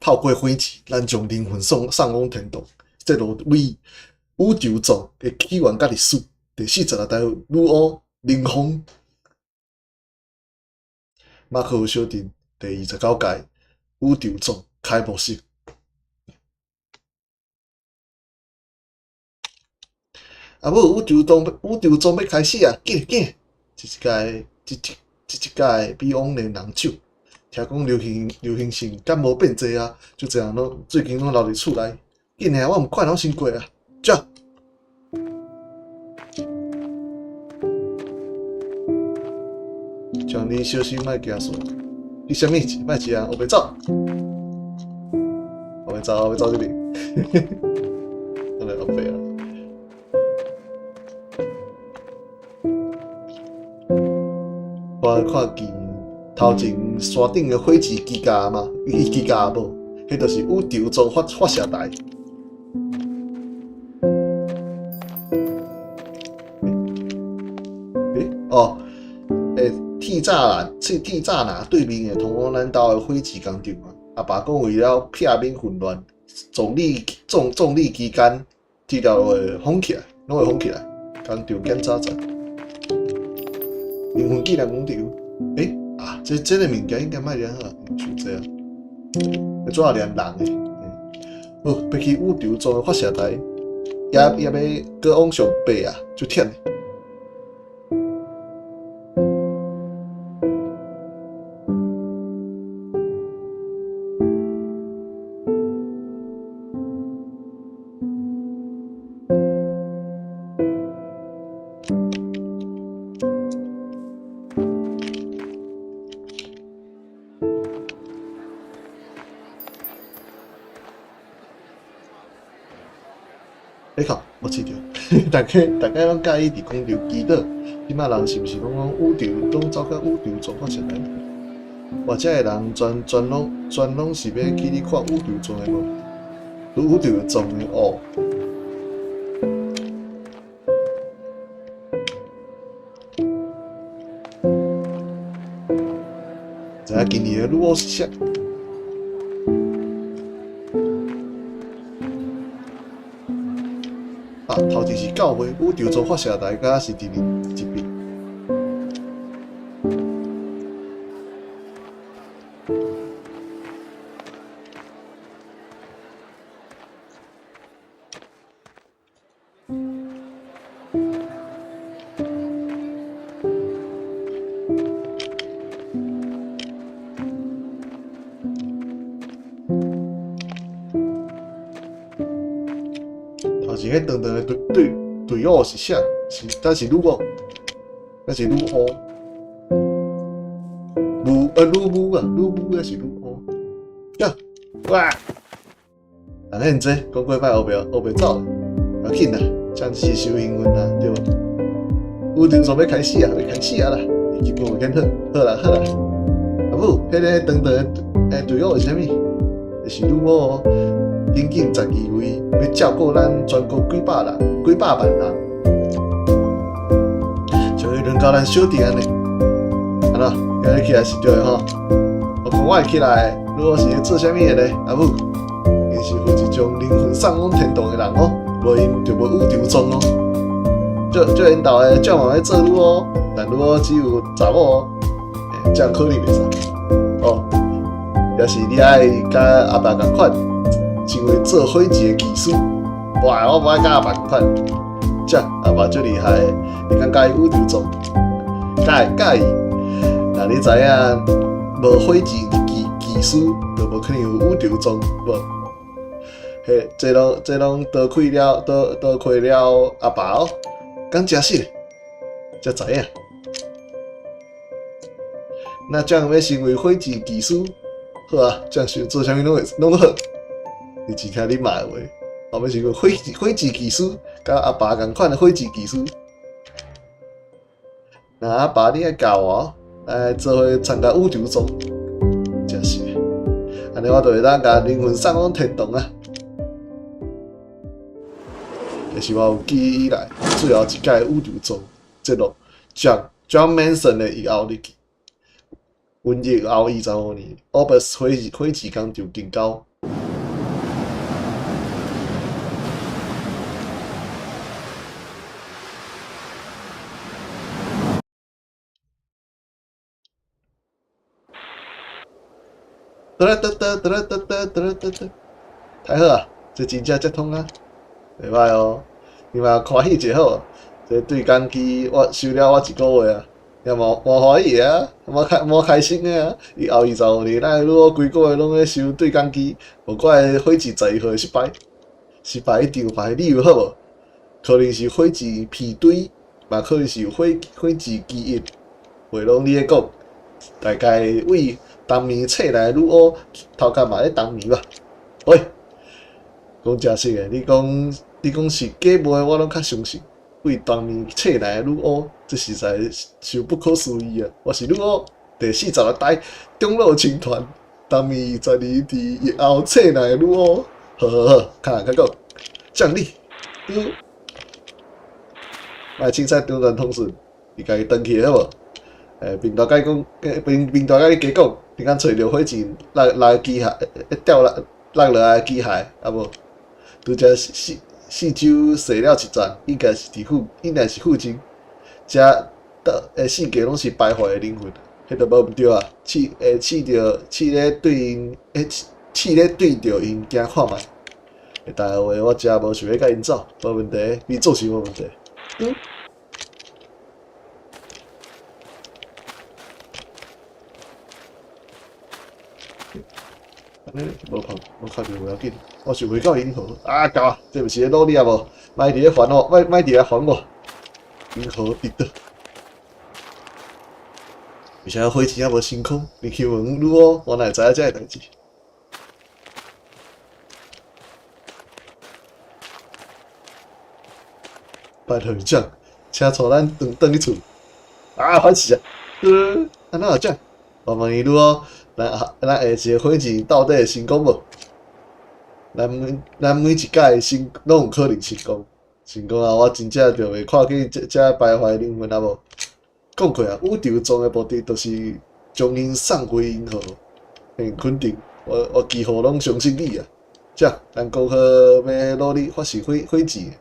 透过火箭，咱将灵魂送往天堂。这路为宇宙宗的起源甲历史，第46代女巫灵峰马克小镇第29届宇宙宗开幕式。啊，无宇宙宗要开始啊！紧！一届比往年人少。听讲流行性感冒变济啊，就这样咯。最近拢留伫厝内。紧诶，我毋快拢先过啊！走。叫你小心莫行错。你啥物？莫食啊！后袂走。后袂走这边。我来后背啊。我看见头前山顶的火箭机架嘛，机架无，迄就是宇宙宗发射台。铁栅栏对面的通往咱兜的火箭工厂啊，阿爸讲为了避免混乱，重力期间，治疗会封起来，拢会封起来。工厂检查站，灵魂纪念广场。这个物件应该卖良好，像这样。主要连人的。好，要去宇宙宗的发射台，也要搁往上爬啊，就忝的。靠！我记着，大家拢介意伫讲流基岛，即马人是毋是拢讲拢走到宇宙宗发射台？或者个人专拢是要去你看宇宙宗的无？宇宙宗的哦。知影今年的女巫是啥？头前是教会，宇宙宗发射台，甲是伫一边。头前迄长长的队伍是啥？但是女巫，那是女巫。女巫还是女巫？呀，哇！但恁这讲过摆后袂走，要紧啦，这样是收幸运啦，对无？宇宙宗要开始啊啦！基本有见好啦。啊不，迄个长长的队伍是啥物？就是女巫。仅12位，要照顾咱全国几百万人，就会轮到咱小弟安尼，安怎？今日起来是对的吼。我看我会起来，如果是做啥物的咧？阿母，伊是负责将灵魂送往天堂的人哦，无因就无宇宙宗哦。就因兜的照嘛要做女巫，但女巫只有查某哦，这样可能袂使。哦，要是你爱甲阿爸共款。成为做火箭的技师，哇！我无爱甲阿爸共款，这阿爸足厉害的，你敢介意宇宙宗？介意？那你知影无火箭技师，就无可能有宇宙宗，无？嘿，这拢多亏了阿爸哦，敢真实，才知影。那这样要成为火箭技师，好啊，这样想做啥物拢好。你只听你妈的话，后面是个火箭技师，甲阿爸共款的火箭技师。那阿爸你爱教我，来做伙参加宇宙宗，真是。安尼我就会当甲灵魂送往天堂啊！这是我有记忆以来最后一届宇宙宗节目，将 John Manson 的伊后日记，瘟疫后25年，奥伯斯火箭工就更高。太好啊！这真正接通啊，袂歹哦。你嘛欢喜就好。这对讲机我收了我1个月啊，也无欢喜啊，无开心的啊。以后25年，咱如果规个月拢咧收对讲机，无怪火箭11号失败，失败一定有别理由好无？可能是火箭偏对，嘛可能是有火箭基因。话拢你咧讲，大概为当面册内女乌头壳嘛咧当面吧。喂，讲真实诶，你讲是假冒诶，我拢较相信。为当面册内女乌，这实在是不可思议啊！我是女乌第46代中路青团，当面22伫疫后册内女乌。好，看讲，奖励，来凊彩中断通讯，伊家己登去好无？平大甲讲，平大甲你加讲，你敢找着火箭落机械，掉落来的机械，啊无？拄则四周射了一转，应该是附近，遮四界拢是败坏的灵魂，迄著无毋对啊！试咧对着因惊看觅。大话我遮无想要甲因走，无问题，你做是无问题。无看着无要紧，我想回到银河啊！够啊，这毋是咧努力啊无？莫伫咧烦我，莫伫咧烦我。银河伫倒？为啥火箭还无升空？你去问女乌，我哪会知影这个代志？拜托你讲，请带咱转去厝。啊，烦死啊！安怎这样？我问伊女乌。咱下一个火箭到底会成功无？咱每一届拢有可能成功。成功啊！我真正就袂看见这败坏灵魂啊无。讲过啊，宇宙中的目的就是将因送回银河。很肯定，我几乎拢相信你啊。这咱国科要努力发射火箭。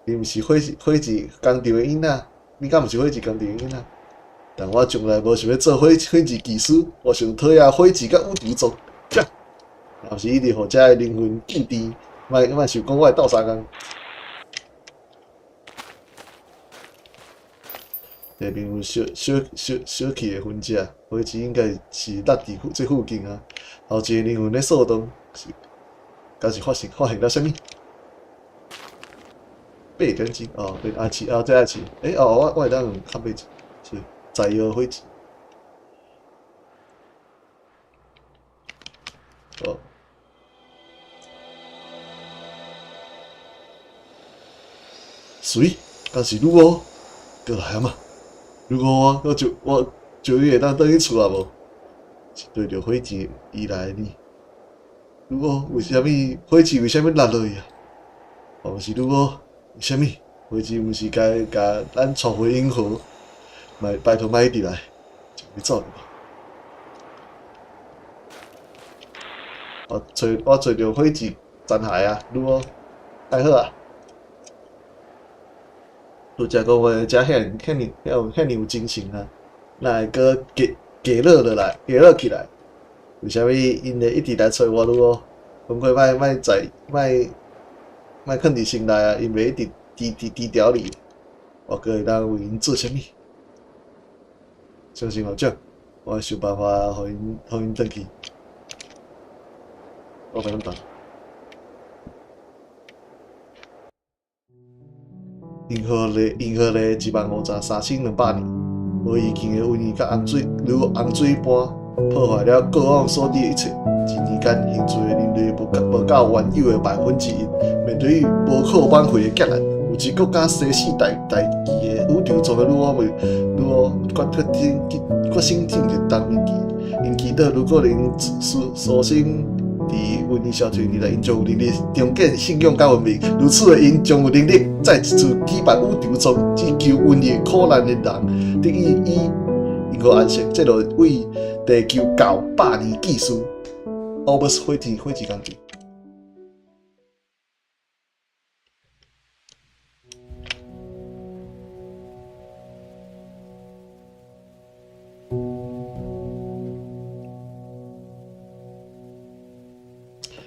你毋是火箭工厂的囡仔，你敢毋是火箭工厂的囡仔？但我从来无想要做火箭技师，我想讨厌火箭甲宇宙中。这，若是一直互遮个灵魂见甜，莫想讲我会斗相共。下面有小气的分支，火箭应该是落伫这附近啊。后一个灵魂咧扫动，敢是发现了啥物？8点钟哦，对，这爱市，我会当用看背景，是。载油火箭，哦，谁？敢是女乌？过来嘛！女乌我就会当转去厝啊无？是对着火箭依来呢？女乌为虾米火箭为虾米落落去啊？哦，是女乌为虾米火箭毋是该甲咱带回银河？拜托莫一直来，就你走了吧。我找着火箭残骸啊，女乌，太好啊！拄则讲话，遮遐尼有精神啊，哪会搁加热落来，加热起来？为虾米因会一直来找我女乌？讲过莫囥伫心内啊，因袂一直低调你，我搁会当为因做啥物？相信我这，我会想办法互因转去。我袂啷办？银河里1533200年，无预见的瘟疫甲如洪水般破坏了过往所地的一切。一年间，现存的人类无到原有的1%，面对无可挽回的劫难。有一国家西世代记的宇宙中的女巫决心进入当面期，因祈祷如果能苏生伫文艺小队，你的因将有能力重建信仰甲文明。如此的因将有能力在一次举办宇宙中只求瘟疫苦难的人，得以因果安息。这就为地球900年计数。Obus 火箭工程。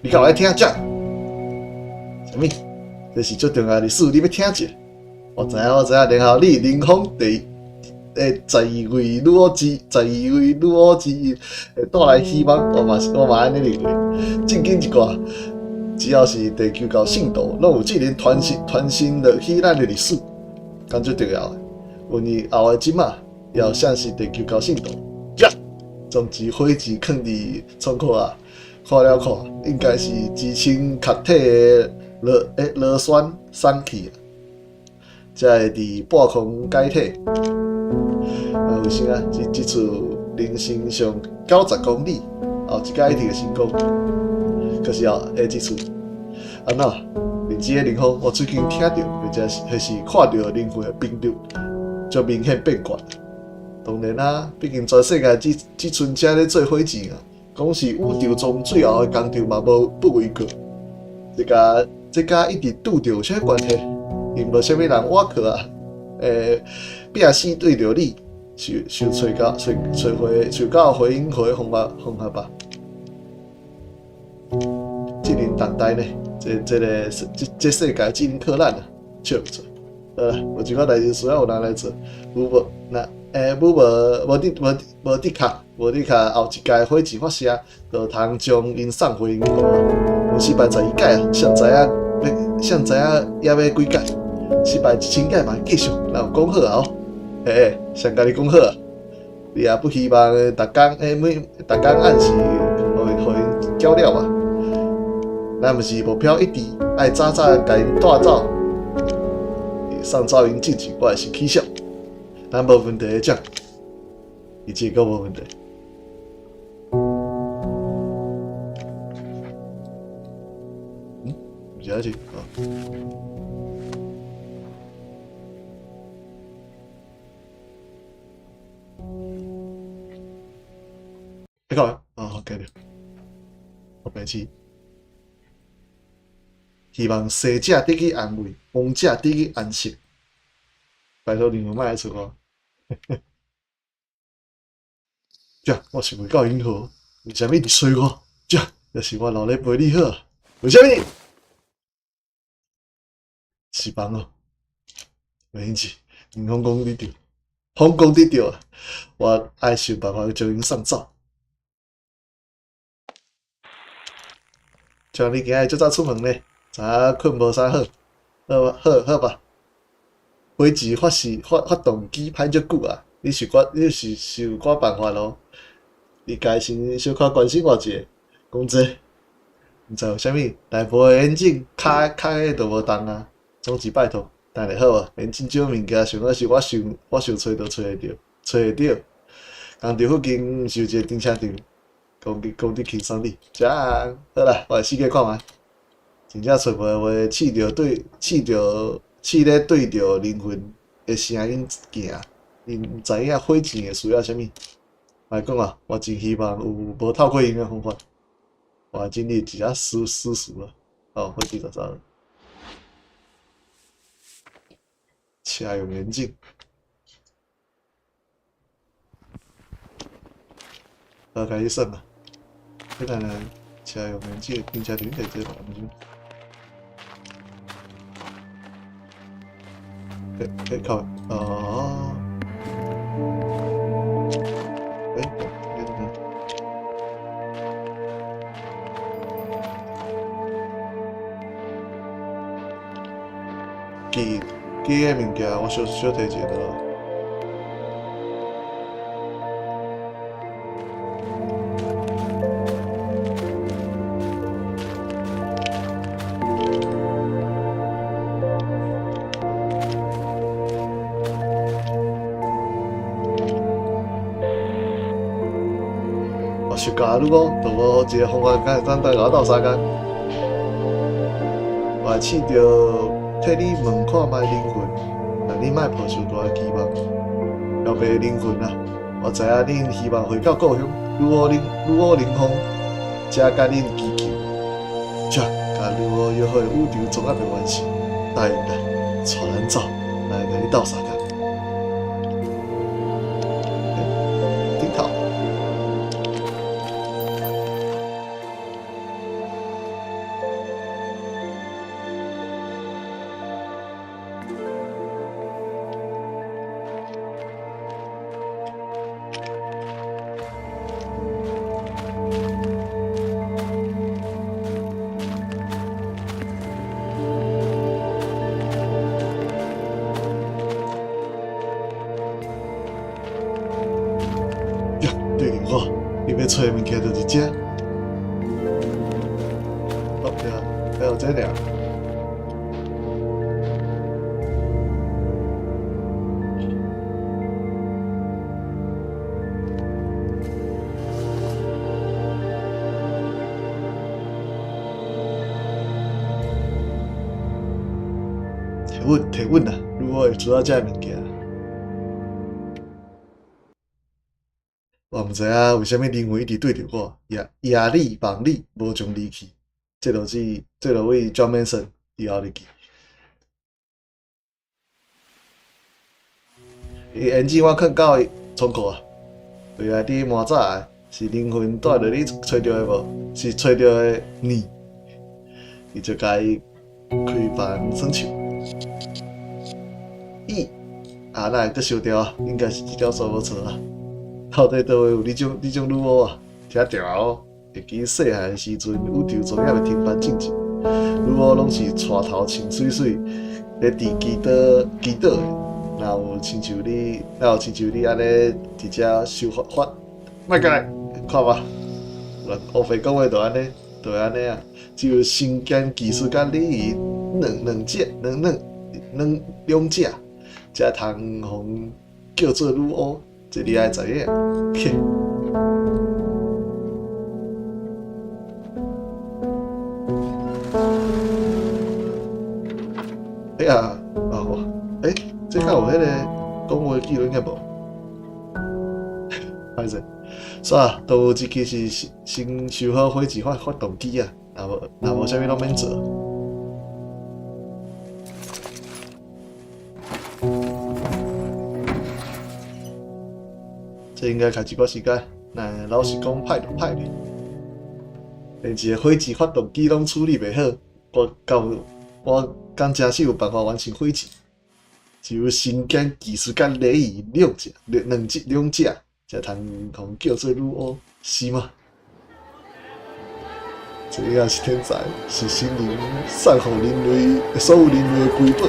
你敢有爱听这？什么？这是最重要的事，你要听者。我知影，然后你林峰第12位女武之带来希望，我嘛安尼认为。正经一寡，只要是地球到信徒，拢有这能传承落去咱的历史，咁最重要的。有你后的今嘛，要相信地球到信徒，将之火箭放伫窗口啊。看了看，应该是支撑壳体的螺栓散去，才会伫半空解体。为啥啊？这次人生上90公里，后一届一定会成功。可是哦，这次安怎？认真的灵风，我最近听到，或者是看到灵魂的频率，就明显变悬。当然啦，毕竟全世界只剩这咧做火箭啊。讲是宇宙中最后的工程嘛，无不为过。这甲一直拄着有啥关系？因无啥物人挖去啊，拼死对着你，想找到回应的方法吧。智能当代呢，这世界智能靠咱啊，笑不做。好啦，有一款代志需要有人来做，有无？那无得卡，后一届火箭发射，就通将因送回银河。失败11届啊，谁知影也要几届？失败1000届嘛，继续，然后讲好啊哦。谁甲你讲好啊？你也不希望逐工按时互因交了嘛？咱毋是目标一致，爱早甲因带走，送走因进去，我会是起笑。咱无问题的奖，一切都无问题。不下去啊！你讲啊？好，记了。我白痴。希望生者得去安慰，亡者得去安息。拜托你们莫来找我。这我是未到银河，为虾米你随我？这要是我留咧陪你好，为虾米？失望哦，没关系，银行讲得着，风讲得着，我爱想办法将因送走。像你今日这早出门呢，昨仔困无啥好，好吧？火箭发动机歹足久啊！你是有寡办法咯？你家先小可关心我一下，讲这，毋知有啥物内部的眼镜卡个都无动啊！总之拜托，等下好啊！连真少物件，上好是我想找都找会着，工地附近毋是有一个停车场，讲得轻松哩。这样好啦，我来试过看觅，真正找无话，试咧对着灵魂的声音行，你毋知影火箭会需要啥物。来讲啊，我真希望有无透过因的方法，我尽力一下思索啊。哦，火箭就走了。车用眼镜，开始算啦。这个呢，车用眼镜停车场在这吧？靠，哦，记个物件，我小提一个咯。雪茄如果就无一个方法，敢会当甲我斗相共。我试着替你问看卖灵魂，但你莫抱太大的期望。后白灵魂啊，我知影恁希望回到故乡，如何灵风，才甲恁祈求，这甲如何约好宇宙总也袂完成，答应啦，带咱走，来甲你斗相共。顶头。对着我，你要找的物件就是这。哦，对啊，还有这俩。提问啊，如何会做到这物件？我毋知影为虾米灵魂一直对着我，压力望你无从离去。这就为 John Manson 以后入去。伊演技我看到冲过啊，原来伫满早的是灵魂带着你找着的无？是找着的你，伊就甲伊开房耍手。哪会阁烧掉啊？应该是这条数无错啊。到底倒位有你种女巫啊？听着哦，会记细汉时阵，宇宙作业会停班进前，女巫拢是带头穿水水，咧伫基岛的。若有亲像你安尼伫遮受罚，莫过来看吧。乌飞讲话就安尼啊，只有身兼技术甲礼仪两者，才通互叫做女巫，这你爱知影。哎呀，这敢有迄个讲话记录应该无？歹势，煞都有一期是先收好火箭发动机啊，若无啥物拢免做。这应该开一寡时间，但老实讲歹就歹咧。连一个火箭发动机拢处理袂好，我敢真是有办法完成火箭。只有身兼技术甲礼仪两者，才通互叫做女巫，是吗？这也是天才，是神灵送互所有人类的瑰宝。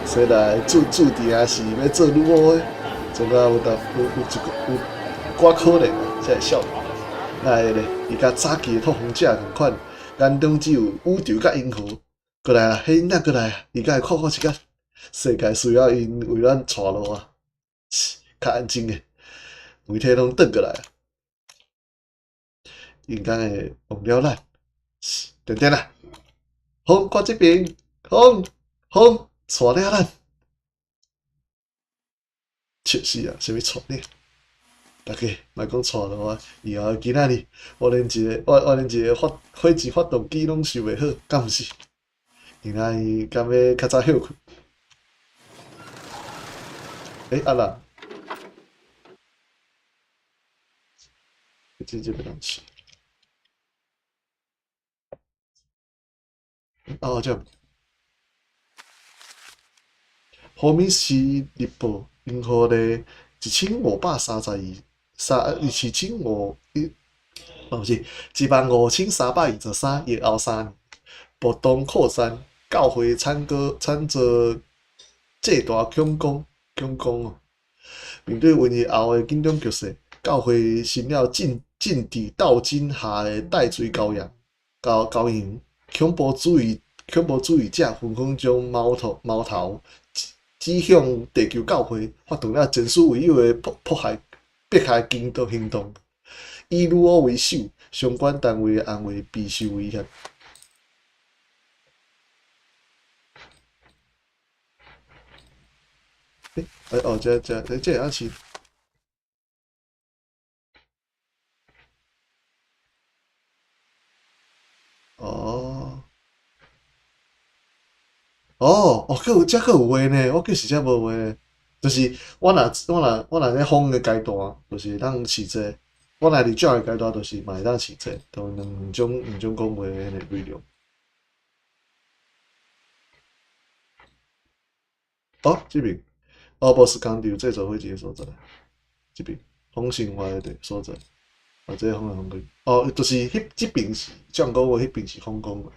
所来注定也是要做女巫的，总较有寡可能才会晓得。哪会咧？伊甲早期的拓荒者同款，眼中只有宇宙甲银河。过来啦，迄哪过来啊？伊甲会看一下。世界需要因为咱带路啊！较安静诶，媒体拢转过来啊，因敢会忘了咱。点啊！风看这边，风带了咱。确实啊，啥物带呢？大家莫讲带路啊！以后今仔日我连一个火箭发动机拢收袂好，敢毋是？今仔日敢要较早休困？啊啦，这不能吃。哦，这样。后面是日报，银河咧1,5323月后3年，暴动扩散，教会惨遭巨大恐攻哦。面对瘟疫后的紧张局势，教会成了禁止斗争下的代罪羔羊。恐怖主义者纷纷将矛头指向地球教会，发动了前所未有的迫害行动。以女巫为首，相关单位的安危备受威胁。这会晓试。哦。佫有话呢，我计是遮无话呢。就是我若咧风的阶段，就是会当试这。我若伫鸟的阶段，就是嘛会当试这，都两种讲话的内容。这边无是工厂制造飞机的所在，这边风信华的所在，这个风机。就是这边是，像讲话迄边是风讲的。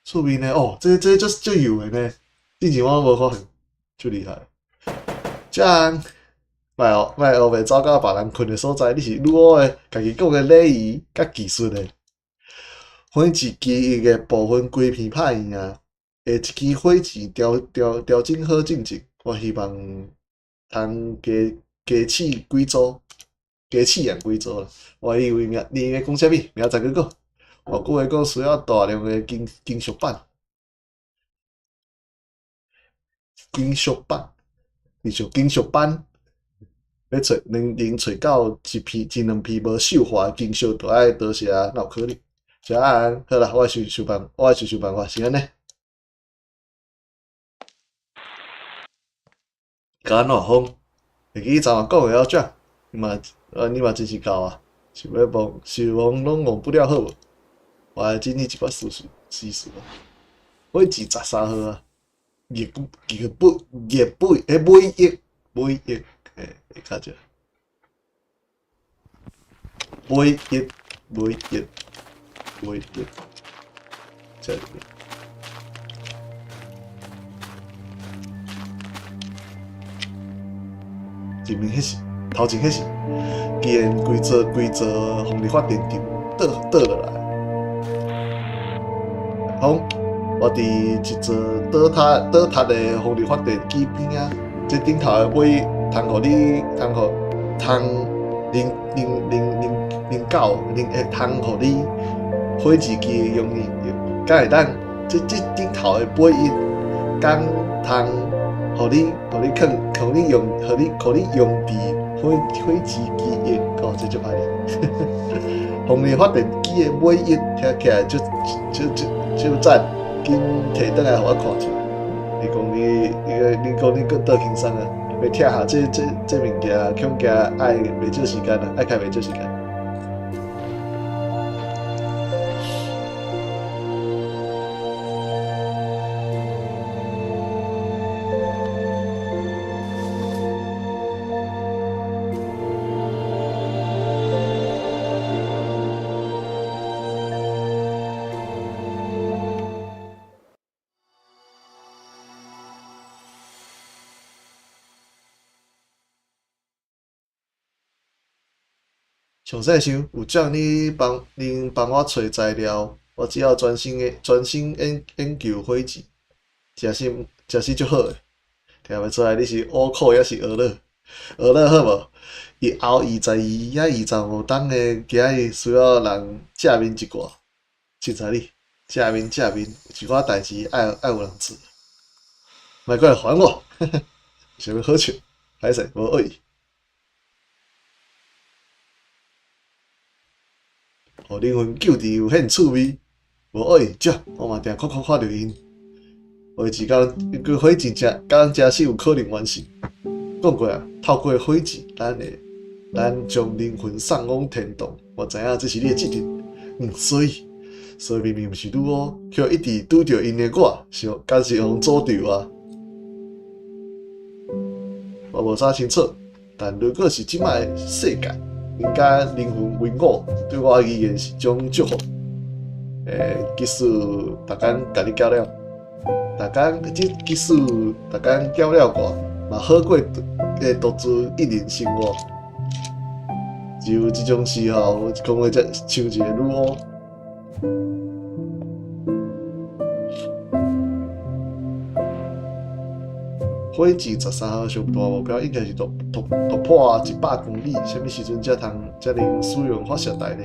厝边呢，这足有的呢，之前我无发现，足厉害。这样，莫学袂走到别人困的所在，你是女巫的，家己讲的礼仪甲技术的。火箭机的部分规片歹用啊，下一支火箭调整好进程，我希望通加试几组，加试验几组啦。我以为你要讲啥物？明仔载去讲。外久的讲需要大量的金属板，你像金属板，要能找到一两片无锈化的金属，就爱多些啊，哪有可能？是啊，好啦，我想想办法，是安尼。敢若风，会记昨晚讲的了怎？你嘛真是够啊！想望拢忘不了好无？我来整理一寡事啊。火箭13号啊，月尾翼，会较少。尾翼，这里。前面迄是，头前迄是，既然规座风力发电厂倒落来，我伫一座倒塌的风力发电机边啊，这顶头的尾通互你，通互你火箭机的用敢会当这顶头的尾翼，敢通互你用伫火箭机翼，这就歹哩。风力发电机的尾翼听起来就赞。紧摕倒来，互我看下。你讲你搁倒轻松啊？要拆下这物件，恐惊爱袂少时间啊，爱开袂少时间。详细想，有种恁帮我找材料，我只要专心研究火箭，真是足好诶。听袂出来你是乌口还是俄勒？俄勒好无？伊后22还25档诶，今日需要人正面一寡，凊彩你正面，一寡代志爱有人做，莫过来烦我，想要好笑，歹势无恶意。互灵魂救治有显趣味，无恶意，我嘛定看着因。有一天，火箭真是有可能完成。讲过啊，透过火箭，咱将灵魂送往天堂。我知影这是你的责任，所以明明毋是女巫，却一直拄着因的我，敢是互诅咒啊？我无啥清楚，但如果是即摆世界，应该灵魂为我，对我而言是种祝福。即使逐工甲你交了，即使逐工交了我，嘛好过独自一人生活。只有即种时候，讲话才像一个女巫。火箭13号上大目标应该是突破100公里，什么时阵才能使用发射台呢？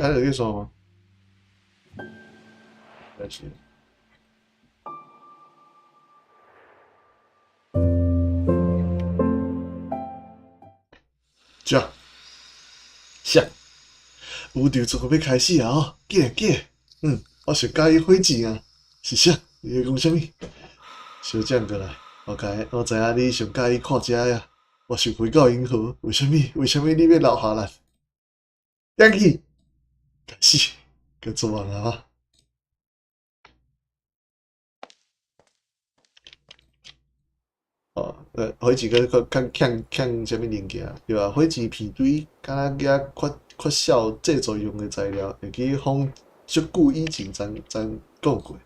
还有一说吗？还是？这样，下，宇宙准备开始啊！哦，记，我是介意火箭啊，是啥？你在讲啥物？小将过来，我知影你上介意看这呀。我想回到银河，为什么你要留下来？登去，开始，该做完了啊！哦，火箭个抢什么零件？对啊，火箭片堆，敢若遐缺少制作用的材料，会记仿足久以前咱讲过。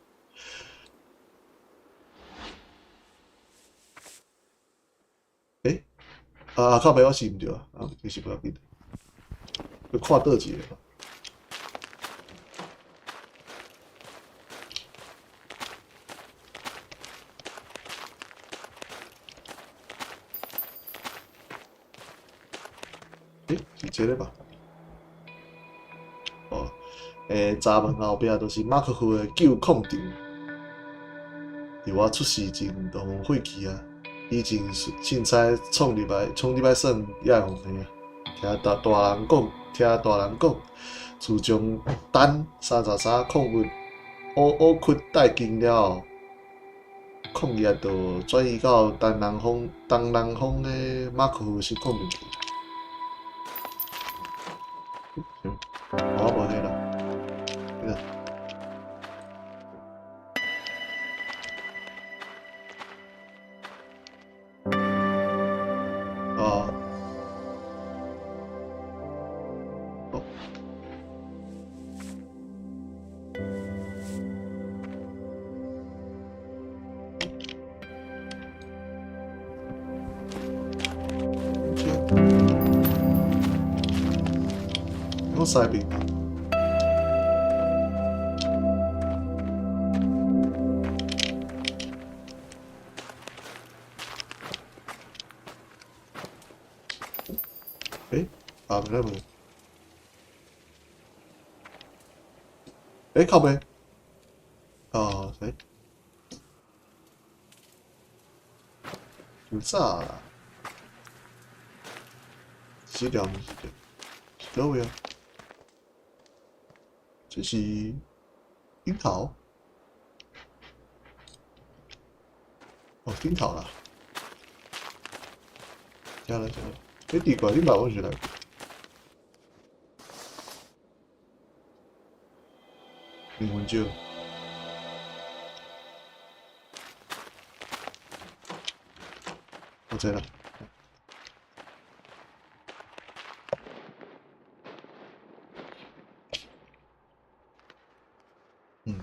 诶、靠北我是毋对啊，其实不要紧，要看倒一个。是这个吧？哦，闸门后壁就是马克夫的旧矿场。伫我出世前就互废弃啊，以前凊彩创入来算也会红的啊。听大人讲，自从单333矿物乌窟殆尽了后，矿业就转移到东南方的马克夫石矿场去。我无迄啦，迄个。哦，哦，我西边。不对不对，靠背。哦，有早啦，死掉，是倒位啊？这是樱桃。哦，樱桃啦，加了。地瓜你把我起来。灵魂酒，我知了。嗯。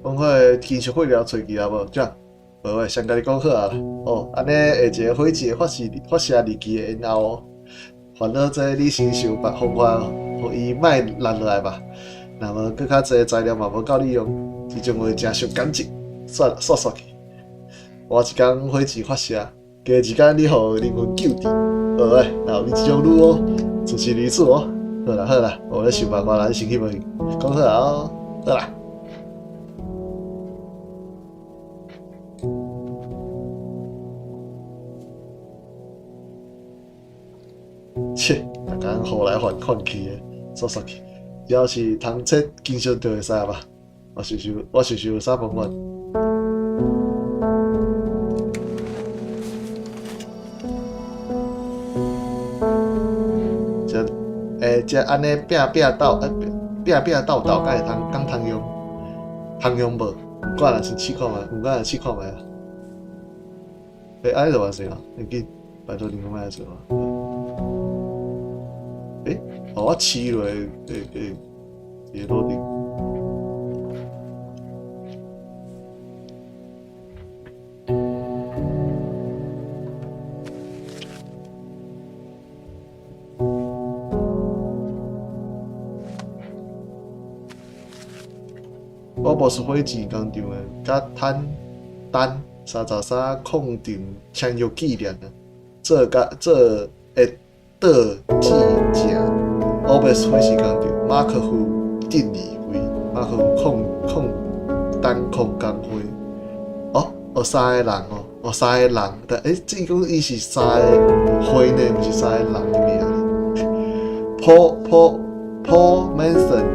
讲好的技术火疗找去啊无？这样，无先甲你讲好啊。哦，安尼下一个火箭发射日期的然后，烦恼这你先想别方法，互伊莫烂落来吧。那么，搁较侪材料嘛无够你用，这种话真伤感情。算去。我一天火箭发射，加一天你互灵魂救治。好诶，那有你这种女哦，就是如此哦。好啦，我咧想办法咱先去问，讲好啊哦。好啦。切，大家互来换去的，刷刷去。只要是通切，经常就会使吧。我想有三分碗。即安尼拼斗，敢会通用？通用无？有管若是试看觅，有敢来试看觅啊？安尼就完成啊！要紧，拜托你们来做啊！我试落会落定。我无是火箭工厂诶，甲单333控定签约纪念啊，做会倒记正。我无是火箭工厂，马克夫定理会，马克夫单控工会。3个人3个人，但这讲伊是3个会呢，毋是3个人的名。Paul Manson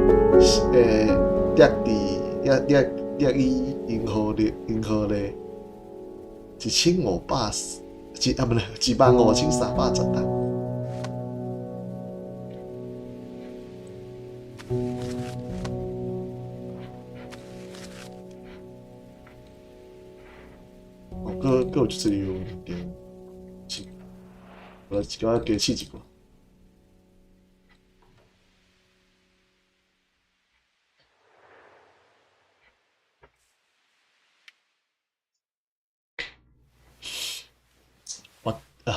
掠伊银河嘞1,5310单。各有就是有点气，我加试一个。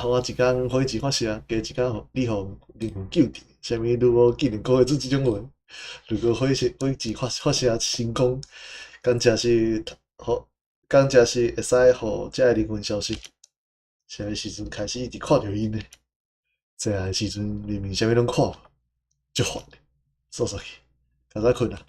我一工火箭发射，加一工你互灵魂救治。啥物如果纪念国会做即种话，如果火箭发射成功，敢真是会使互遮个灵魂消失。啥物时阵开始一直看着因呢？这个时阵明明啥物拢看无，足烦的，刷刷去，赶快困啊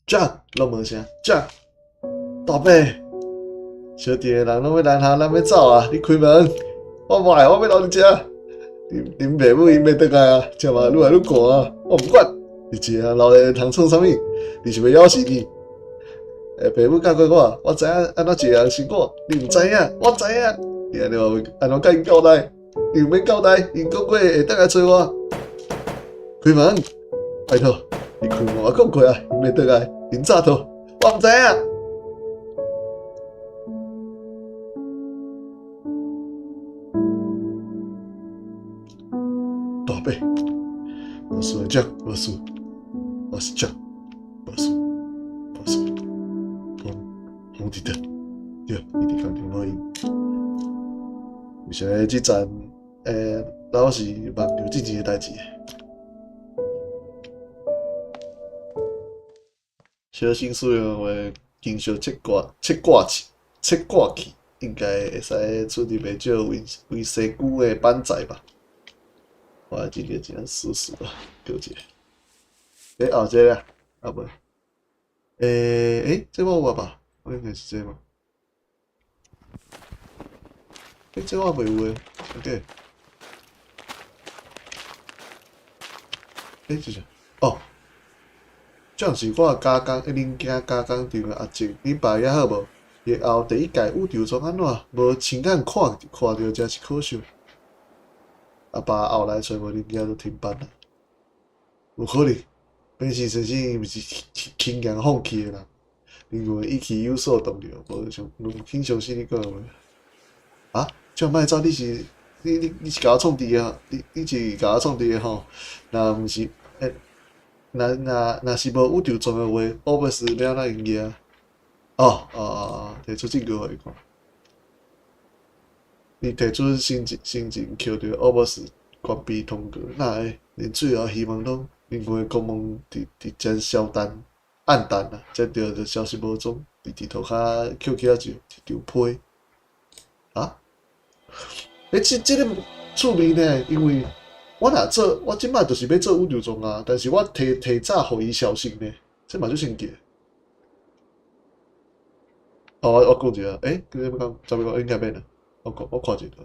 ！Jack， 拢无声 ，Jack， 大伯，小弟的人拢要拦下，咱要走啊！你开门，我无爱，我要留伫遮。恁爸母因要倒来啊，食嘛愈来愈寒啊，我毋管。你一个老人通创啥物？你是要咬死你？爸母教过我知影安怎一个人生活，你毋知影，我知影。你安尼话安怎甲因交代？你毋免交代，因讲过会倒来找我。开门，拜托，你开门，我讲过啊，因要倒来。因早倒，我毋知影。大伯，无事的 Jack， 无事，我是 Jack， 无事，红伫倒，对，伊伫工厂好用。为啥即站老是梦着之前的代志？小心使用话，经常切挂器，应该会使处理袂少维生久的板材吧。我今日真试试啊，叫一个。后这个啊，无。这我有啊吧？我应该是这嘛。这我袂有诶 ，OK。是啥？哦，这是我加工零件加工厂诶阿静，恁爸也好无？日后第一届宇宙装安怎？无亲眼看着真是可惜。阿爸后来找无零件都停班了，有可能，变是先生毋是轻言放弃诶人，因为意气有所动摇，无像经常是你讲诶话。啊，这莫走，你是甲我创治诶，你是甲我创治诶吼？若毋是，若是无宇宙装诶话，我要是要安怎用啊？提出证据互伊看。你提出申请扣着俄罗斯关闭通过，那会连最后希望拢因为国盟直接消单暗淡啊，才着消息无踪，地图骹扣起啊就一张批啊！这个趣味呢，因为我即摆就是要做宇宙装啊，但是我提早互伊消息呢，这嘛就神奇。哦，我讲一个，佢要讲，怎么讲？应该免啦。我看一个。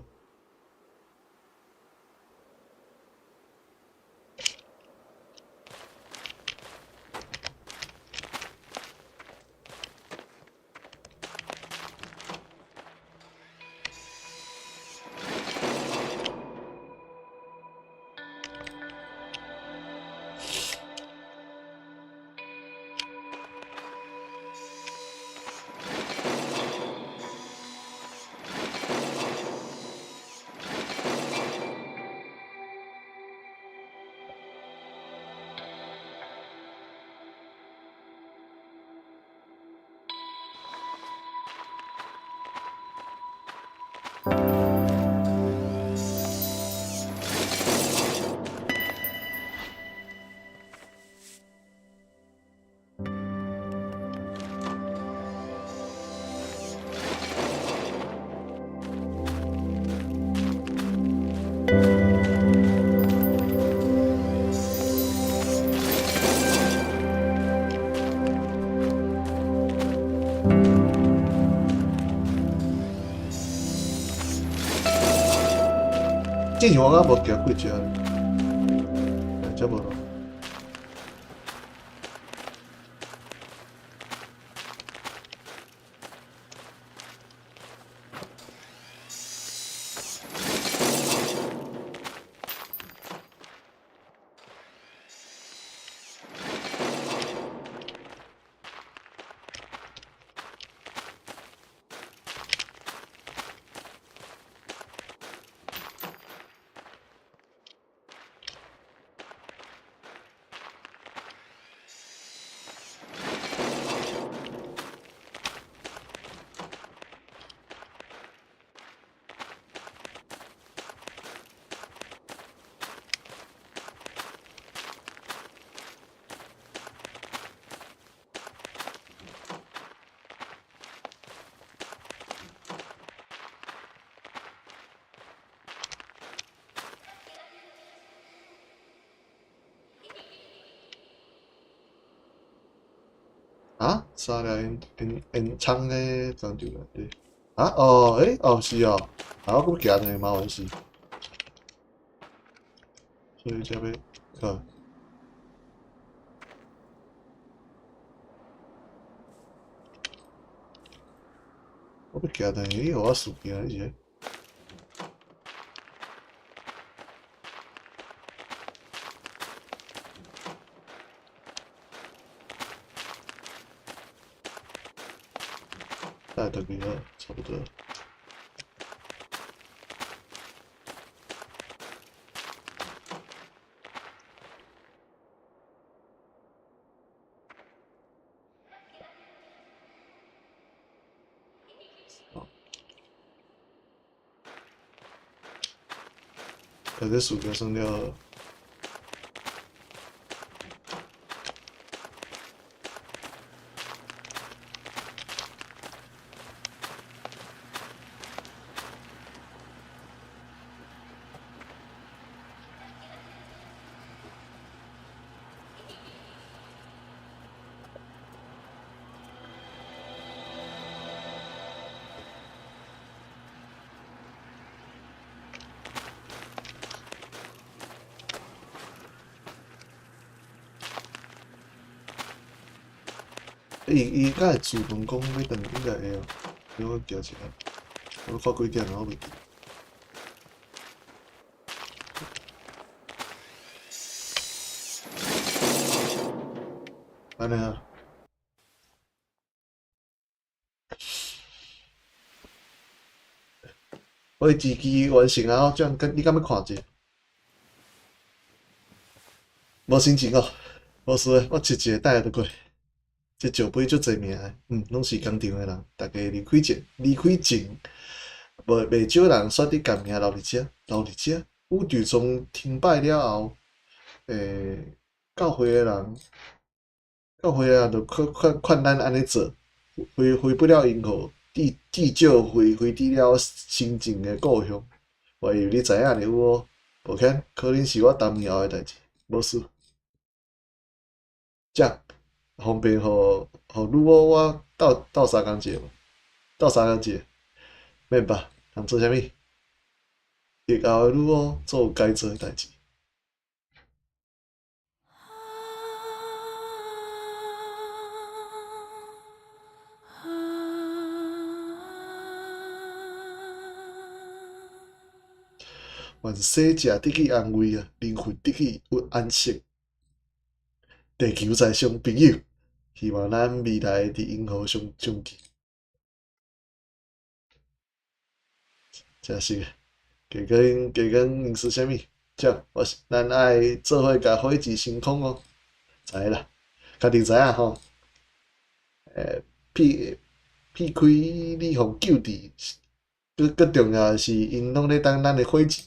之前我敢无行过只咧，只无咯。啊，三个因仓咧工厂内底。啊，哦，哦是哦，啊，我佫行呢麻烦死，所以才要，我要行呢，伊互我事件迄个。大概等于了，差不多。这薯条算了。伊敢会自动讲要转，应该会哦。等我行一下，我看几点啊？我袂记。安尼啊，我的机器完成啊！这样你敢要看者？无心情哦，无事诶，我切一个等下就过。这石碑足侪名诶，拢是工厂诶人，大家离开前，袂少人选择甲名留伫遮，留伫遮。宇宙从停摆了后，教会诶人，教会诶人就劝咱安尼做，回不了因何，地少回抵了心情诶故乡。我以为你知影了有无？无肯，可能是我10年后诶代志，无事。这样方便互你我斗相共者嘛。到三个节，免吧，通做啥物？日后的女巫做该做的代志。愿生者得去安慰啊，灵魂得去安息。地球在上朋友，希望咱未来伫银河相见。真是，加跟因是啥物？这咱爱做伙甲火箭升空哦，知啦，家己知影吼。避开你互救治，搁重要的是，因拢咧当咱的伙计，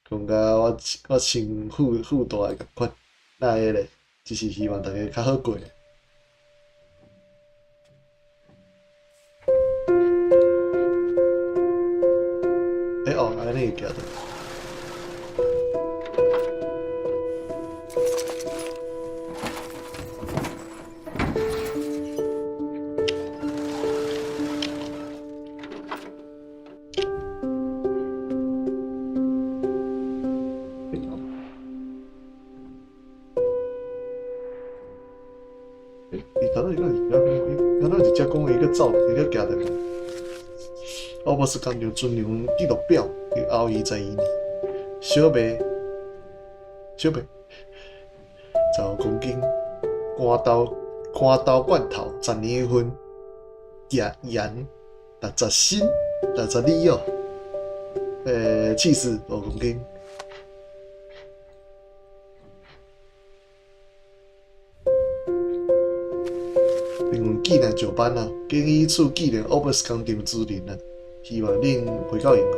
讲甲我亲富大诶共款，那会咧？只是希望大家较好过。安尼会行的。刚刚直接讲伊个走，伊个行的。奥博斯工厂尊荣纪录表，后22年，小麦10公斤，干豆罐头12份，盐60升62哦，气势5公斤。因为纪念上班啊，建议处纪念奥博斯工厂主任啊，希望恁回到银河。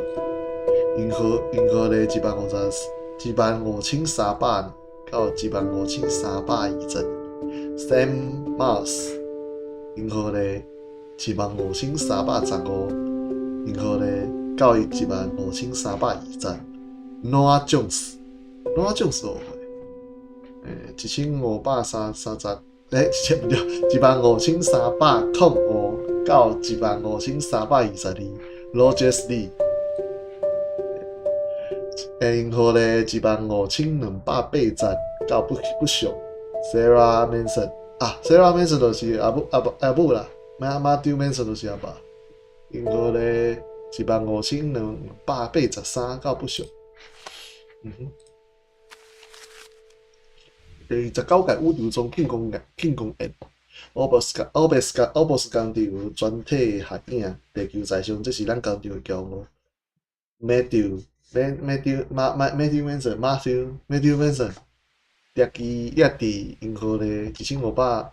银河咧15300到15320。Sam Mars， 银河咧15315，银河咧到15320。Noah Jones 学会，15330。毋对，15305到15322。Rogers Lee， 银河咧15280到不详。Sarah Manson，Sarah Manson 就是阿母啦，Matthew Manson 就是阿爸。银河咧15283到不详。第19届宇宙中庆功宴，奥博斯工厂全体合影，地球在上，这是咱工厂的骄傲。Matthew Manson， 掠伫银河咧15318，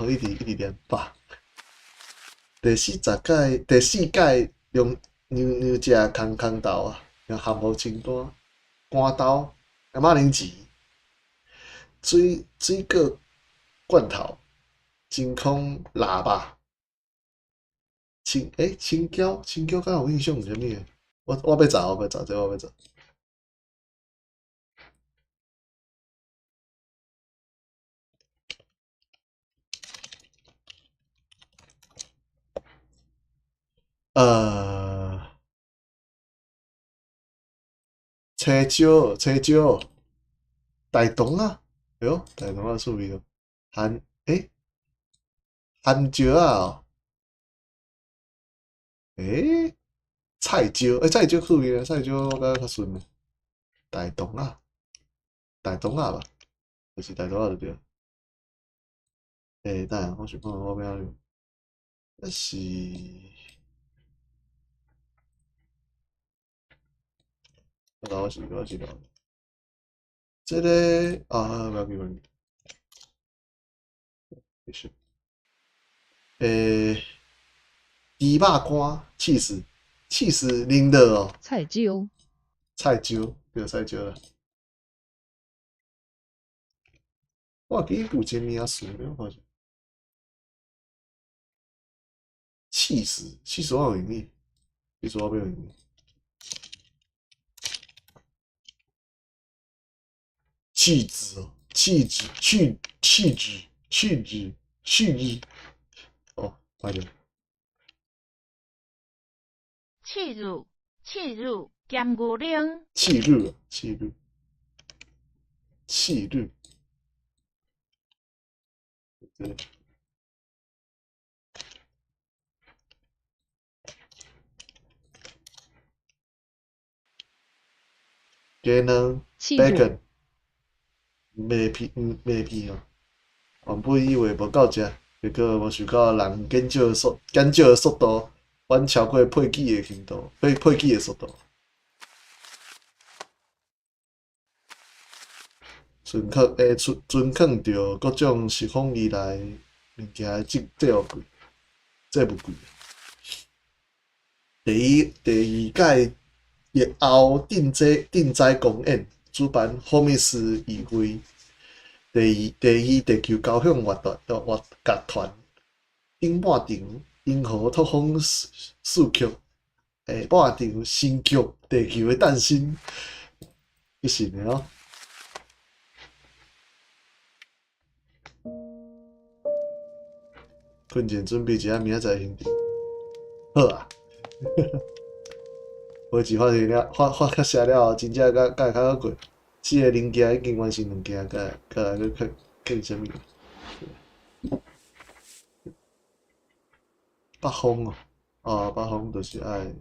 一直连8。第四届牛食空豆啊，含糊清单，干豆。马铃薯、水果罐头、真空喇叭、青椒，敢有印象是啥物诶？我要查，这我要查。青椒，大同啊，哎呦，大同啊，趣味哦。番椒啊，菜椒，菜椒趣味啊，菜椒我感觉较顺诶。大同啊吧，就是大同啊就对。等下，我想看我要用，那是。我是这个不要紧，没事。猪肉干气死零的哦。菜椒，对菜椒啦。我记有一个名词，我发现。气死我有印象，气死我没有印象。气质哦，气质。哦，快点。气入兼牛奶，气日，气日，气日。对。鸡卵、bacon，麦片哦。原本以为无够食，结果无想到人减少的速度，远超过配给的程度，配给的速度。存放着各种食phẩm以来物件，这有贵，这不贵。第二届疫后定斋公演主办霍密斯议会。第二地球交响乐团顶半场银河拓荒序曲，半场新曲《地球的诞生》，去是的哦。困前准备一下明仔载行程。好啊，花钱花较写了后，真正甲会较好过。4个零件已经完成2件，甲来去看啥物？北风哦，北风就是爱。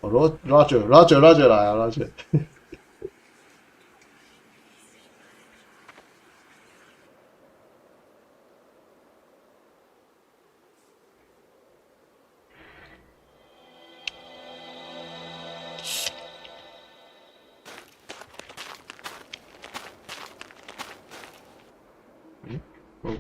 哦，Roger 来啊，Roger。哦，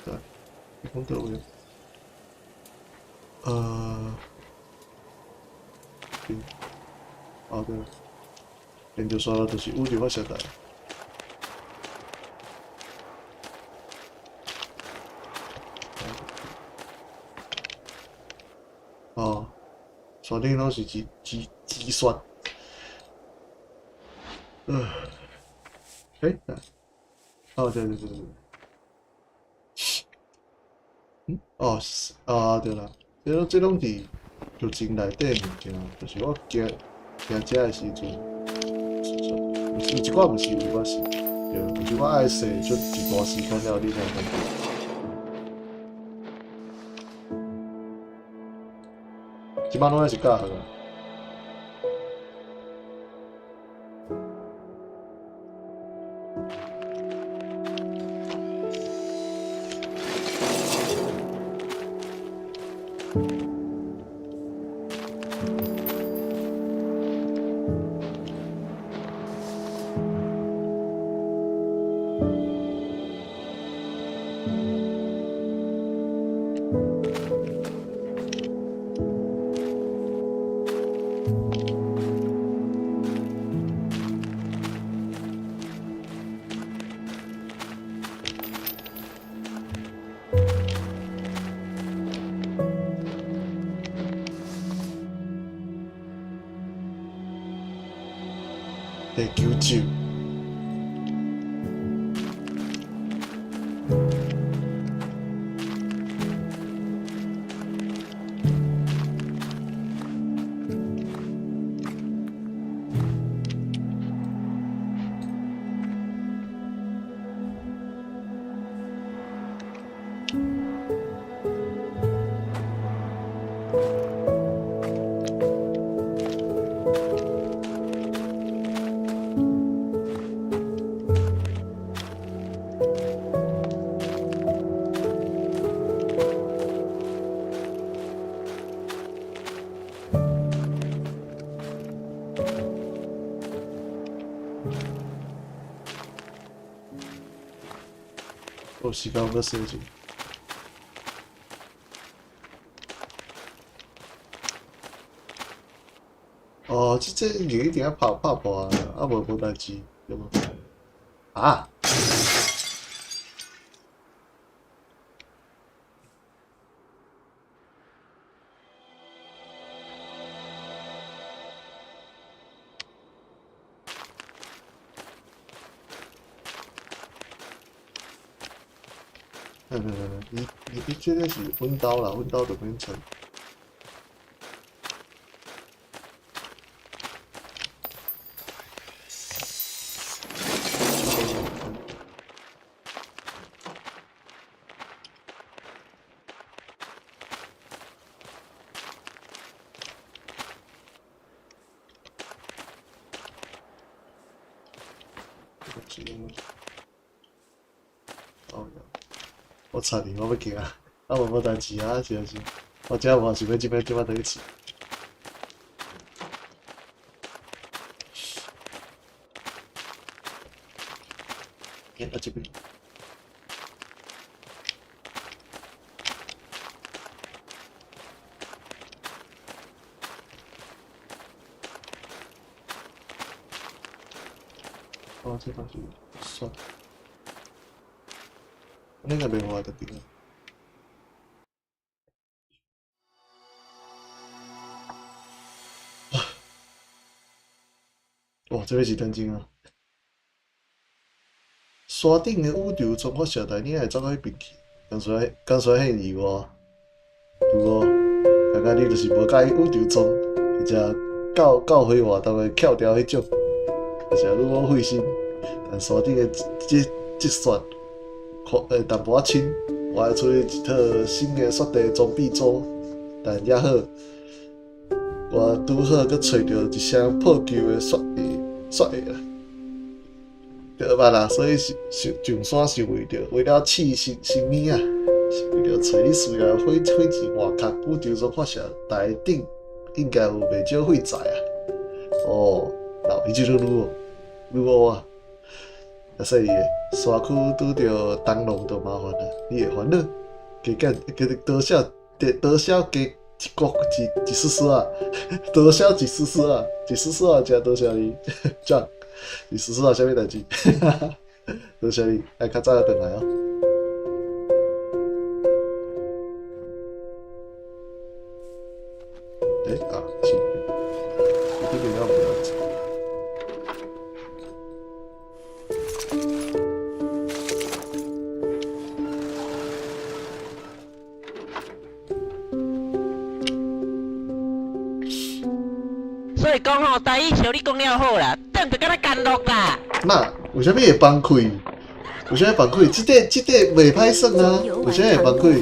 对，红豆味。对，研究所就是宇宙发射台。哦，锁定拢是计算。对，对。对啦，这拢伫剧情内底物件，就是我行遮的时阵，有一寡毋是，有一寡是，对，就是我爱说就一段时间了，你才会感觉。即摆拢还是教好啊。地球酒。时间要设置。哦，这你一定要拍破啊，无代志，对无？啊！你这个是温刀啦，温刀就免穿。我操你！我要惊啊！啊，无代志啊，是。我真无想要即摆倒去试。啊这边。哦，这东西算，那个没我的顶。哇，这边是天津啊！山顶的宇宙中发射台，你还走到迄边去？刚才迄意外，如果大概你就是无介意宇宙中，或者教会活动的翘掉迄种，或者愈我费心，但山顶的这旋，淡薄仔轻，我还出去一套新的雪地装备组，但也好，我拄好佮找到一双破旧的雪鞋啦。对吧啦？所以上山是为了试生命啊，是为了找你需要火箭外壳宇宙中发射台顶应该有袂少废材啊。哦，老皮就愈乌啊！啊，所以山区拄着东龙就麻烦啦，你会烦恼，加多少加一丝丝啊，多少一丝丝啊，一丝丝啊，加多少你，这样。你试试啊，啥物代志？多谢你，爱较早就转来哦。是，这边要不要走？所以讲吼，台语像你讲了好啦，等就敢若干落啦。那为什么会崩溃？为什么崩溃？这个袂歹算啊！为什么会崩溃？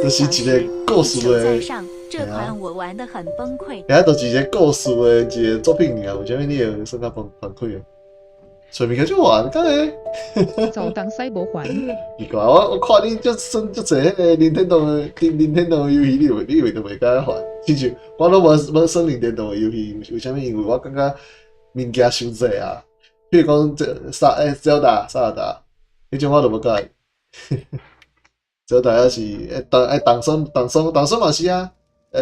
就是一个故事的，这款我玩得很崩溃。遐就是一个故事的一个作品尔。为什么你会算到崩溃啊？找物件就玩，干诶！就当西无还。奇怪，我看你算足侪迄个任天堂的游戏，你以为都袂敢还？亲像我都无算任天堂的游戏，为什么？因为我感觉物件伤济啊。比如讲zelda 迄种我都无介意。zelda 还是动松嘛是啊，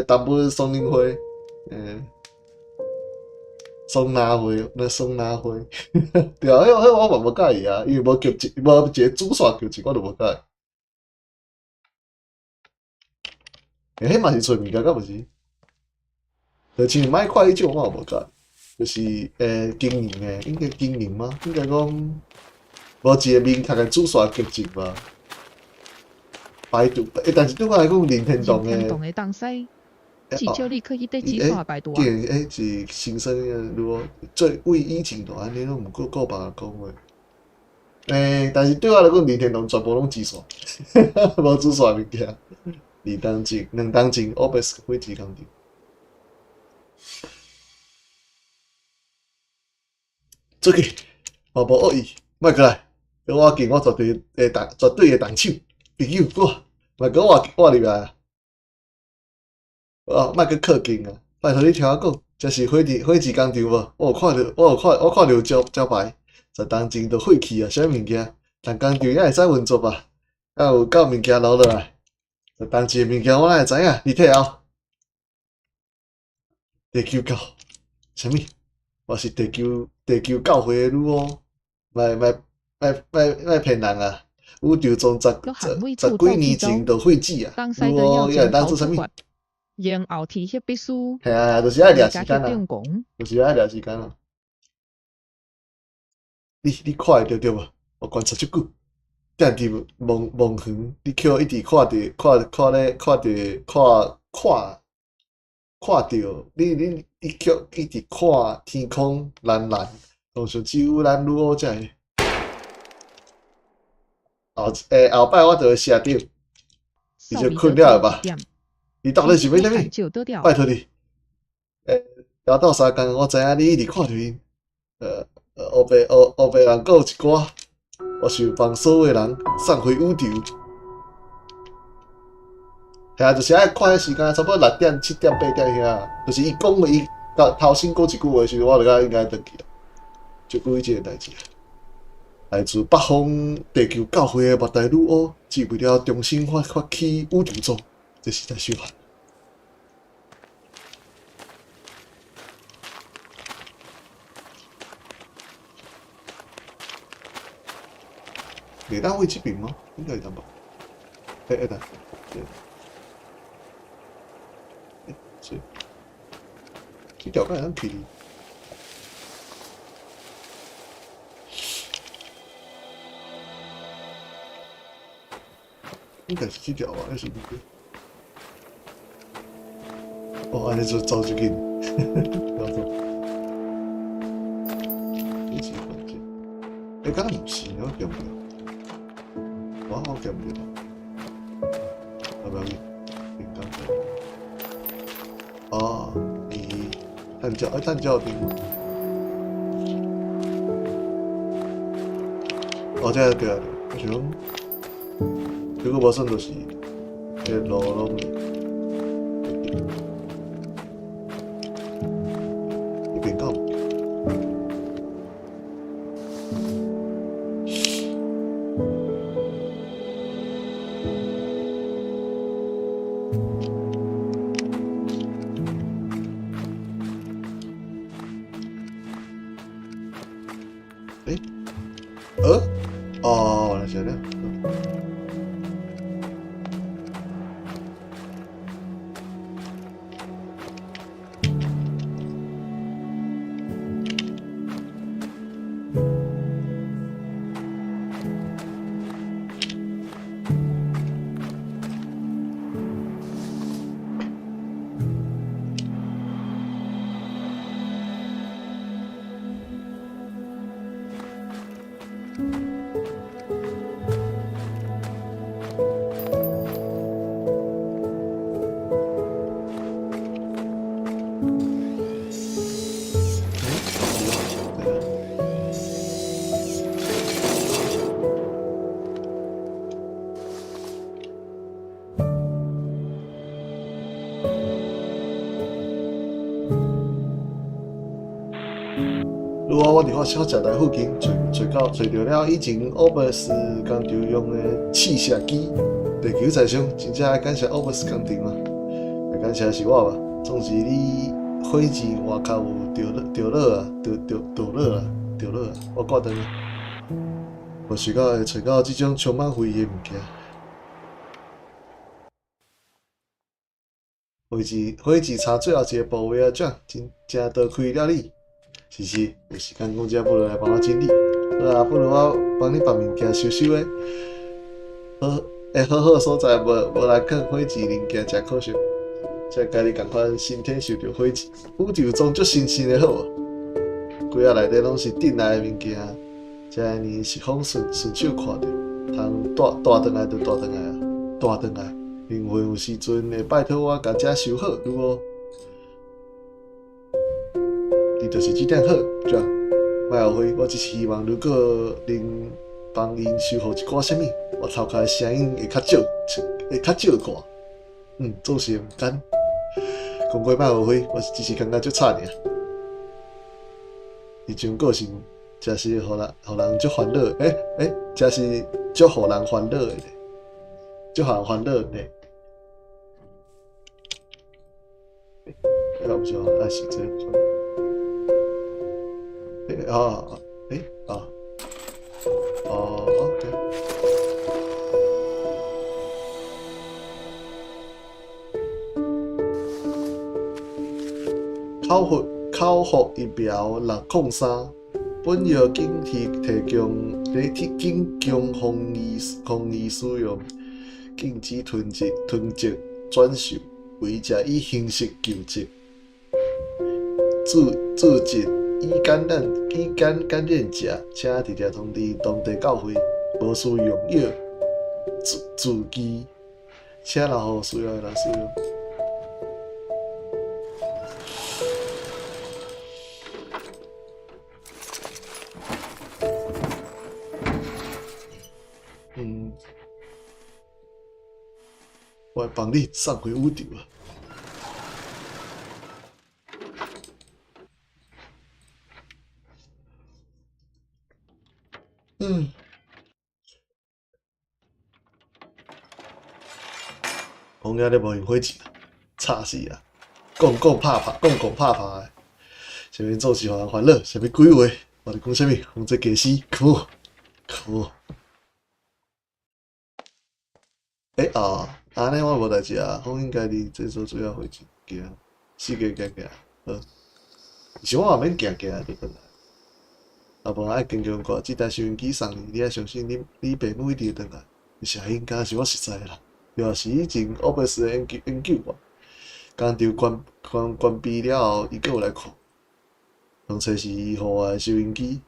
动物松林花，松拿花，对啊，迄我嘛无介意啊，因为无一个主线剧情我都无介意。迄嘛是找物件，敢毋是？就像麦块迄种我也无介意。就是经营的，应该经营吗？应该讲无一个明确的主线剧情吧。百度，但是对我来讲，任天堂的东西，只叫你可以得几刷百度啊？是新生的，如果最为以前就安尼拢毋够别人讲话。但是对我来讲，任天堂全部拢自刷，无主线物件。两当前 ，OBS 会几工程。出去，嘛无恶意，莫过来，跟我见我绝对会动手，朋友莫跟我入来啊！莫去靠近啊！拜托你听我讲，这是火箭工厂无？我有看到招牌，十当前就废弃啊！啥物件？但工厂也会使运作吧？还有够物件留落来，十当前的物件我哪会知影？你退后，地球狗，啥物？我是地球教会的女巫，莫骗人啊！宇宙中十几年前就废止啊！当女赛的要巫要会将当做啥物？逃出关，然后提迄必须系啊，就是爱掠时间啊中，讲，就是爱掠时间啊！你看会着对无？我观察足久，踮伫梦园，你一直看着，你一直看天空蓝蓝，当像只有咱女巫才会。后摆我就会写着，你就困了吧？你到底是要啥物？拜托你，聊到三工，我知影你一直看着因，黑白人还有一寡，我想帮所有人送回宇宙。系啊，就是爱看迄时间，差不多6点、7点、8点遐，就是伊讲伊头先讲一句话时，我就该应该转去啦，就故意即个代志。来自北方地球教会的末代女巫，只为了重新发起宇宙中，这实在虚幻。会当位这边吗？应该会当吧。会当。是。这条该当去。应该是这条吧，还是不对？哦，安尼就走就紧，不要走。一起关键。敢若毋是，我见不了。我见不了。要不要紧？平刚才。哦，你探照片吗？哦，对啊，我想。如果无算就是迄路拢迄边到。哦，原来是这样。如果我伫我小食台附近找到了以前欧伯斯工厂用的刺射机，地球在上，真正要感谢欧伯斯工厂啊！也感谢是我吧，总是你火箭外口有着落啊，我挂断了。我想到会找到这种充满回忆的物件。火箭差最后一个部位啊，真多亏了你。是，有时间讲遮，不如来帮我整理。好啊，不如我帮你把物件收收的。好所在，无来放火箭零件，真可惜。才家己共款身体受着火箭，宇宙中足新鲜的好啊！规个内底拢是顶来的物件，遮尼是风顺手看着，通带转来就带转来啊，带转来。灵魂有时阵会拜托我甲遮收好，如果你就是这点好，这样，莫后悔。我只是希望，如果能帮因修好一寡啥物，我头壳声音会较少寡。做事毋甘。讲过莫后悔，我只是感觉足差尔。迄种个性，真是互人足烦恼。真是足互人烦恼的咧，足互人烦恼的咧。要不就爱是这样。啊，诶啊，哦，OK。考核仪表603，本药警提供防疫使用，禁止囤积、转售，违者以刑事纠责。注解已感染者，请直接通知当地教会，无需用药自机，请留互需要的人使用。我会帮你送回屋顶啊！红爷你无用火钱啊，吵死啊！讲拍拍的，啥物做事互人欢乐，啥物鬼话，我伫讲啥物？红这假死，可。安尼我无代志啊，我应该伫这做主要会行，四个行，好。是我也免行就转来，啊无爱经过这台收音机送你，你爱相信你爸母一定会转来。声音敢是我实在啦，要是以前乌白斯的研究吧，工厂关闭了后，伊阁有来看，当初是伊互我的收音机，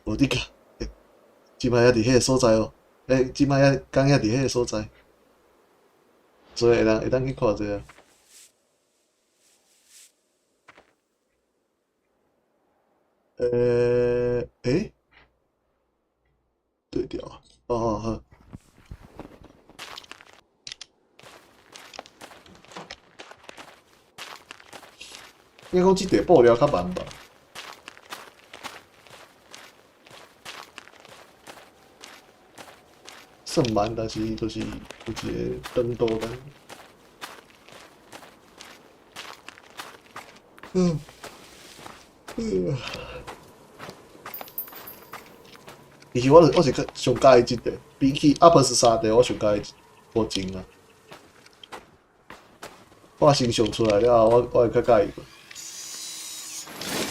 无伫甲，即摆还伫迄个所在哦，即摆刚还伫迄个所在。所以会当去看者啊。对调啊，好。应该讲即块布料较慢吧。算慢，但是就是有一个长度感。其实我是上喜欢即个，比起 UP 3代，我上喜欢无情啊。我先上出来了，我会较喜欢。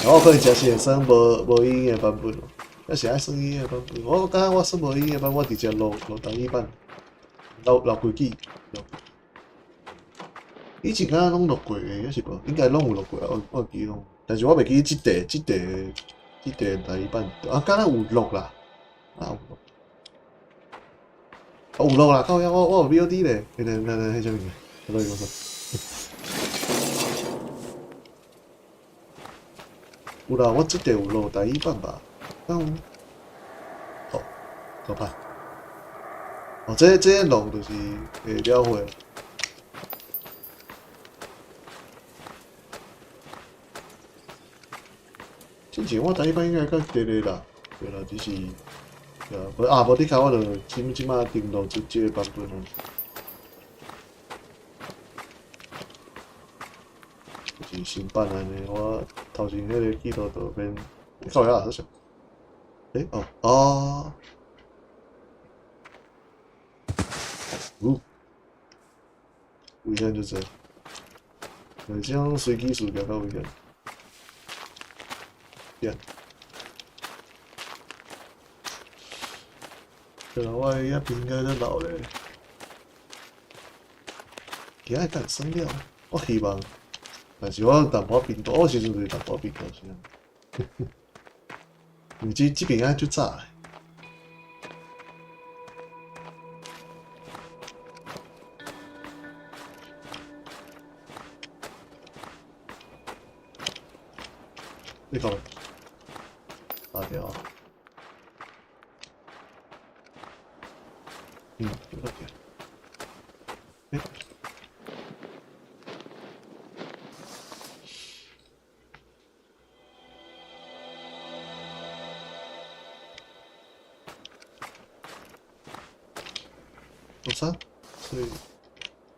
我可能真是会选无音乐版本咯。要是爱算音乐版本，我感觉我算无音乐版，我直接录单语版，录几记。以前敢若拢录过诶，还是无？应该拢有录过啊，我记拢。但是我袂记即块单语版啊，敢若有录啦，有录。有录啦，靠呀！我有 VOD 咧，迄啥物事？我来讲说。有啦，我即块有录单语版吧？可怕！这弄就是会了会。之前我单语版应该较低啦，对啦，只是无你看我就即马订录即个版本咯。就是新版安尼，我头前迄个记录就免靠遐好像。危险就这，这种随机数比较危险。对啦，我遐边应该都老咧，今仔敢算了，我希望，但是我淡薄频道，我时阵就是淡薄频道先。因为这边仔就早诶。你讲，打掉。有个点。做啥？所以，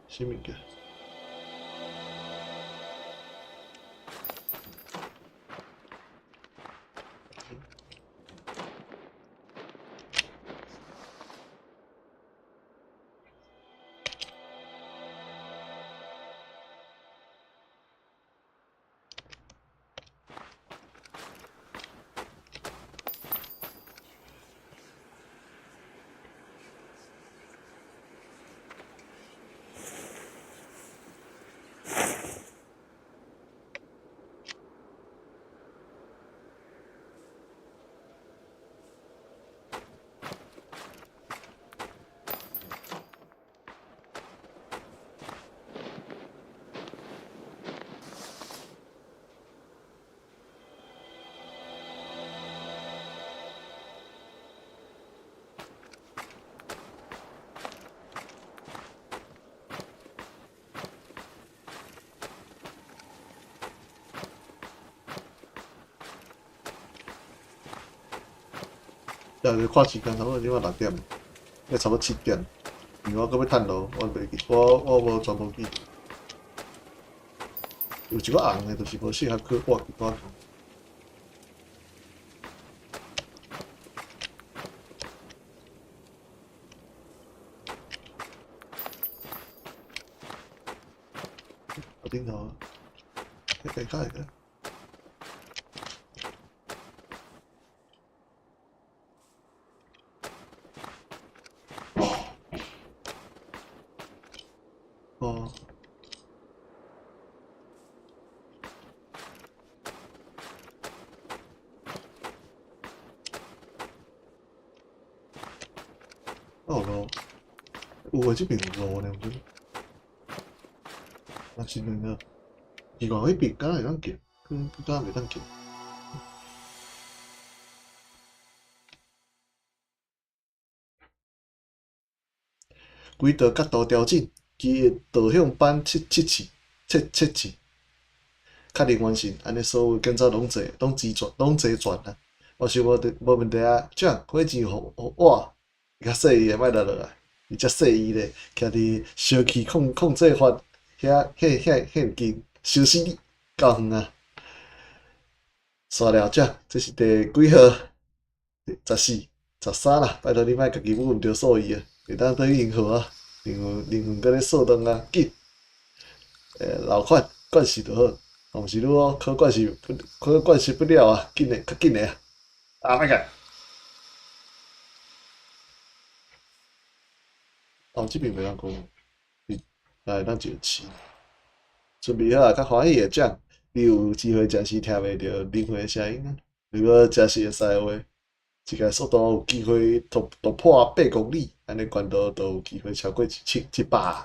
啥物件？是看时间，差不多即马6点，要差不多7点。因为我搁要趁路，我袂记，我无全部记。有一个红的，就是无适合去挂其他。我顶头，你可以看一个。哦。路，有诶，即边有路呢，毋是？啊，是两个，奇怪，迄边敢若会当行，敢若袂当行。轨道角度调整，其导向板测试，确定完成，安尼所有建造拢齐全啊。我想无问题啊，这样火箭互我较细伊会莫落来，伊遮细伊咧，徛伫烧气控制阀遐近，烧死你，够远啊！刷了这是第几号？14、13啦，拜托你莫家己误毋着数字啊，会当对银号啊，灵魂搁咧扫动啊，紧！老款惯势就好，毋是愈好可惯势不了啊，较紧诶啊！啊，莫个。哦，即边袂当讲，会当就试。准备好啊，较欢喜诶奖，你有机会暂时听袂着灵魂诶声音啊。如果真是会使诶话，一个速度有机会突破8公里，安尼悬度就有机会超过700。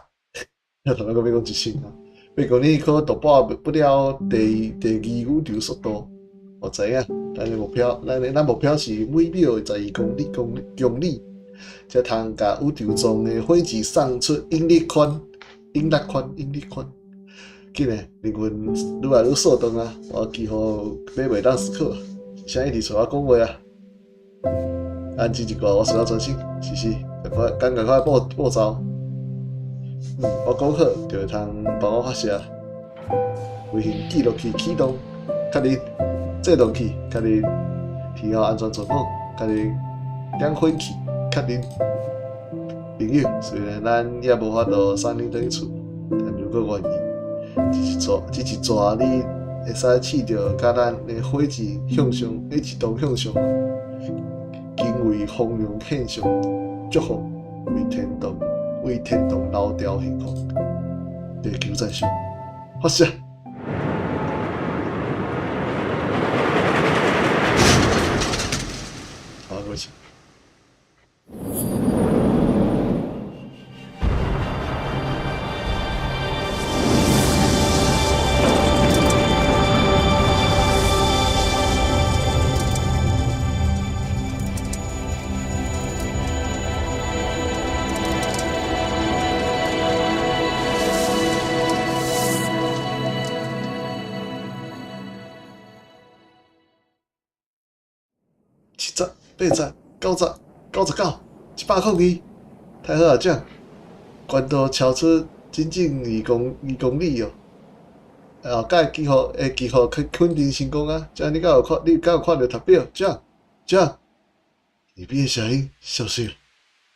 头仔个要讲1000啊，8公里可突破不了第2宇宙速度，我知影。咱目标是每秒12公里。才通甲宇宙中的火箭送出引力宽。紧诶，灵魂愈来愈躁动啊！我几乎要袂当思考，啥一直找我讲话啊？安静一寡，我需要专心。是，赶快报招。我讲好就会通帮我发射。卫星记录器启动，确认制动器确认，提好安全状况确认，点火器。确定，朋友，虽然咱也无法度送你回厝，但如果愿意，这一逝你会使试着甲咱的火箭一同向上，敬畏丰容献上祝福，为天堂留条幸福。地球在上，发射。好，过去。70、80、90、99、102，太好啊！奖悬度超出整2公里哦。后盖记号肯定成功啊！这你敢有看到图表？奖，耳边的声音消失了。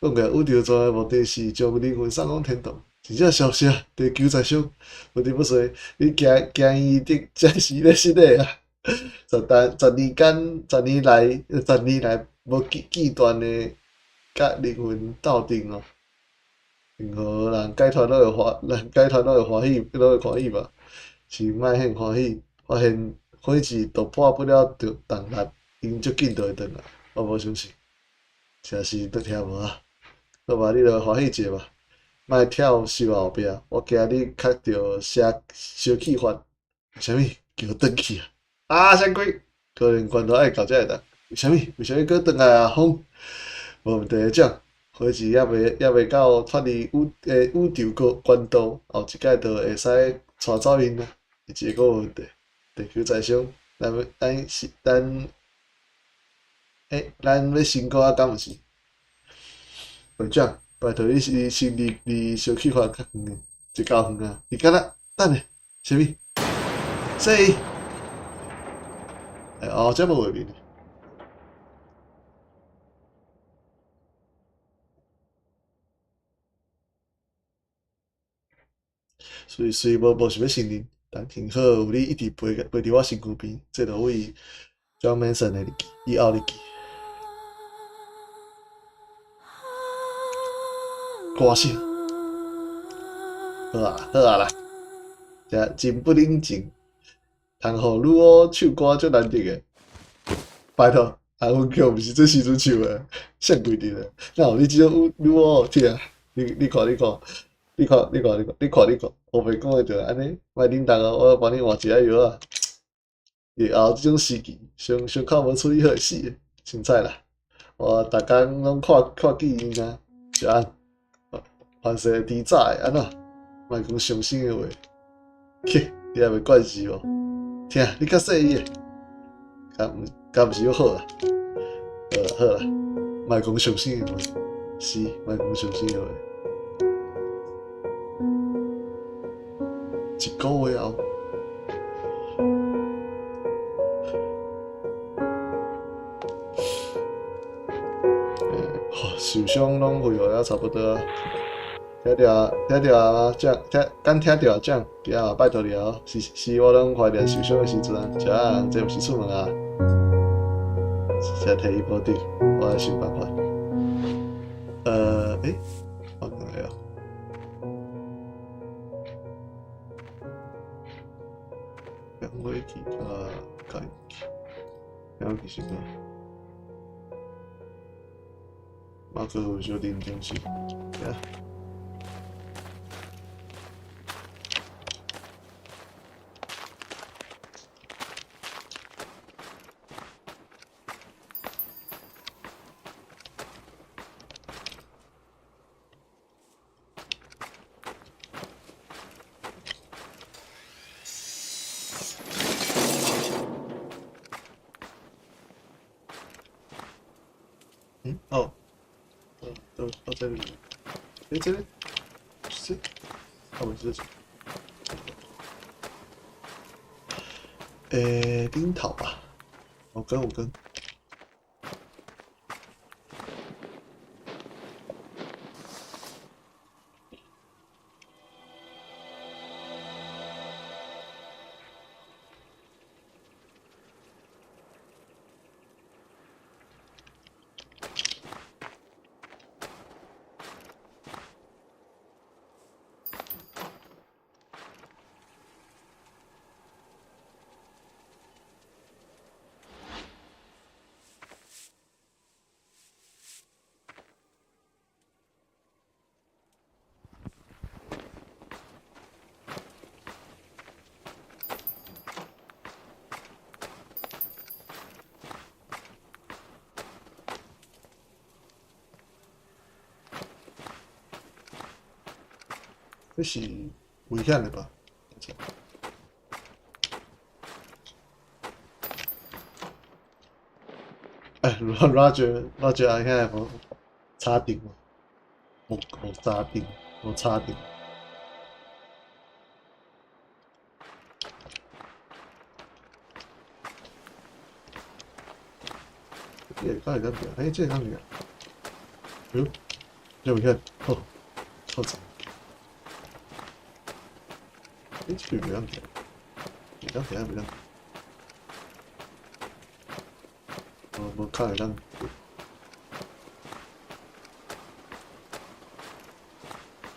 讲个宇宙中的目的是将灵魂送往天堂，真正消失啊！地球在上，不得不说，你行伊的真是咧失礼啊！10年来无间断的甲灵魂斗阵哦，任何人解脱都会欢喜吧？是莫嫌欢喜，发现火箭突破不了重力，因足紧就会转来。我无相信，真是都听无啊！好吧，你著欢喜者吧，莫跳收后壁。我惊你卡着烧气阀，啥物叫转去啊？啊，啥鬼？可能悬度爱到遮会当。为啥物搁转来啊？风，无问题的奖，火箭也袂到脱离宇宙悬度，后一摆就会使带走因啊。一个无问题，地球在上，咱咱要新歌啊，敢毋是？会长，拜托你是离小区块较远诶，1够远啊！你敢若等下，啥物？说，哦，这无画面。虽无想要承认，但幸好有你一直陪伫我身躯边，这就为 John Manson 的日记，以后日记。歌声，好啊啦，真不冷静，通互女巫唱歌足难听的，拜托，安魂曲毋是这时阵唱的，啥规定的？哪有你即种女巫好听？你看，后面讲的就安尼，莫冷淡哦，我帮你换一下药啊。以后即种时期，伤靠无处理好死的，凊彩啦。我逐工拢看见因啊，是安，凡事提早的安怎？莫讲伤心的话，切，你还袂怪事无？听，你较细意的，敢毋是又好啊？好啦，莫讲伤心的话，是莫讲伤心的话。1个月后，受伤拢恢复了差不多啊。听着奖，今仔拜托你哦。是我拢怀念受伤的时阵啊，遮人这毋是出门啊，才摕伊保定，我来想办法。我讲个哦。两尾去甲介去，两其实个，马克有小认真是，呀。到这里，这里，是，不是这，樱桃吧，5根。这是危险的吧？Roger，现在无插顶嘛？无插顶，无插顶。这个敢会当掉？这个敢掉？哟，这危险！好惨！这个袂当掉，袂当掉。无卡会当。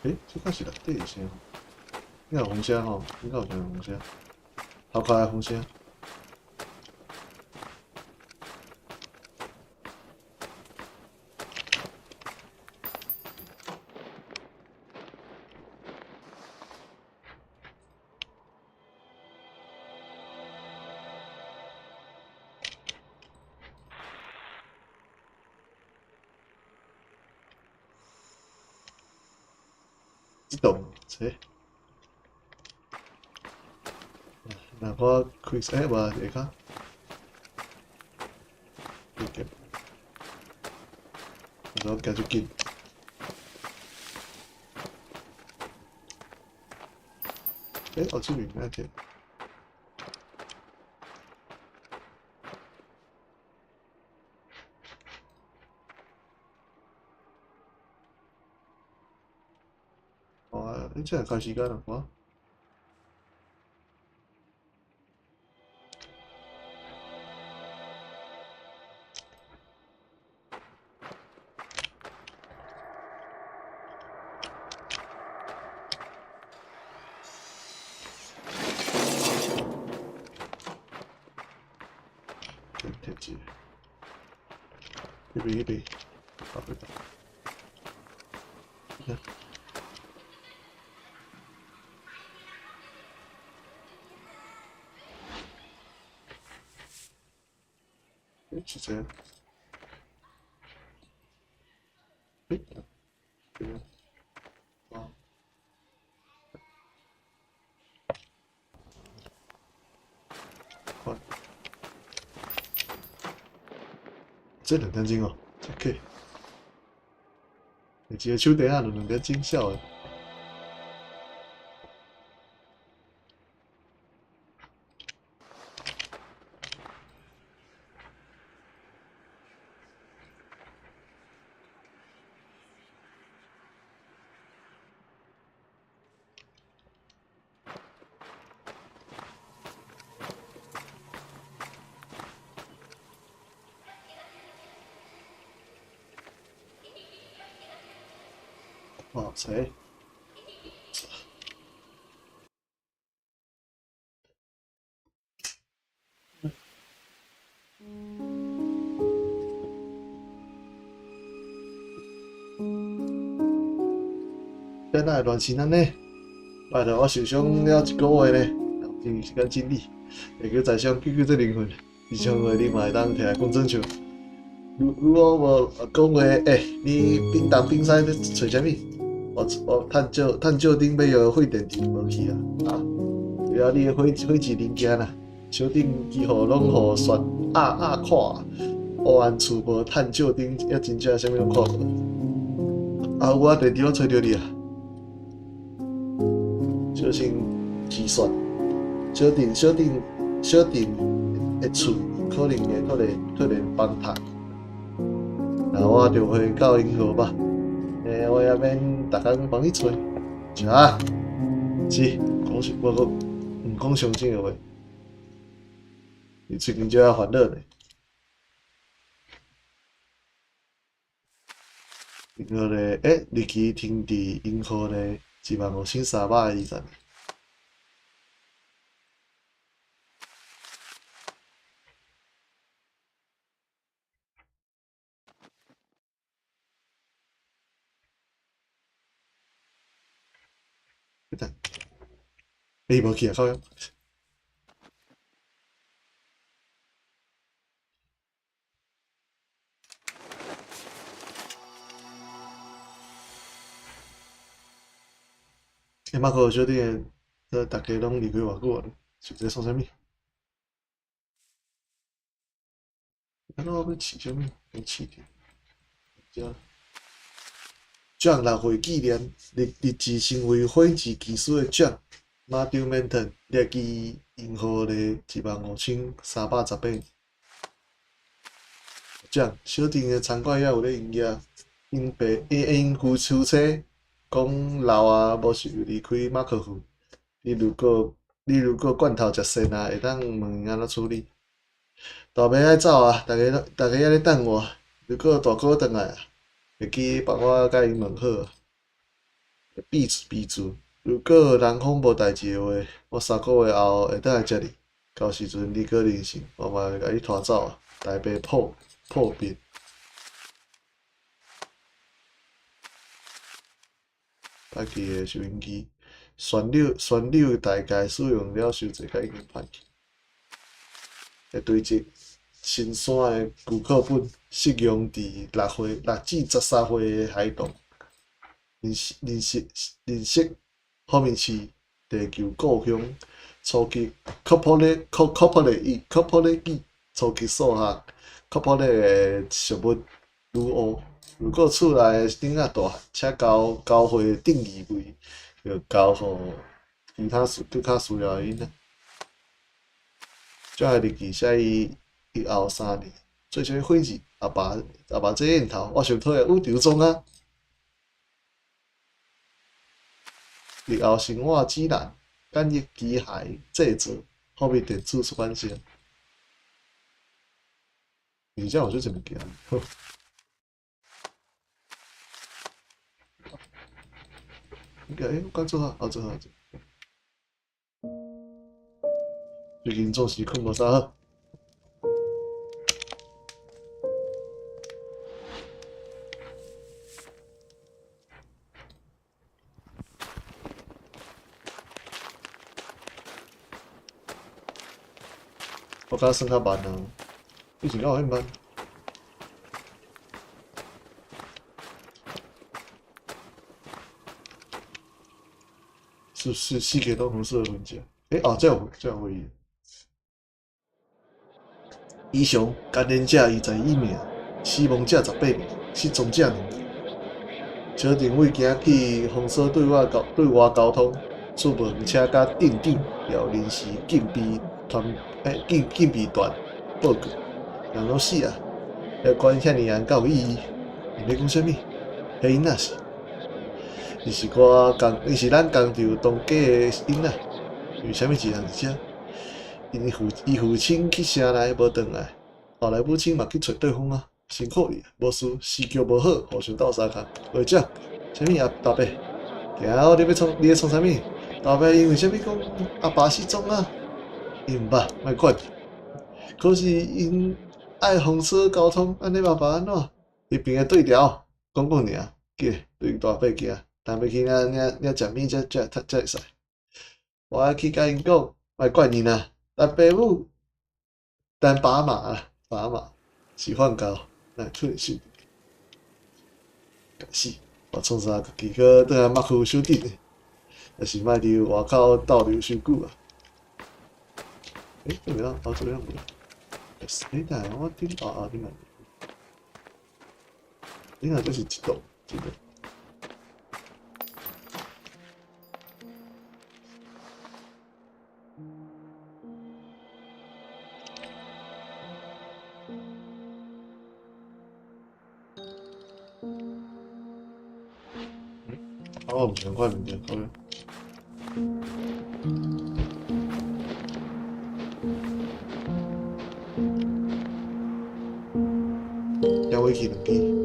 这敢是内底的声？应该有风声吼，应该有风声。头壳的风声。这栋切，那我开无下骹，然后行就紧。哦，这边那天。哦，你这样开时间了，我。天气，一杯，好回答。看，是这样。对呀，啊，换，这2点钟哦 ，OK。你一个手电啊，就2点钟少诶。哇塞！变哪会乱心安尼？拜托，我受伤了1个月呢，真时间精力，会叫在上救救这灵魂。以上话你嘛会当摕来讲真笑。如果无讲话，你冰东冰西要找啥物？我探照顶要用废电池无去啊！除了你的火机零件啦，手顶几乎拢互刷垮，黑暗厝无探照顶，也真正啥物拢看无。啊，我电池我找着你啊！小心机刷，小顶的厝可能崩塌。那我就回到银河吧。我也免逐工帮你找。啊，是唔讲伤心的话。你最近就要烦恼呢。银河咧，日期停伫银河咧15320。等，无去啊，靠样。马可小弟，大家拢离开偌久啊？是在创啥物？咱我要饲啥物？要饲着。这奖6岁纪念，立志成为火箭技术的奖。马丁免腾列支银河咧15318。奖小丁的参观也有咧营业，因夫妻讲老啊无想离开马可夫。你如果罐头食剩啊，会当问伊安怎处理。大妹爱走啊，大家还咧等我。如果大哥转来啊，会记帮我甲因问好。闭住。如果人风无代志的话，我3个月后会倒来接你。到时阵你搁认信，我嘛会甲你拖走啊，大白破灭。家己的收音机，旋钮大概使用了伤济，甲已经歹去。会堆积新山的旧课本，适用伫6至13岁的孩童。认识后面是地球故乡，初级科普类初级数学，科普类的俗物女巫，如果厝内顶仔大，且交回定义位，就交互其他更较需要的因仔。这日记写伊后3年，做啥物伙日？阿爸这烟头，我想讨厌宇宙中啊！日后生活指南，简易机械制作，后面电子出版社。你这样我就这么件，应该我刚做好，做好。最近总是困无啥好。我感觉算较慢啊，以前敢有迄慢。是世界都红色的文件。这样会议。以上感染者21名，死亡者18名，失踪者2名。小定位今起封锁对外交通，出门车甲定点要临时禁闭段报告。人拢死啊！要管遐尔人，敢有意义？你要讲啥物？迄囡仔是？伊是咱工厂当家的囡仔，为虾米一人伫遮？伊父亲去城内无转来，后来母亲嘛去找对方啊，辛苦伊，无事，时局无好，互相斗相共。或者，啥物啊，大伯？行哦，你要创啥物？大伯因为啥物讲阿爸失踪啊？伊毋捌，莫管。可是因爱封锁交通，安尼爸爸安怎？伊边个对调，讲尔，记对大伯行，但要去领食面才会使。我去甲因讲，莫怪你啦。但爸母，但爸妈是放狗，来出来收。该死！我创啥家己搁倒来抹去手顶，也是莫伫外口逗留伤久啊。怎么样？怎么样？但我顶你若这是一栋。我唔想看物件，好样。要回去2支。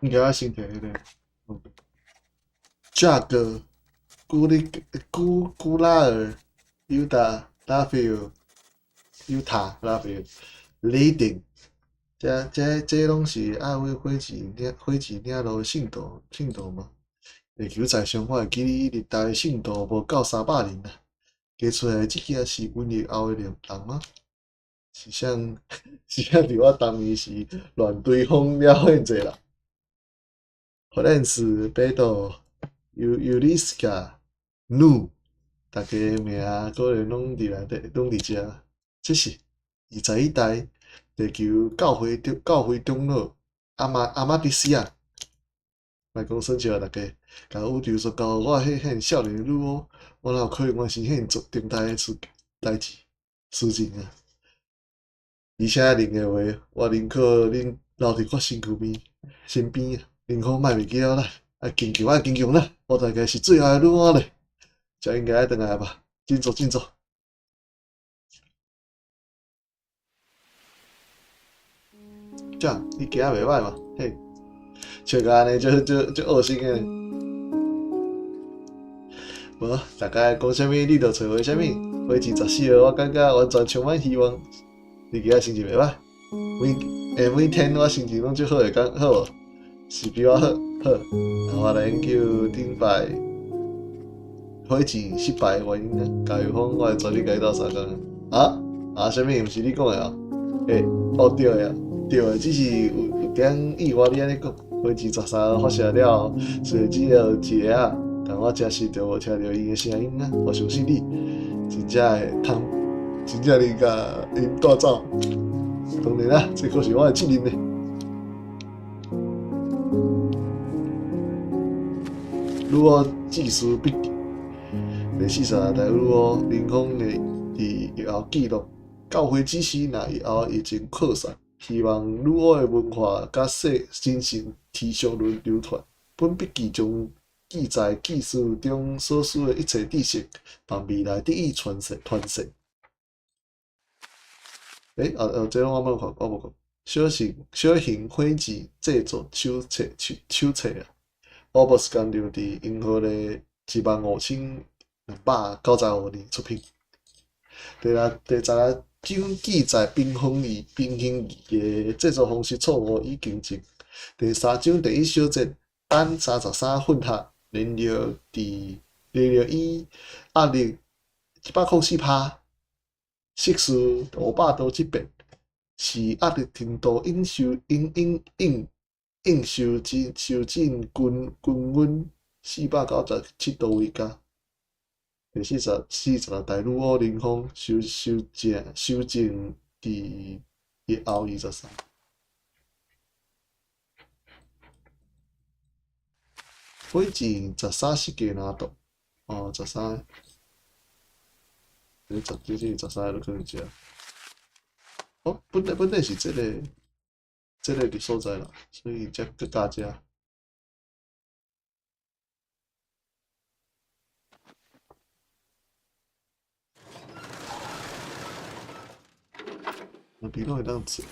应该要先摕迄个。Jug、古拉尔、Utah、拉菲尔、Utah、拉菲尔、雷丁，这拢是爱为火箭领路信徒嘛。地球在上我会记哩历代信徒无到300人啊，加出来即件是瘟疫后的人吗？是像伫我当年时乱对方了很济人。弗兰斯、贝多、Ulysses、努，大家名可能拢伫内底，拢伫遮。这是21代地球教会长老阿马迪斯亚，莫讲生笑大家，甲宇宙说教我迄少年的女巫，我哪有可能完成迄重大的事情啊！而且恁的话，我宁可恁留伫我身边啊，宁可莫袂记了咱，坚强啦！我大概是最后的女巫咧，就应该要转来吧，振作！这样你行袂歹嘛？嘿，笑甲安尼就恶心诶。无，大家讲啥物，你着找回啥物？火箭14号，我感觉完全充满希望。你今仔心情袂歹？每天我心情拢足好诶，好无？是比我好。我来研究顶摆火箭失败诶原因啊。加油风，我会带你家斗相共。啥物？毋是你讲诶哦？对诶啊，对诶，只是有点意外你安尼讲。火箭13号发射了，随只有一个啊，但我真实着无听到伊诶声音啊。我相信你，真正能甲因带走。当然啦，这可是我诶责任咧。女巫技术笔记，第42代女巫林峰的伫以后记录，教会指示若以后疫情扩散，希望女巫的文化甲精神持续流传。本笔记将记载技术中所需的一切知识，让未来得以传承。这拢我无看。小型火箭制作手册啊。我博士工就伫银河的15295年出品。第16章记载冰封仪的制作方式错误与竞争。第3章第1小节单33混合燃料以压力104%，摄氏500度级别，是压力程度应受进均温497度为佳。第46代女巫林峰修正伫1后23。火箭13设计哪度？13，这13就可能遮。本来是这个所在啦，所以才搁加遮。那边拢会当做。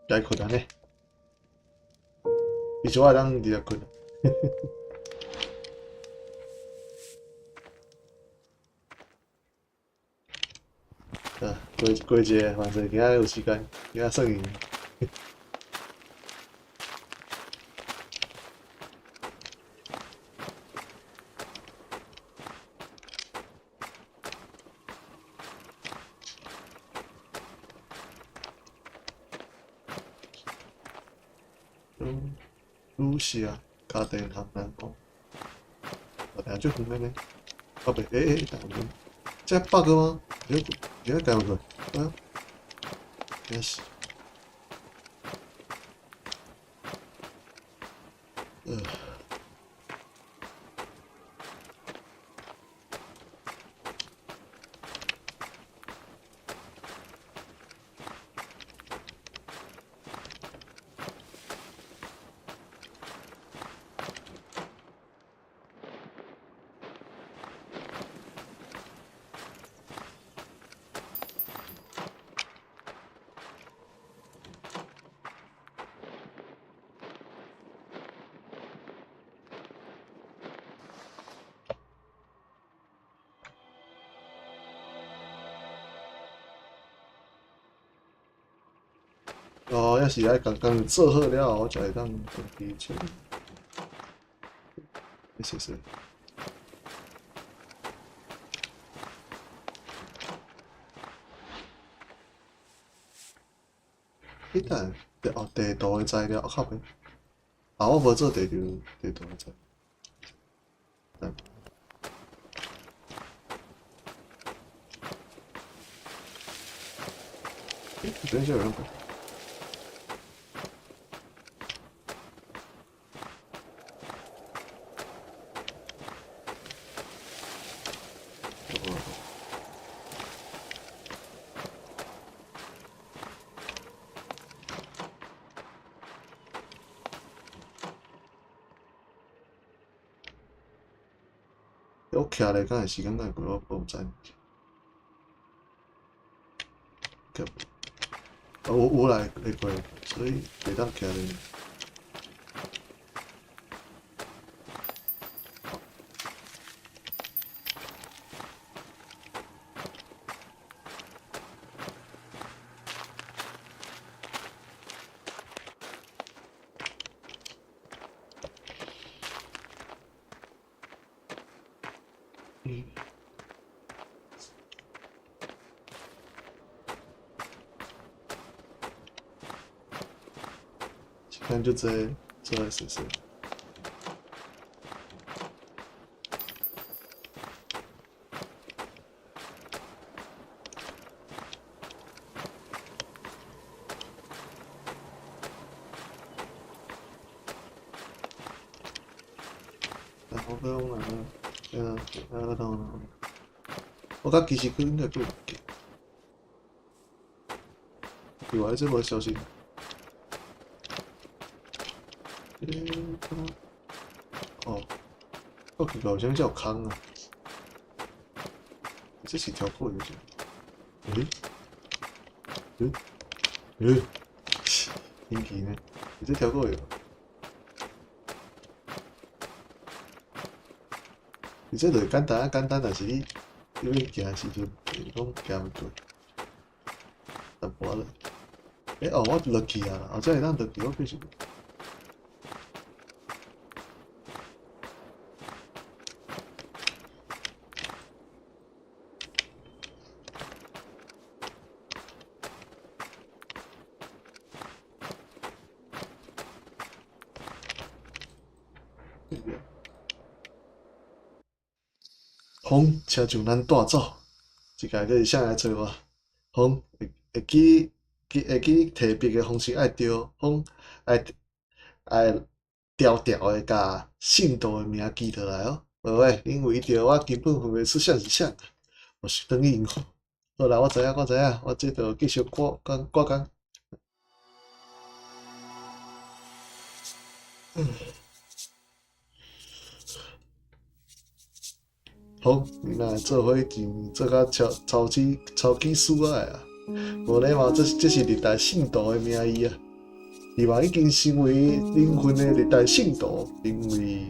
该困难嘞，其实我会当直接困。过一个，反正今仔有时间，今仔算赢。鲁西亚家庭很难讲，我等下就回来呢。宝贝，等下，这 bug 吗？你改不改？yes。哦，要是爱刚做好了，我才会当登记出。是。迄等地图的材料，靠边。啊，我无做地图的材料。等。这边就有人跑。我徛咧，敢会时间敢会过，我无知。我来会过，所以袂当徛咧。看就这来试试。然后不用我甲其实佢应该都有记，另外这无小心。哦，我奇怪，好像叫坑啊！这是条过就是，神奇呢？你这条过有？你这就是简单，但是你因为行时阵，你讲行唔对，淡薄了。我落去啊！后再会当落去，我必须。风车上咱带走，即个个是谁来找我？风会记提笔的方式爱调，风爱条的甲信度的名记落来哦。无喂，因为伊调我根本分袂出啥是啥，我是等于因好。好啦，我知影，我这着继续挂工。好，你若做伙钱，做甲超级输啊！无礼貌，这是历代信徒的名义啊！希望已经成为灵魂的历代信徒，因为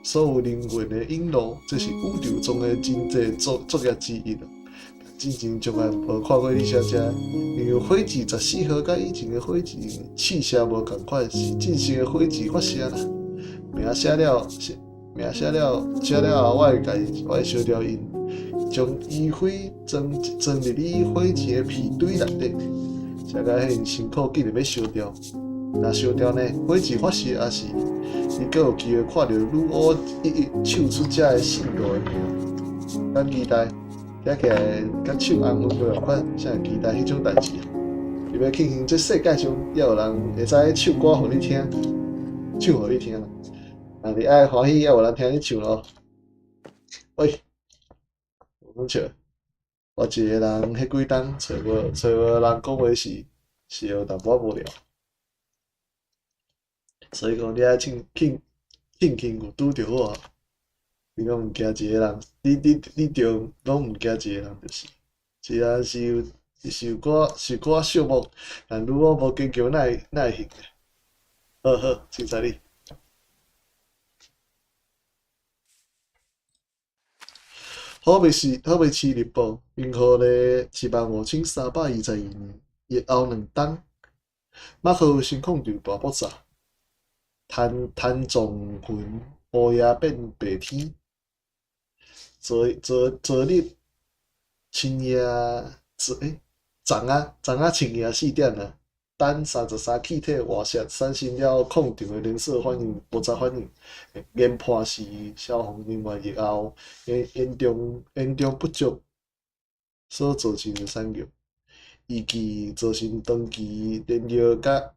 所有灵魂的引路，这是宇宙中的真济作业之一了。真正从来无看过你小姐，因为火箭14号甲以前的火箭试射无共款，是正式的火箭发射啦。名写了后，我会烧掉因，将烟火装入你火箭的屁堆内底，才甲迄辛苦竟然要烧掉。若烧掉呢，火箭发射也是，你阁有机会看到女巫一唱出这个信徒的名，咱期待，听起来甲唱红文共款，啥期待迄种代志。你要庆幸这世界上也有人会使唱歌互你听，唱互你听啦。啊！你爱欢喜，也有人听你唱咯。喂，我笑，我一个人迄几冬找无人讲话是有淡薄仔无聊，所以讲你爱庆有拄着我，你拢毋惊一个人，你着拢毋惊一个人就是。虽然是有寡寂寞，但如果无坚强，哪会行？好，凊彩你。好未市日报，运河咧15322年，疫后2冬，马可新控场大爆炸，贪纵魂乌鸦变白天，昨日深夜昨仔深夜4点啊，等33气体外泄产生了控场的连锁反应爆炸反应，研判是消防人员疫后严重不足所造成的产业，预计造成长期燃料甲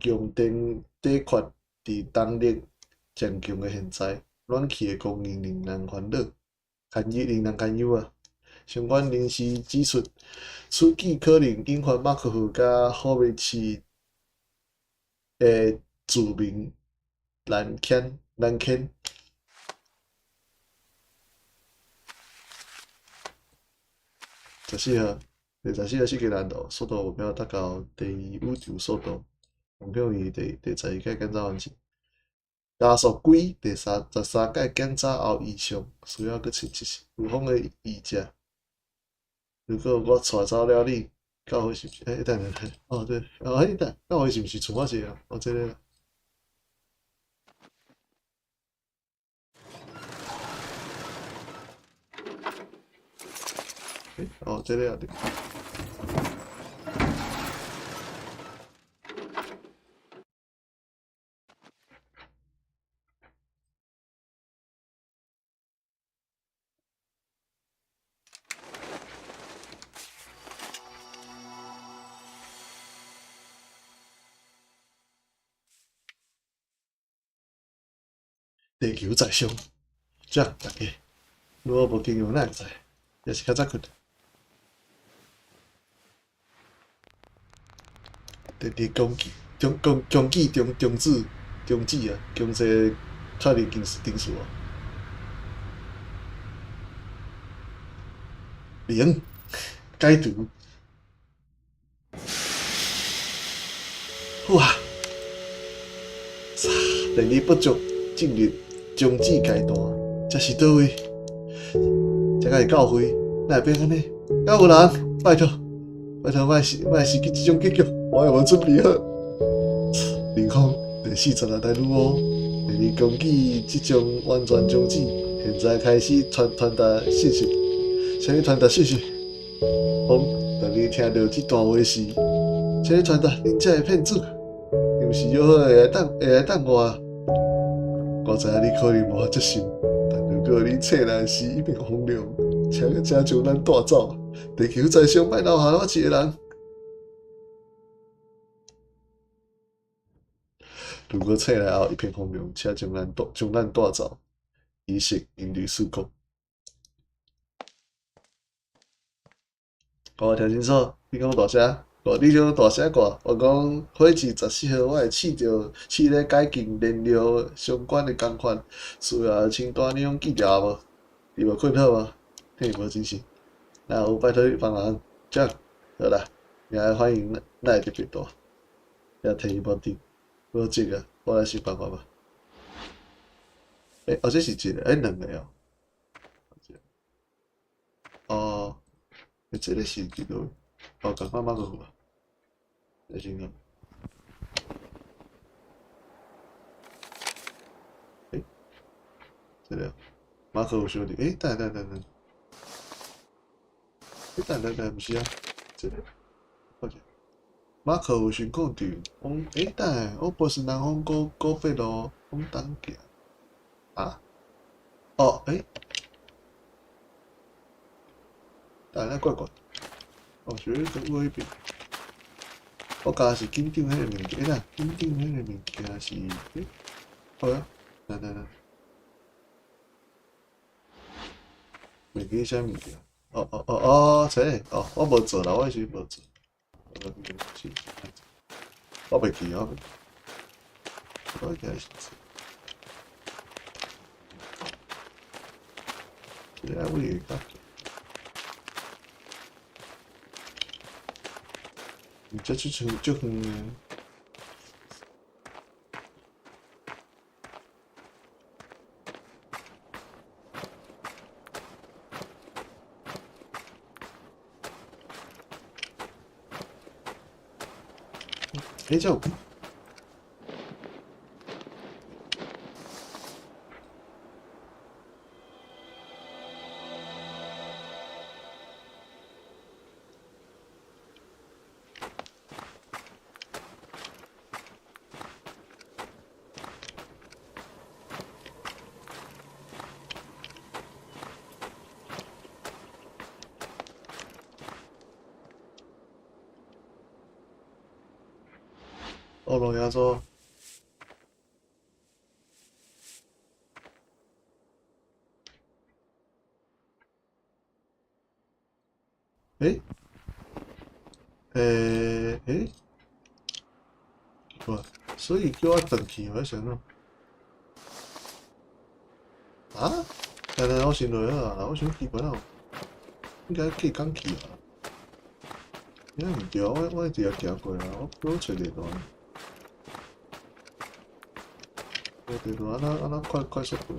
用电短缺伫动力渐强的现在，暖气的供应令人堪忧啊！相关人士指出，此举可能引发马可夫甲霍维奇的著名难堪。14号，第14号设计难度，速度目标达到第2宇宙速度，目标于第12届检查完成。加速轨第13届检查后异常，需要搁找有风的议价。如果我带走了你，到尾是毋是？等，哦对，等，到尾是毋是剩我一个啊？哦，这个啦。哦，这个啊对。地球在上，这样大家，如果无经验哪会知？也是较早困。第二攻击中止啊，强制确认定数啊。0解除。哇！电力不足，进入终止阶段，这是倒位？这个是教会，哪会变安尼？敢有人？拜托，莫是去即种结局，我也无准备好。林峰第46代女巫，第二攻击即将完全终止，现在开始传达信息。请你传达信息。风，当你听到这段话时，请你传达恁遮的骗子，是毋是约好会来等我啊？我知影你可能无法接受，但如果你册内是一片荒凉，请将咱带走。地球在上，莫留下我一个人。如果册内后一片荒凉，请将咱带走，以示人类曙光。我听清楚，你讲大声，你讲大声挂。我讲火箭14号，我会试咧解禁燃料相关的工款，需要清单你用记条无？你无困好无？嘿，无真是。那有拜托你帮忙，这样好啦，也欢迎咱会特别大，也提伊无定，无这个，我来想办法吧。这是一个，两个哦。哦。这个是几多？哦，赶快马可夫啊！再见了。这个马可夫兄弟，等，等，不是啊，这个，抱歉，马可夫巡控队，等，我不是南方高飞路往东行啊？哦，但那怪怪，是咧做迄边。我加是紧张迄个物件啦，紧张迄个物件是，好啊，等，袂记啥物件。这，我无做啦，我是无做。我袂记，我应该是做。这个我也搞。你这就很哎，这有欧罗亚洲。诶，诶，哇，所以叫我转去，我想讲，啊？但是我想落啊，我想奇怪哦，应该可以讲去啊。应该唔对，我一直有行过啊，我找地图，我地图安那快速过。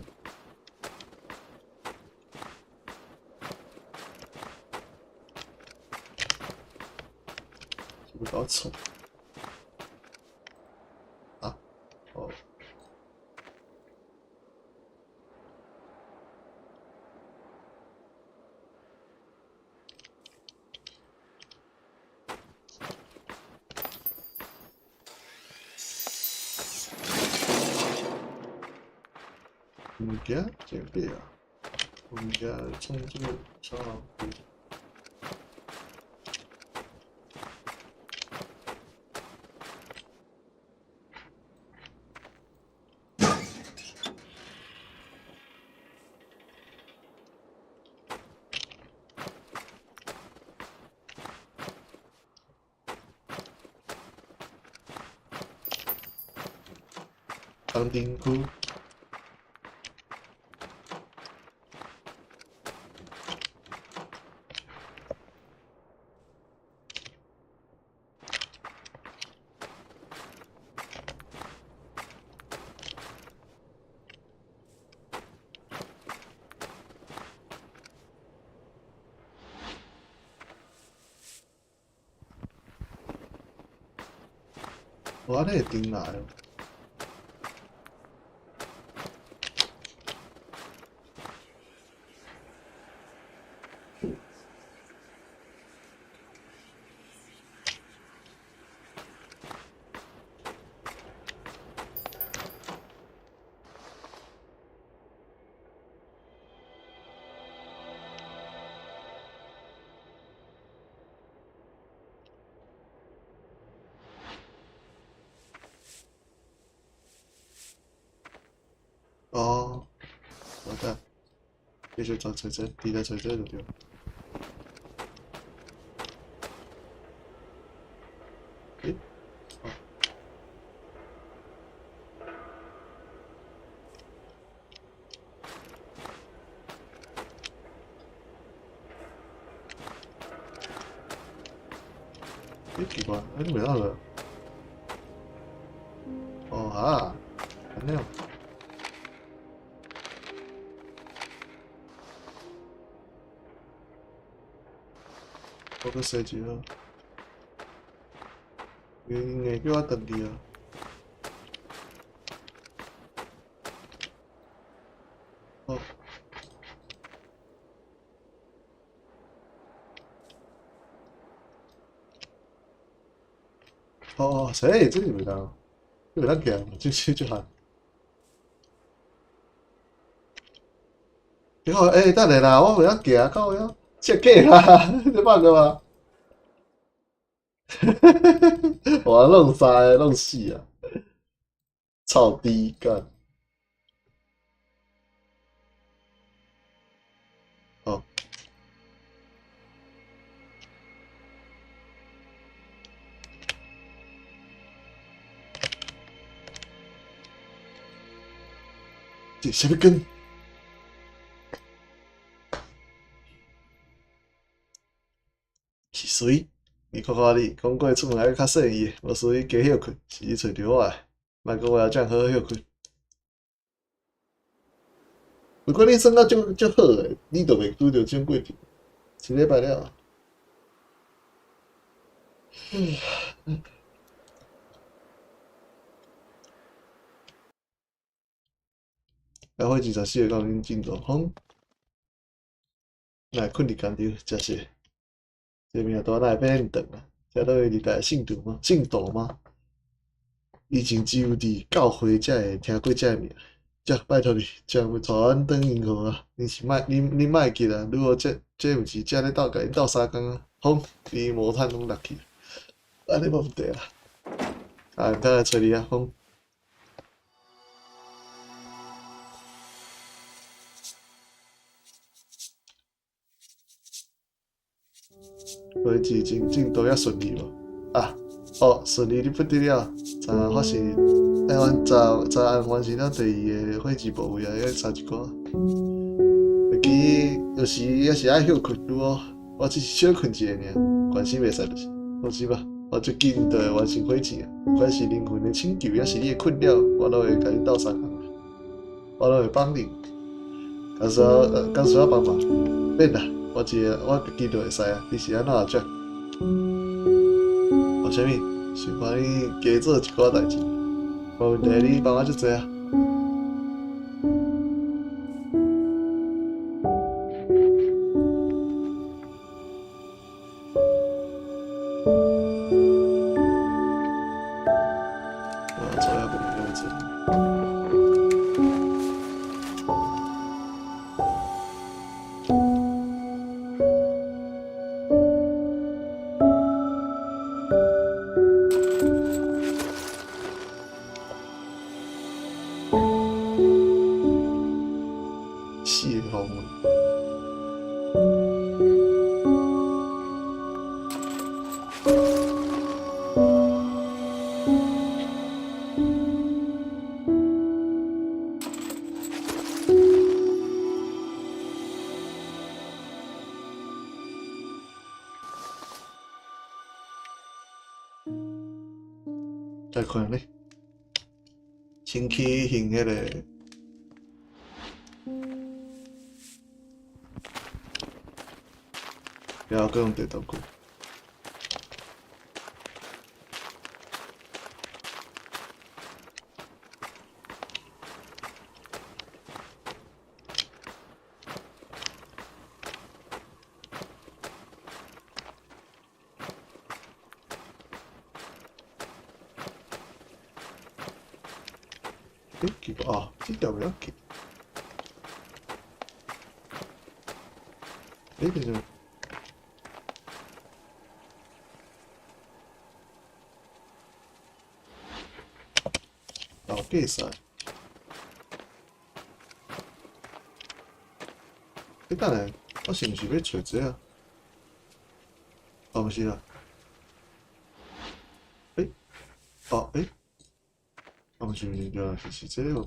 是不是搞错？啊？哦。物件这边啊，物件从这个上去。当丁库。我那个顶来了。哦，好的，继续找锤子，第一个锤子就对了。诶，哦，诶，奇怪，诶，没到了。哦啊，安尼哦。我去设置好，应该叫我转去啊。哦，哦，所以这是袂当，这袂当行，就喊。你好，诶，等下啦，我袂当行，靠呀，切假啦，你捌过吗？我弄三弄四啊，操低干。哦，这什么根？是水？你看看你，讲过出门还较细意，无水加休困，是你找着我诶。莫讲话这样好好休困。不过你算到足好诶，你都袂拄着这种过程，一礼拜了。开会24个到恁进度风，来困伫工地真是，这命大哪会变恁长啊？这都会日代信徒吗？信徒吗？以前只有伫教会才会听过这名，这拜托你，这要带阮转银行啊！恁莫急啊！如果这毋是这咧斗甲因斗3工啊，风伊无趁拢落去，安尼无问题啦。啊，等下找你啊，风。会议进度也顺利无？啊，哦，顺利你不得了，昨暗发生，昨暗完成了第2个会议部位啊，还差一寡。会记有时也是爱休困哦，我只是小困一下尔，关心袂使就是，放心吧，我最近就会完成会议啊。不管是灵魂的请求，还是你的困扰，我都会甲你斗相共，我都会帮你。敢需要帮忙？免啦。我自己就会使啊，你是安怎讲？有啥物？想帮你加做一寡代志，无问题，你帮我足济啊。我做也不了解。4个访问。再看咧，先去行迄个。然后各用地图库。记不啊？这条不要记。等等。老计算。等下，我是毋是要找这啊？哦，不是啦。哦，我是那个是这个，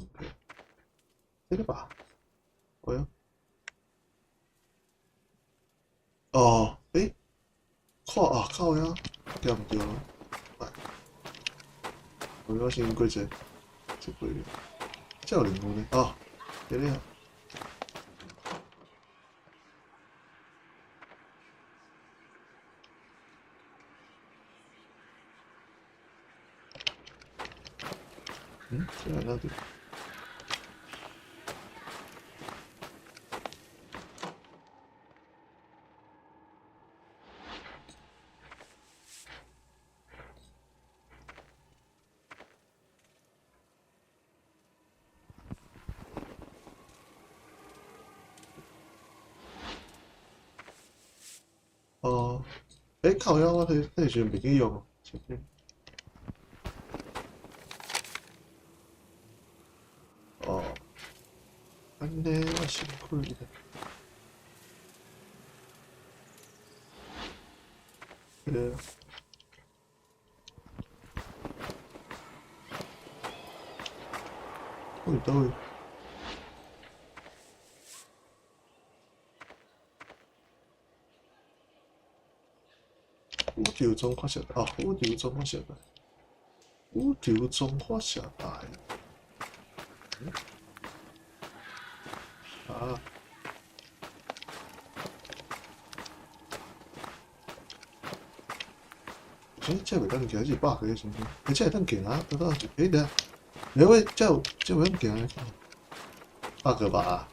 这个吧？哎呦，哦，看啊，靠呀，对唔对？我先过这过去，这有灵魂呢，哦，对了。这哪里？哦，靠腰，我那时袂记用。哦，安尼我辛苦了。倒位？乌条中发射啊！乌条中发射台，乌条中发射台。啊！这袂当行是8个先生，这会当行啊？等等，等下，这袂当行啊？ bug 吧。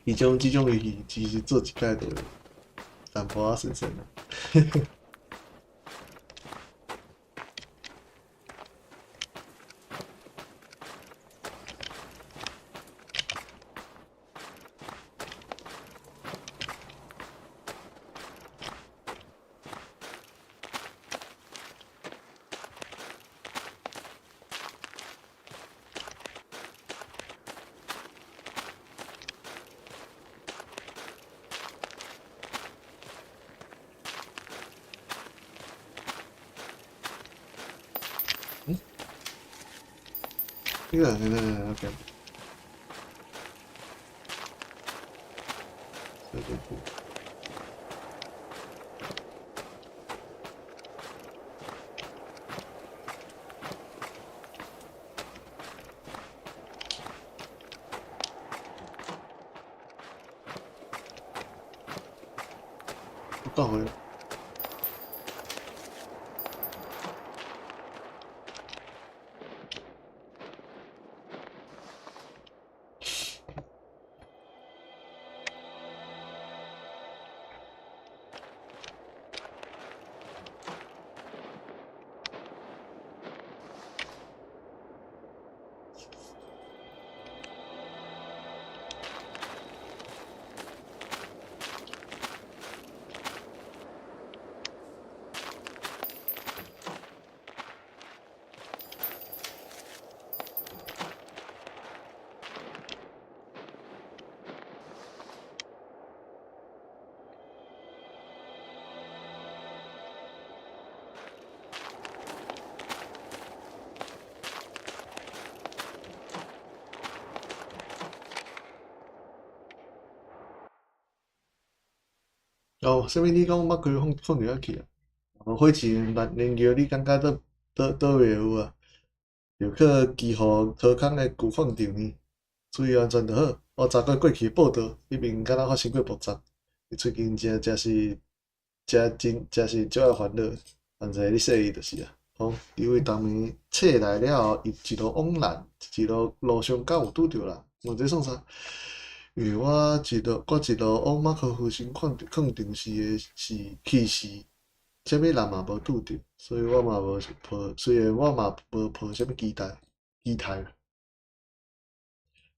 这种游戏其实做一摆就淡薄仔神啊。这个OK，这个不。倒回来。哦，啥物你讲捌开放入遐去啊？火箭燃料你感觉倒位有啊？就去基河桃空的旧矿场呢，注意安全就好。我昨个过去报道，迄边敢若发生过爆炸，最近真是足爱烦恼。反正你说伊就是啊，哦，因为当暝册来了后，伊一路往南，一路上敢有拄着人，问这创啥？因为我一路往马可夫新矿场是去时，啥物人嘛无拄着，所以我嘛无抱，虽然我嘛无抱啥物期待，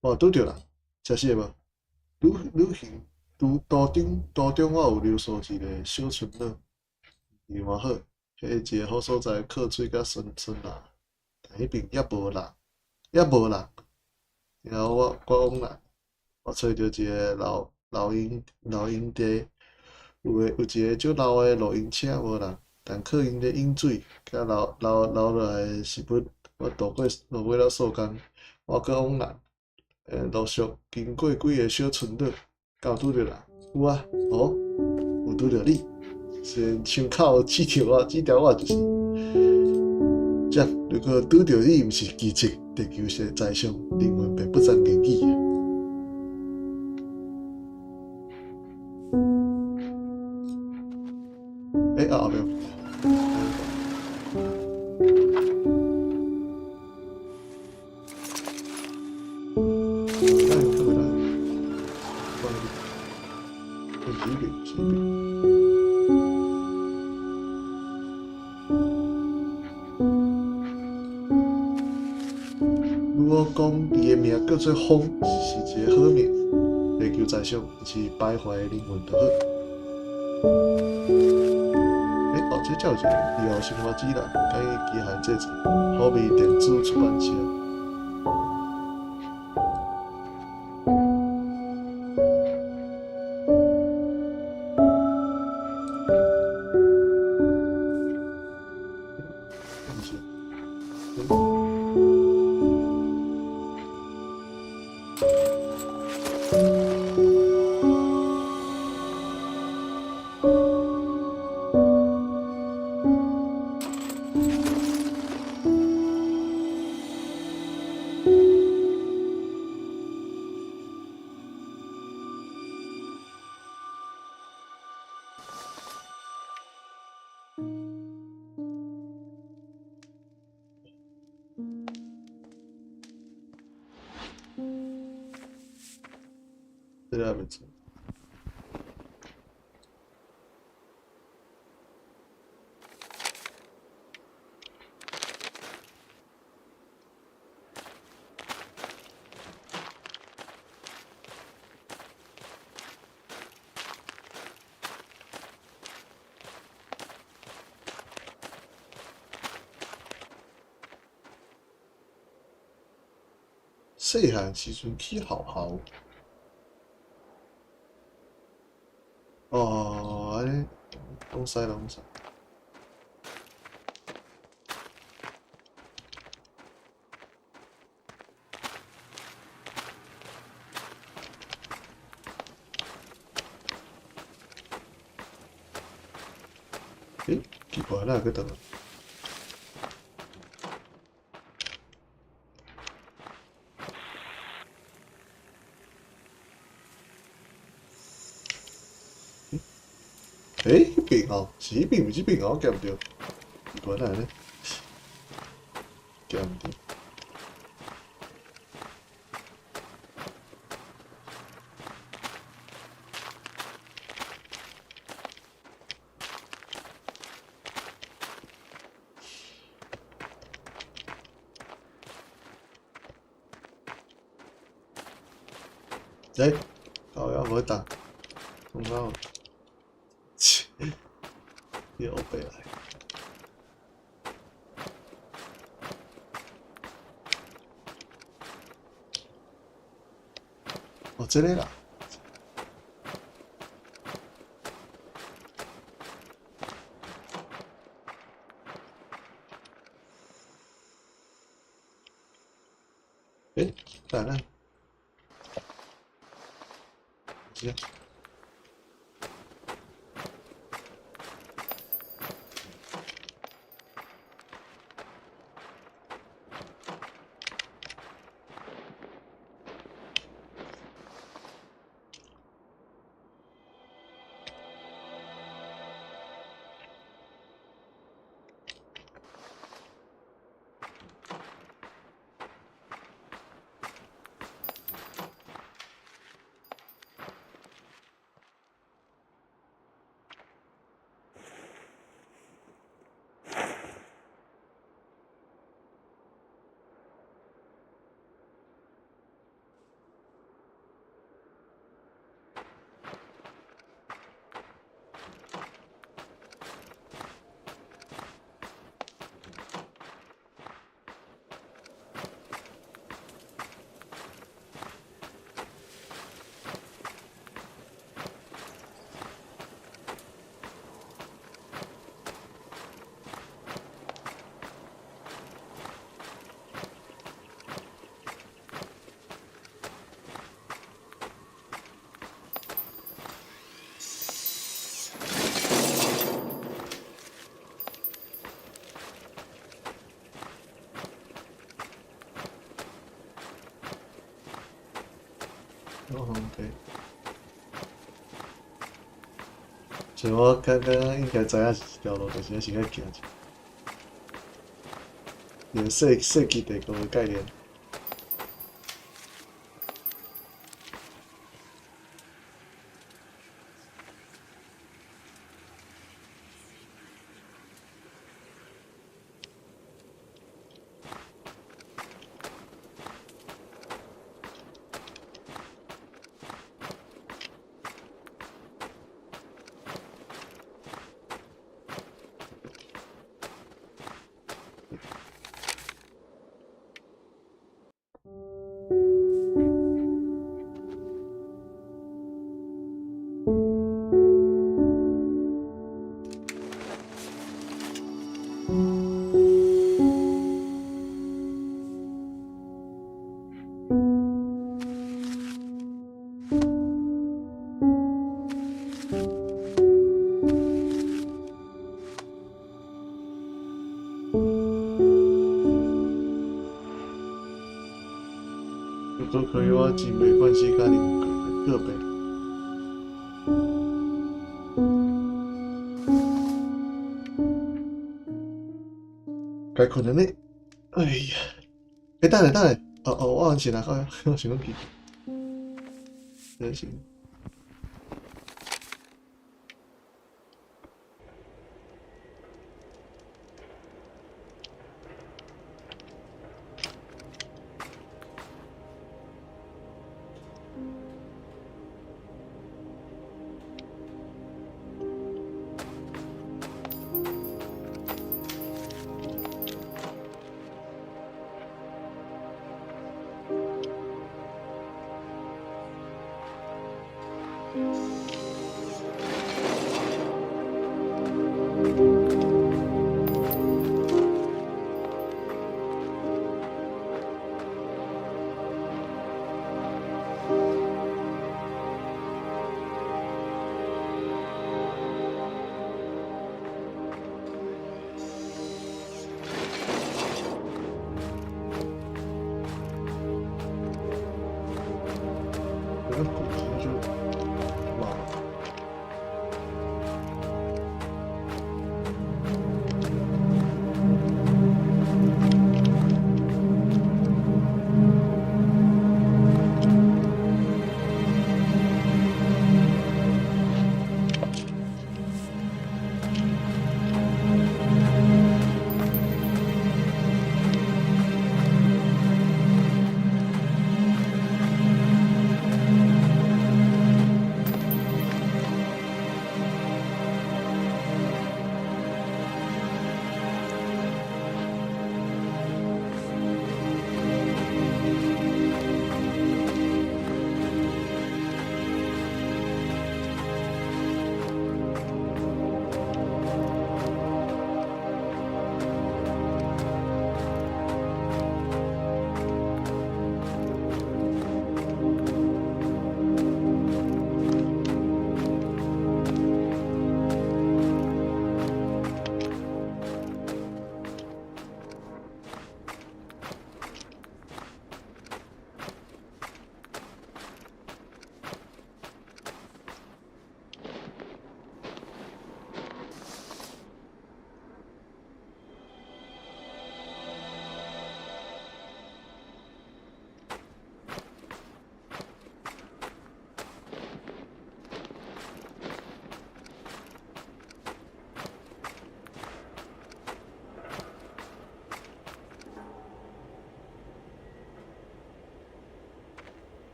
我拄着人，诚实无？旅行途中我有留宿一个小村落，伊偌好，迄一个好所在，靠水甲酸辣，但迄边也无人，然后我往南。我找着一个老营地，有一个足老的露营车无人，但靠因的饮水，甲留落来的食物，我度过了数工。我搁往南，陆续经过几个小村落，敢有拄着人？有啊，哦，有拄着你。虽然枪口指条我就是。这样，如果拄着你毋是奇迹，地球是在上，灵魂便不再言语。后面。如果讲伊的名叫做风，是一个好名。地球在上，是徘徊的灵魂就好。这叫一个以后生活指南，介意机械制作，好比电子出版社。个还没做。细汉时阵去学校，哦，安尼，拢使拢使。诶，奇怪，哪个倒来？诶，迄边哦，是迄边，毋是边哦，我夹毋着。奇怪哪呢？夹毋着。诶，靠腰无打，弄到，切，又回来。哦，这里啦。诶，咋了？行。哦，OK。像我刚刚应该知影是一条路，但是还是爱行一下。连设计地图的概念。如果可以，我真袂关系甲恁个别。该困了呢。哎呀，等下，我按起来，好呀，我想讲去。真行。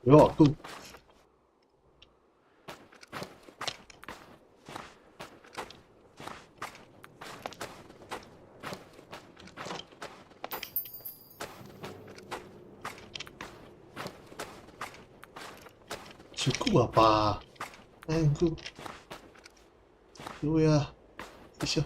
哟，够。太久啊吧，哎，久，对啊，谢谢。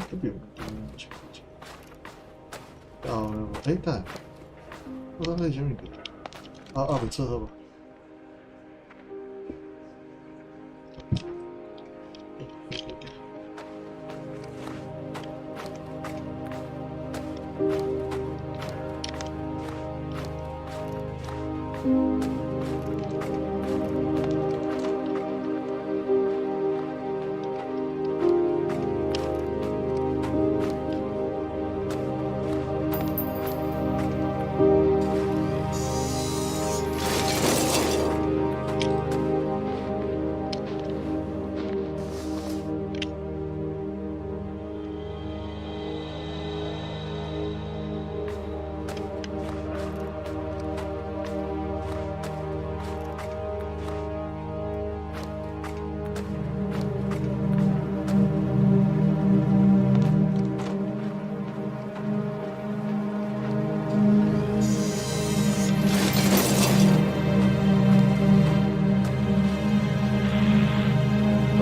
这边哎，等，我刚才什么的？啊，没测好吧？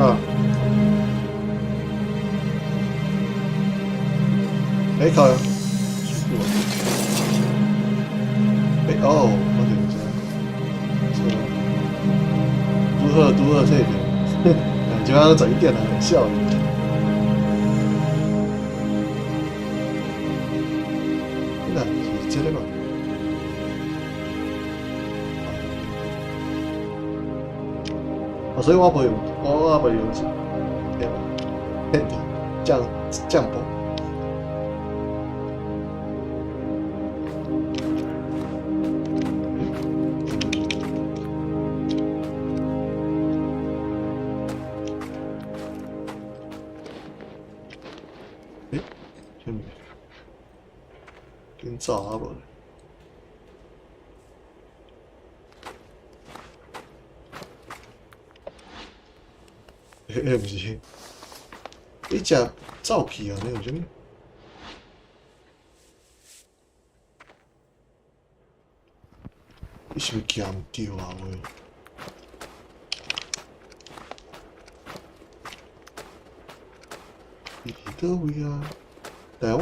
啊，哎，靠呀！哎哦，我等一下，都二这边，感觉要整一点很效率。那是这个吗？所以我不用，我不用是，天地降波。诶，什么？跟早啊无？不是，你只走去啊？你有啥物？你是不是行唔对啊？喂，你伫倒位啊？但系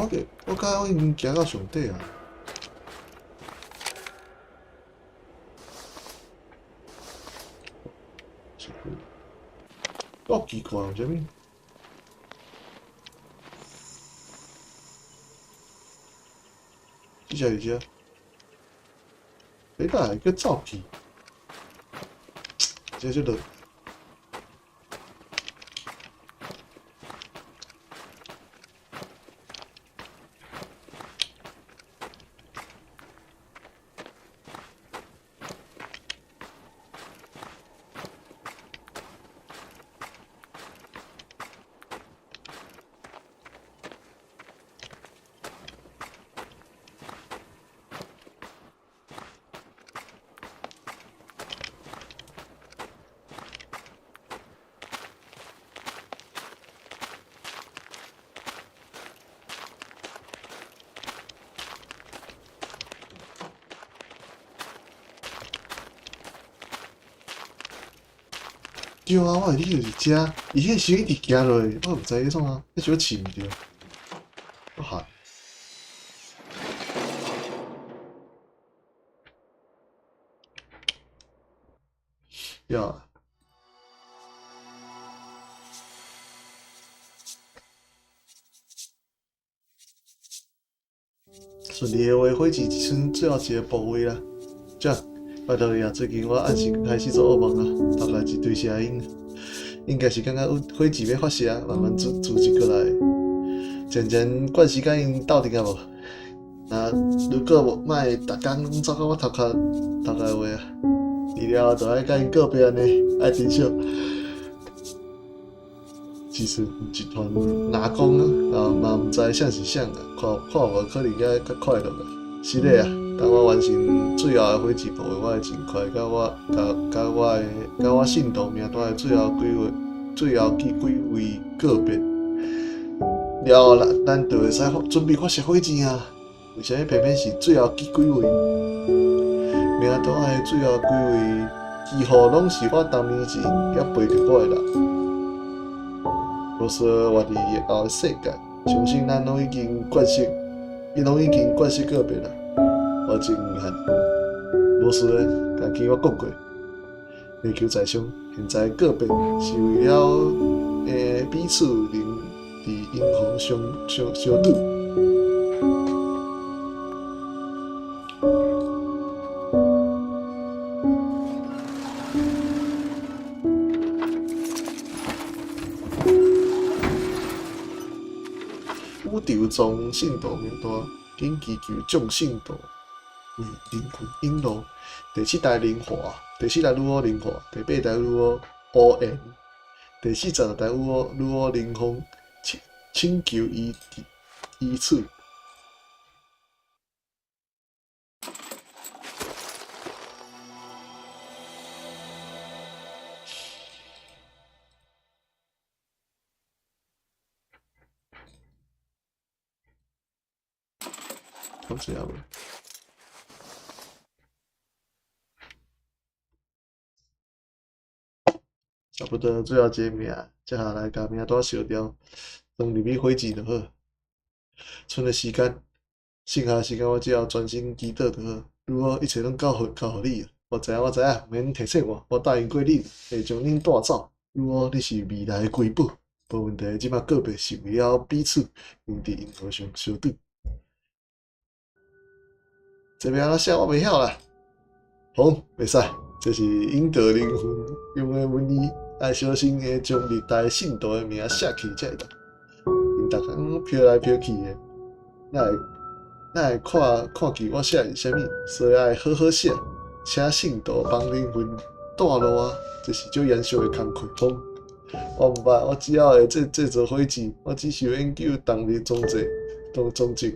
我感觉我已经行到上底啊。够奇怪，有啥物？这是啥？你哪个走去？这就落。对啊，我你就是遮，伊迄时一直行落去，我毋知迄创啊，迄小饲毋着，我害。呀，顺利的话，火箭只剩最后一个部位啦，这样。拜托你啊！最近我暗时开始做噩梦啊，头来一堆声音，应该是感觉有火箭要发射，慢慢组织过来，渐渐惯时间因斗阵啊无。那如果无卖逐工走到我头壳的话啊，治疗就爱甲因告别安尼，爱珍惜。其实一团蓝光啊，嘛毋知啥是啥啊，看无可能遐较快乐啊。是的啊，当我完成最后的火箭步，我会尽快甲我信徒名单的最后几位告别。了后咱就会使准备发射火箭啊。为啥偏偏是最后几位？名单的最后几位几乎拢是我当年前遐陪着我的人。无说活伫以后的世界，相信咱拢已经决识告别啦。我真遗憾，无事诶，家己我讲过，地球在上，现在告别是为了彼此能伫阴魂相拄。宇宙中信徒名单，紧祈求众信徒为灵魂引路。第7代灵化，第4代女媧灵化，第8代女媧乌缘，第46代女媧灵风，请求伊处。好这样吧。差不多最后一个名，接下来甲名单烧掉，装入去火箭就好。剩的时间，剩下的时间我只要专心祈祷就好。如果一切拢交互你，我知影，免提醒我答应过你，会将恁带走。如果你是未来的瑰宝，无问题。即摆告别是为了彼此能伫银河上相拄。这边安怎写我袂晓啦。好，袂使，这是引导灵魂用的文字，爱小心的将历代信徒的名写起才会当。因逐工飘来飘去的，哪会看见我写是啥物？所以爱好好写，请信徒帮灵魂带路啊！这是最严肃的工课。好，我毋捌，我只要会制作火箭，我只是研究动力装置。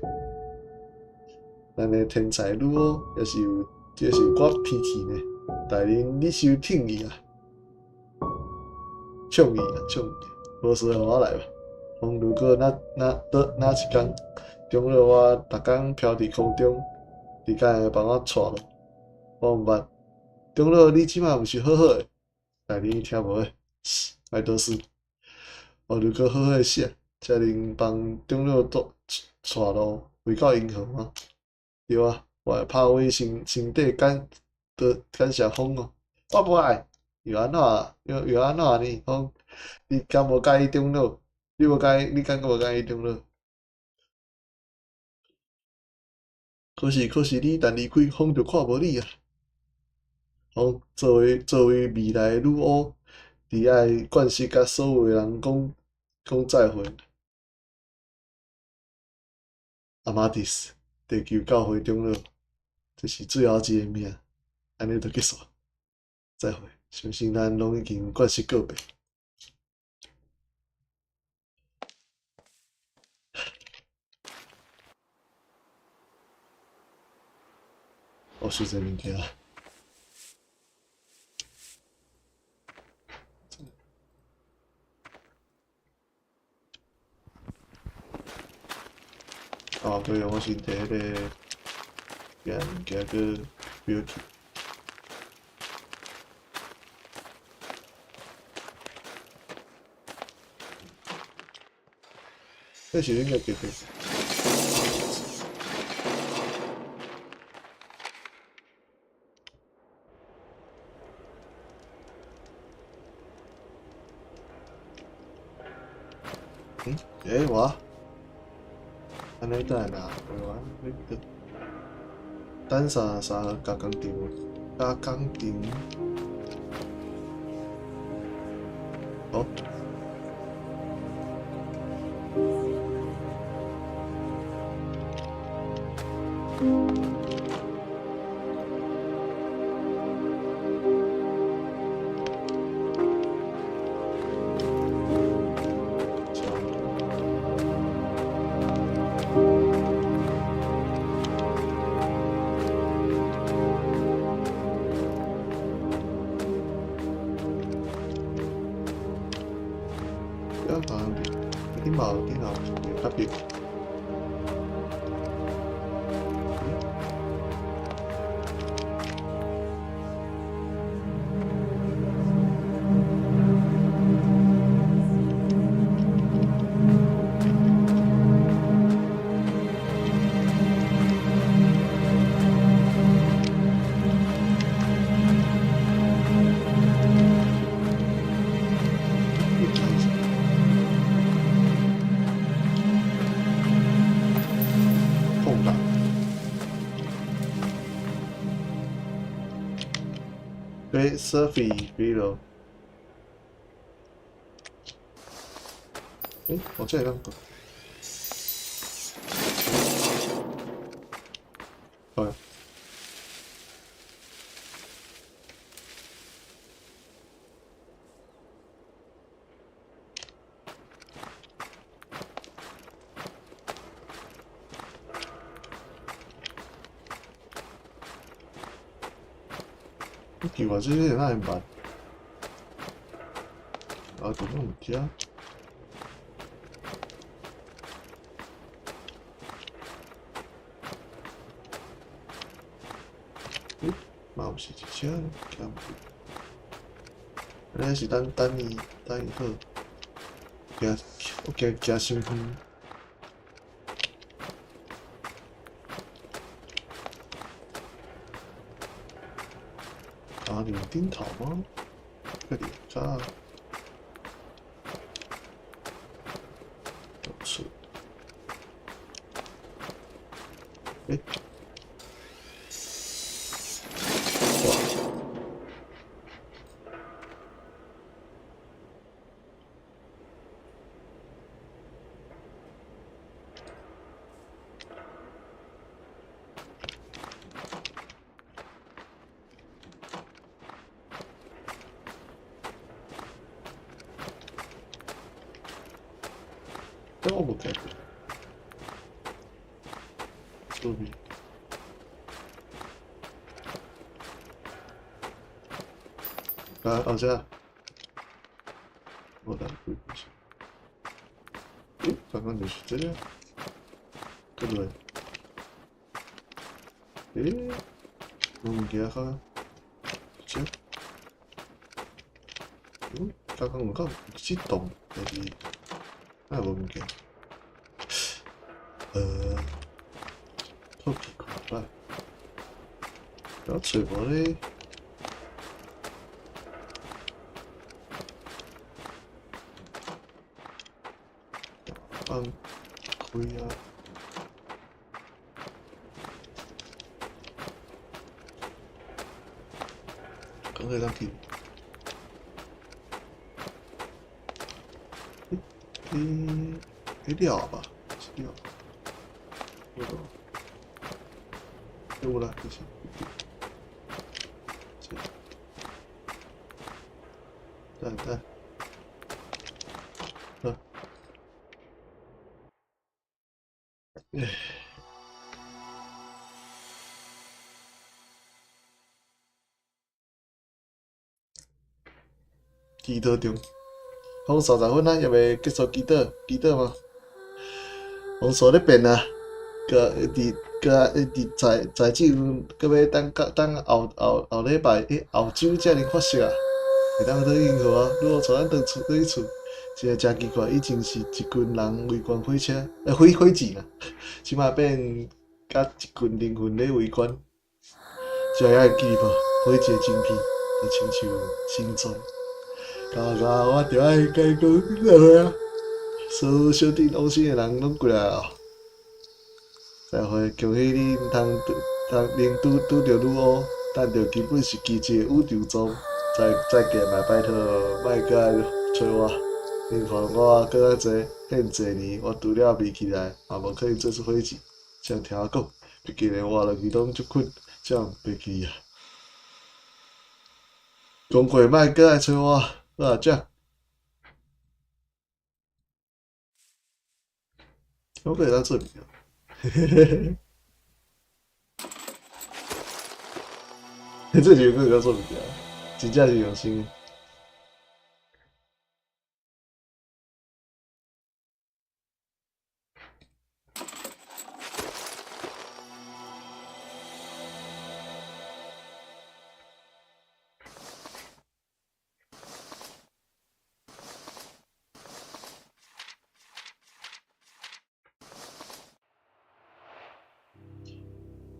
咱的天才女媧也是有，这是我脾气呢，带领你收听伊啊，唱伊，无事互我来吧。如果哪一天中了我逐工飘伫空中，你敢会帮我带咯？我毋捌，中了你即马毋是好好诶，带领听无诶，歹多事。我如果好好写，才能帮中了带路回到银河吗？对啊，我会拍位身体感谢风哦。我无爱，又安怎呢？风，你敢无介意中路？你敢无介意中路？可是你但离开，风就看无你啊。风作为未来女媧，伫爱灌输甲所有的人讲再会。阿玛迪斯。地球教会中了，这是最后一个名，安尼就结束。再会，相信咱拢已经决识告别。我收这物件。哦，对，我先摕迄个物件去标起。这是应该记得。我。安尼等下拿，台湾那个等三加工场。加工程。好。要好像比你冇电脑较别。对 ，Surfy 比咯。我这里那个。好呀。奇怪，这些哪会办？啊，都弄唔知啊。嘛有是一只，惊唔安尼是等伊好，我惊伤远。连顶头吗？这里加不是，哇！这我不改过，这边。啊，好像，我的不行。刚刚就是这样，对不对？我们给他行。刚刚我讲激动，但是。那无物件，好奇怪啦！我找无咧，放开啊！讲起咱去。料吧，是料。有啦，就是。等。基德中，放30分啊，也未结束基德吗？风数咧变啊，伫在即搁要等后礼拜后周才能发射啊，会当倒应付啊。如果带咱倒去厝，一个真奇怪，以前是一群人围观火车，火箭啊，即马变甲一群灵魂咧围观。这还会记无？火箭晶片就亲像心脏。我着爱甲伊讲落啊！所有小弟老师的人拢过来哦。再会，恭喜你毋通拄着女巫，等到基本是机器宇宙中，再见卖拜托，莫搁来找我。你看我搁较济，遐济年，我除了未起来，也无可能做出伙子。谁听我讲，毕竟连活落去拢足困，这样袂记啊。讲过莫搁来找我，好啊，这样。我可以当做名啊，嘿嘿嘿嘿。这几个要做名啊，真正是用心。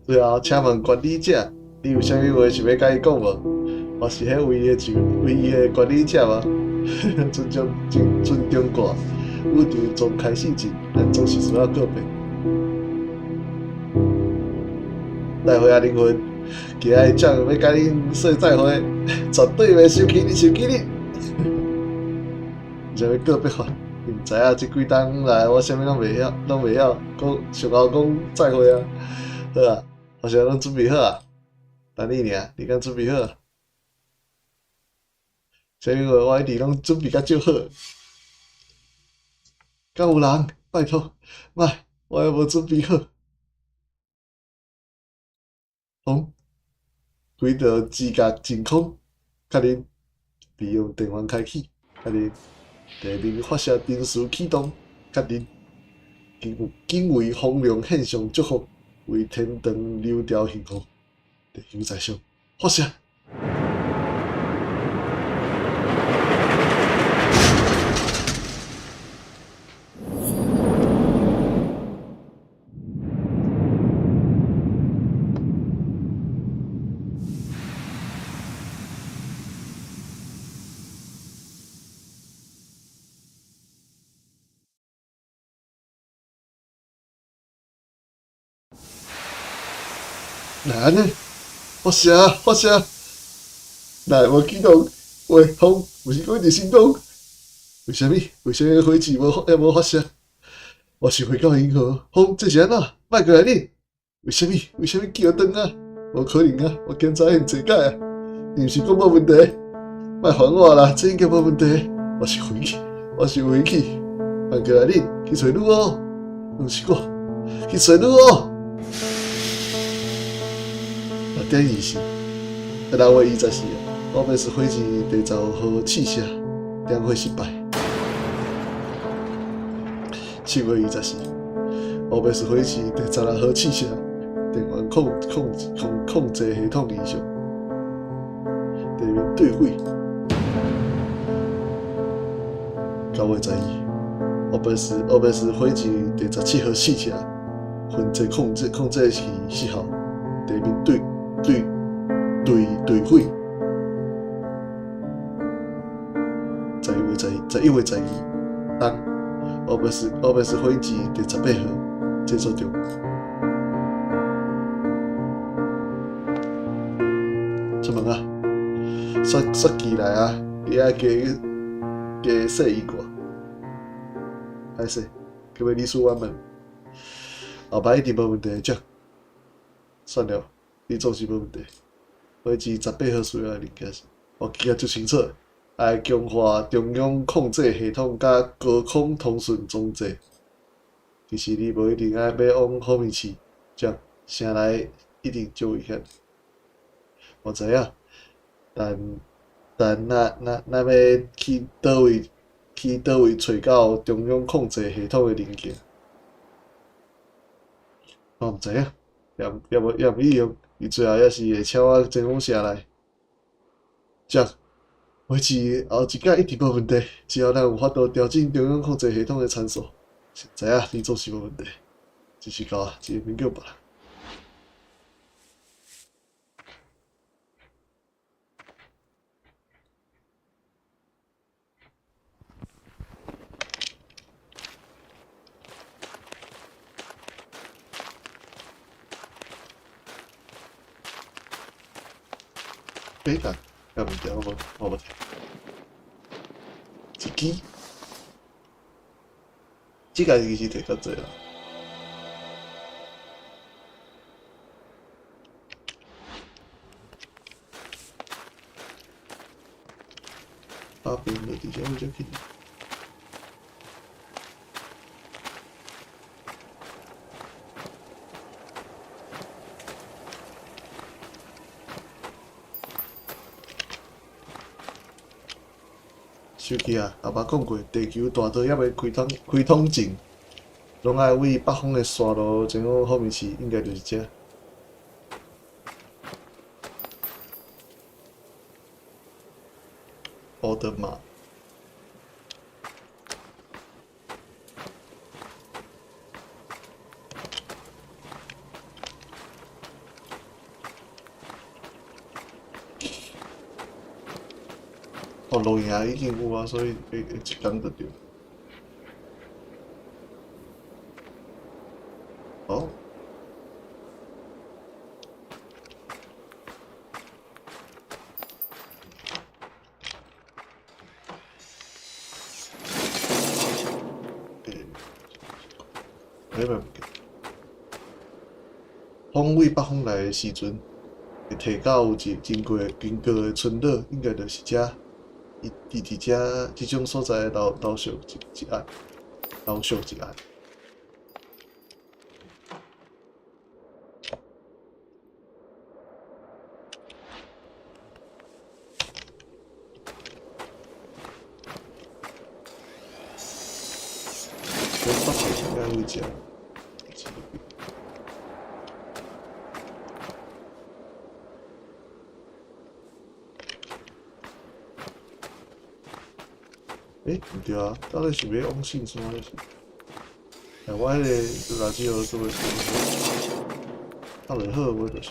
对啊，请问管理者，你有啥物话想要甲伊讲无？我是迄唯一的管理者吗？尊重我，宇宙从开始前，咱总是需要告别。来回啊，灵魂，今日将要甲恁说再会，绝对袂生气你。有啥物告别法？你毋知影即几冬来，我啥物拢袂晓，讲上后讲再会啊，好啊。好像拢准备好啊，等你尔，你敢准备好？啥物话我一直拢准备甲足好。敢有人？拜托，莫，我还无准备好。规道指甲真空，甲恁利用电源开启，甲恁地面发射定时启动，甲恁仅为风量献上祝福。为天堂留条幸福，地球在上，发射！哪安尼？发射！哪无启动？喂，风，毋是讲一直成功？为虾米火箭无发射？我是回到银河，风这是安怎？莫过来哩！为虾米叫转啊？无可能啊！我检查很侪解啊！你毋是讲无问题？莫烦我啦，这应该无问题。我是回去，莫过来哩，去找女哦，毋是我，去找女哦。点24，6月24日，欧贝斯火箭第15号试射，点火失败。7月24，欧贝斯火箭第16号试射，电源控制系统异常，地面坠毁。9月12，欧贝斯火箭第17号试射，分制控制器失效，地面坠毁。11月12日，欧贝斯火箭第18号制作中。出门啊！刷机来啊！你爱加说伊过，歹势，叫要你输我们，后摆一定无问题的，算了。你总是无问题。火箭18号需要的零件是，我记啊足清楚，爱强化中央控制系统甲高空通讯装置。其实你无一定爱要往后面试，这样城内一定足危险。我知影，但咱要去倒位找到中央控制系统的零件，我毋知影，也无意用。伊最后还是会请我前往城内，这样，火箭后一届一定无问题，只要咱有法度调整中央控制系统的参数，知影你总是无问题，真是够啊，一个免叫别人。别干，干物件我无听。一支，即个其实摕较济啦。把边的底下会就去。手机啊，阿爸讲过，地球大岛还未开通前，拢爱为北方的线路前往后面去，应该就是这。奥德玛。哦，录影已经有啊，所以一天就对。哦。袂，风为北方来的时阵，会摕到有一经过的村落，应该就是遮。伊伫遮即种所在楼上一案，楼上一案。这北方应该会食。毋对啊，到底是要往信山还是？我迄个垃圾盒做袂到袂好，我就是。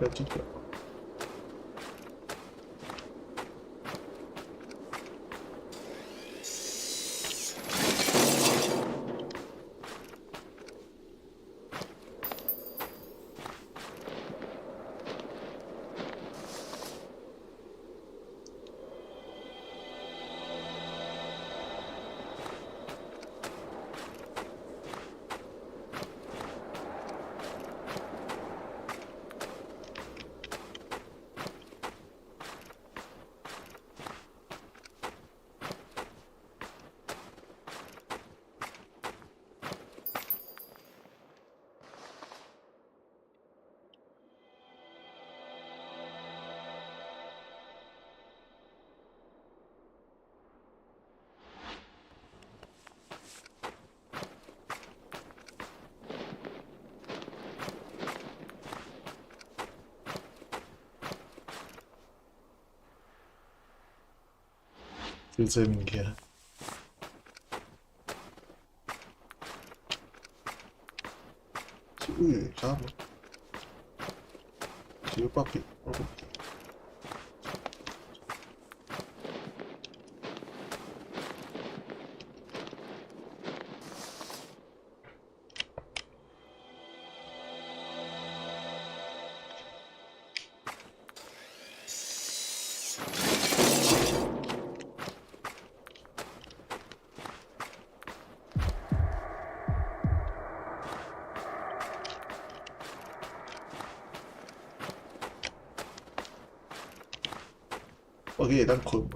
要记得。就这物件，是为了啥吗？是北平，我可以当困嘛？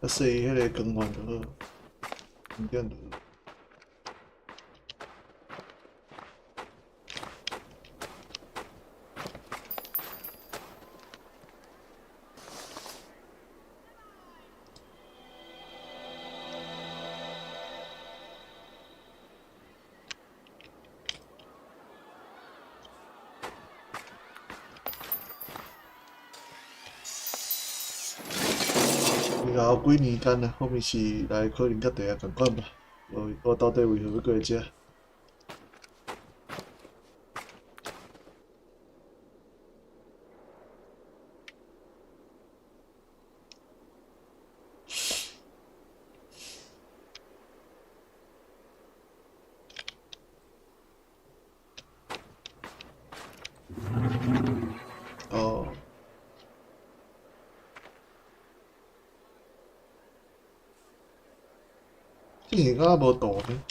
啊，洗迄个光环就好，五点就好。你讲有几年间啊，后面是来可能甲地下共款吧。我到底为何要过来遮？哦，之前敢无大呢？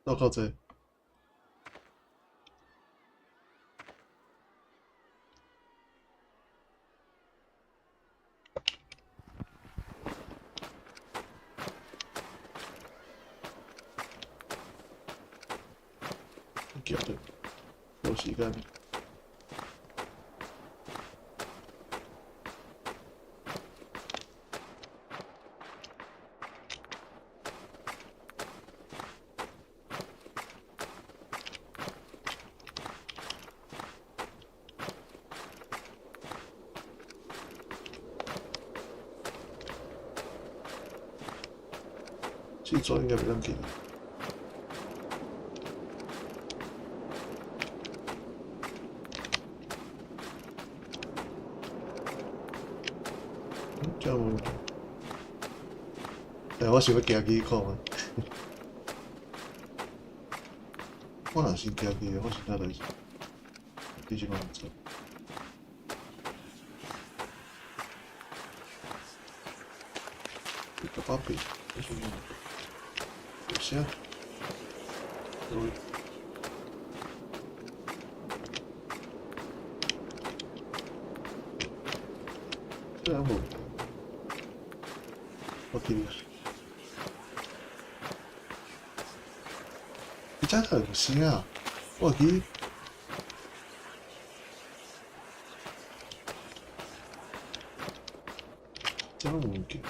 到靠这。叫的，有时间。去做应该不要紧。这样无，但我想要行去看啊。我若是行去，我是哪来？继续往做。这个宝贝，这是什么？有啥？有。这样无。OK。你真係唔先啊！我記真唔記，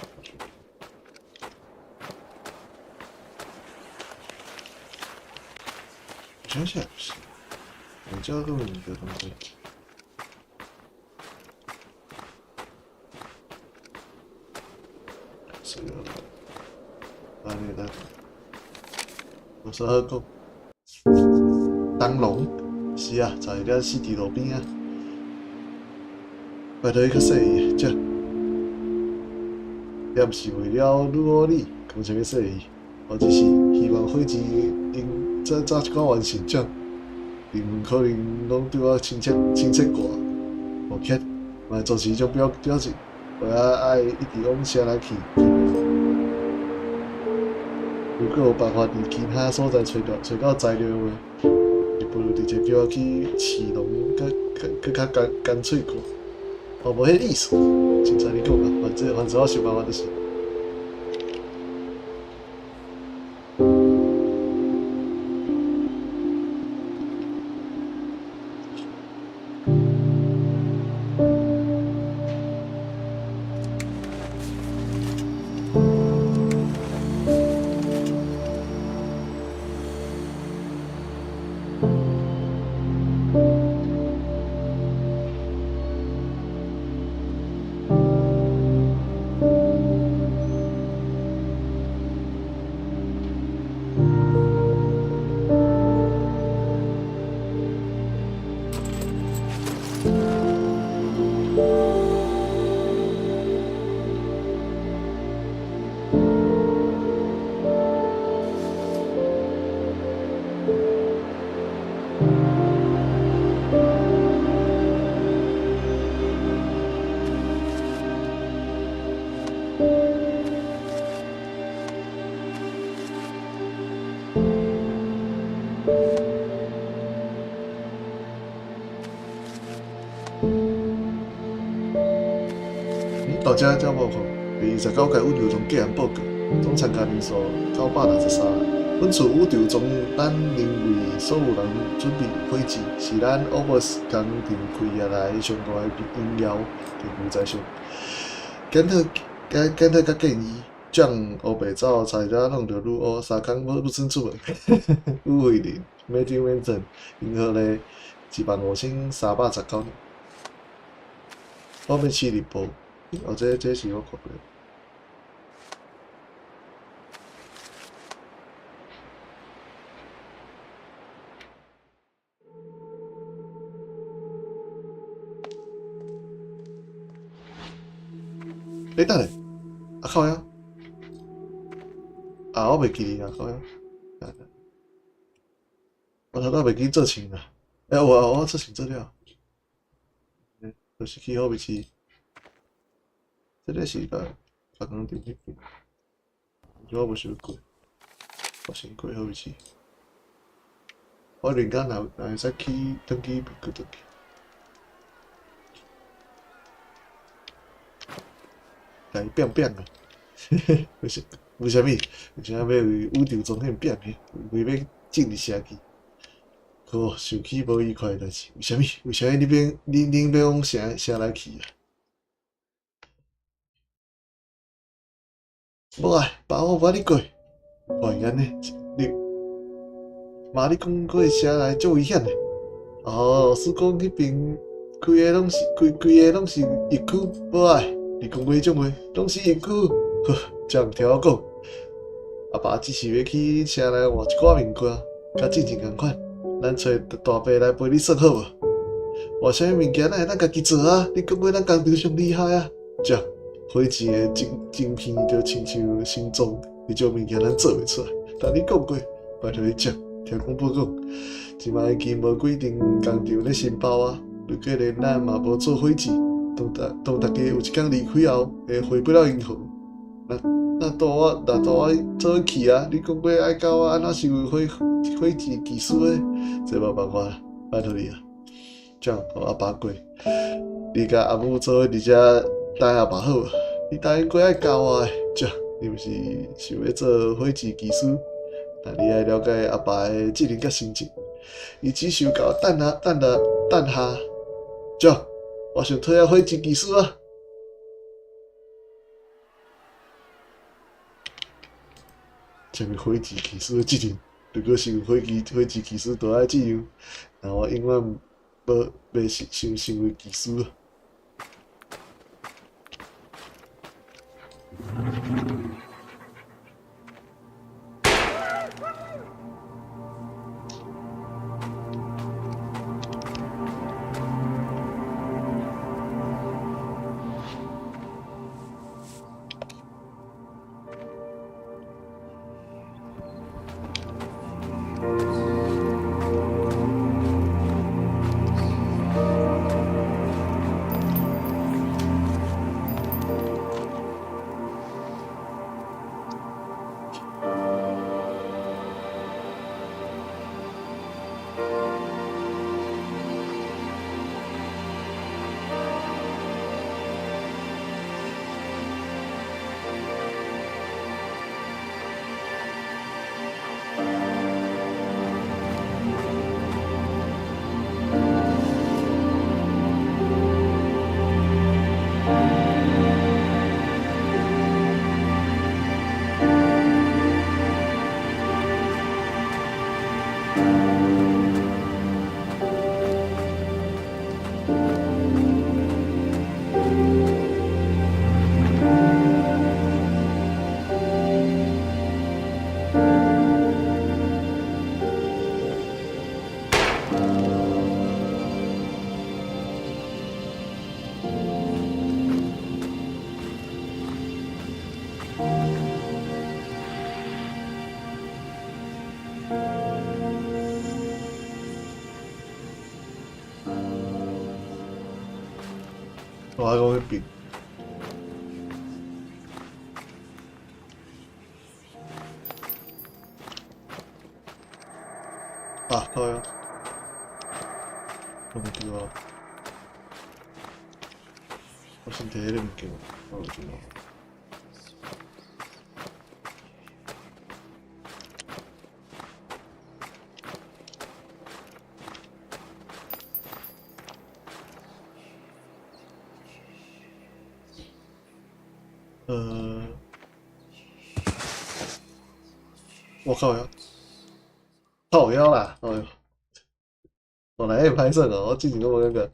真係唔是，我知道根本唔嘅東西。是啊，哪里的？有啥好讲？灯笼是啊，在咱湿地路边啊，拜托伊较细伊，这，也毋是为了愈好哩，讲啥物细伊，或者是希望火箭因早一个完成奖，因可能拢对我亲切挂，无欠，嘛做是一种表情，我爱一直往城内去。如果有办法伫其他所在找到材料的话，伊不如直接叫我去市农，更较干脆过，嘛无迄意思。凊彩你讲啊，反正我想办法就是。大家叫报告，第29届宇宙中个人报告，总参加人数963。本次宇宙中，咱认为所有人准备火箭，是咱 OBOS 工程开业来上大的荣耀，并负在上。检讨甲建议，将乌白走材料弄着愈乌，3工不准出门。误会人，Made in Vincent，银河嘞15319年。我要试日报，哦，这是我看过。等下，靠呀！我袂记啊，靠呀！我头拄袂记做穿啦。我做穿做了，就是去好位置。这个是甲工程迄边，我无想过，我先过好位置。我人家若会使去登记，便去登记。甲伊变变啊！为啥物？为啥要为宇宙中迄变呢？为要进入社区？想起无愉快的代志。为啥你要往啥来去啊？无爱，爸我你过。原来呢，妈你讲过啥来足危险的？老师讲迄边规个拢是疫区，无爱。你讲过迄种话，拢是疫区。呵，这样听我讲，阿爸只是要去车内换一寡面瓜，甲之前共款。咱找大伯来陪你算好无？换啥物物件咱会当家己做啊！你讲过咱工程上厉害啊！这火箭的晶片就亲像心脏，迄种物件咱做袂出来。但你讲过，拜托你讲，听讲报告，即摆已经无规定工厂咧申报啊。如果连咱嘛无做火箭，当大家有一天离开后，会回不了银河。那带我做去啊！你讲过爱教我安怎成为火箭技师的，这无办法，拜托你啊！这样，互阿爸过，你甲阿母做，而且答应阿爸好，你答应过爱教我的，这样，你毋是想要做火箭技师？那你爱了解阿爸的责任甲心情，伊只想甲我等下，这我想退下火箭技师啊！什么火箭技师的责任？如果是有火箭技师倒爱这样，那我永远袂想成为技师。我讲迄边，啊，靠呀！我唔记啊，我先摕迄个物件，我唔记啊。我靠呀！靠腰啦！哎呦，我来拍摄了，我之前跟我那个，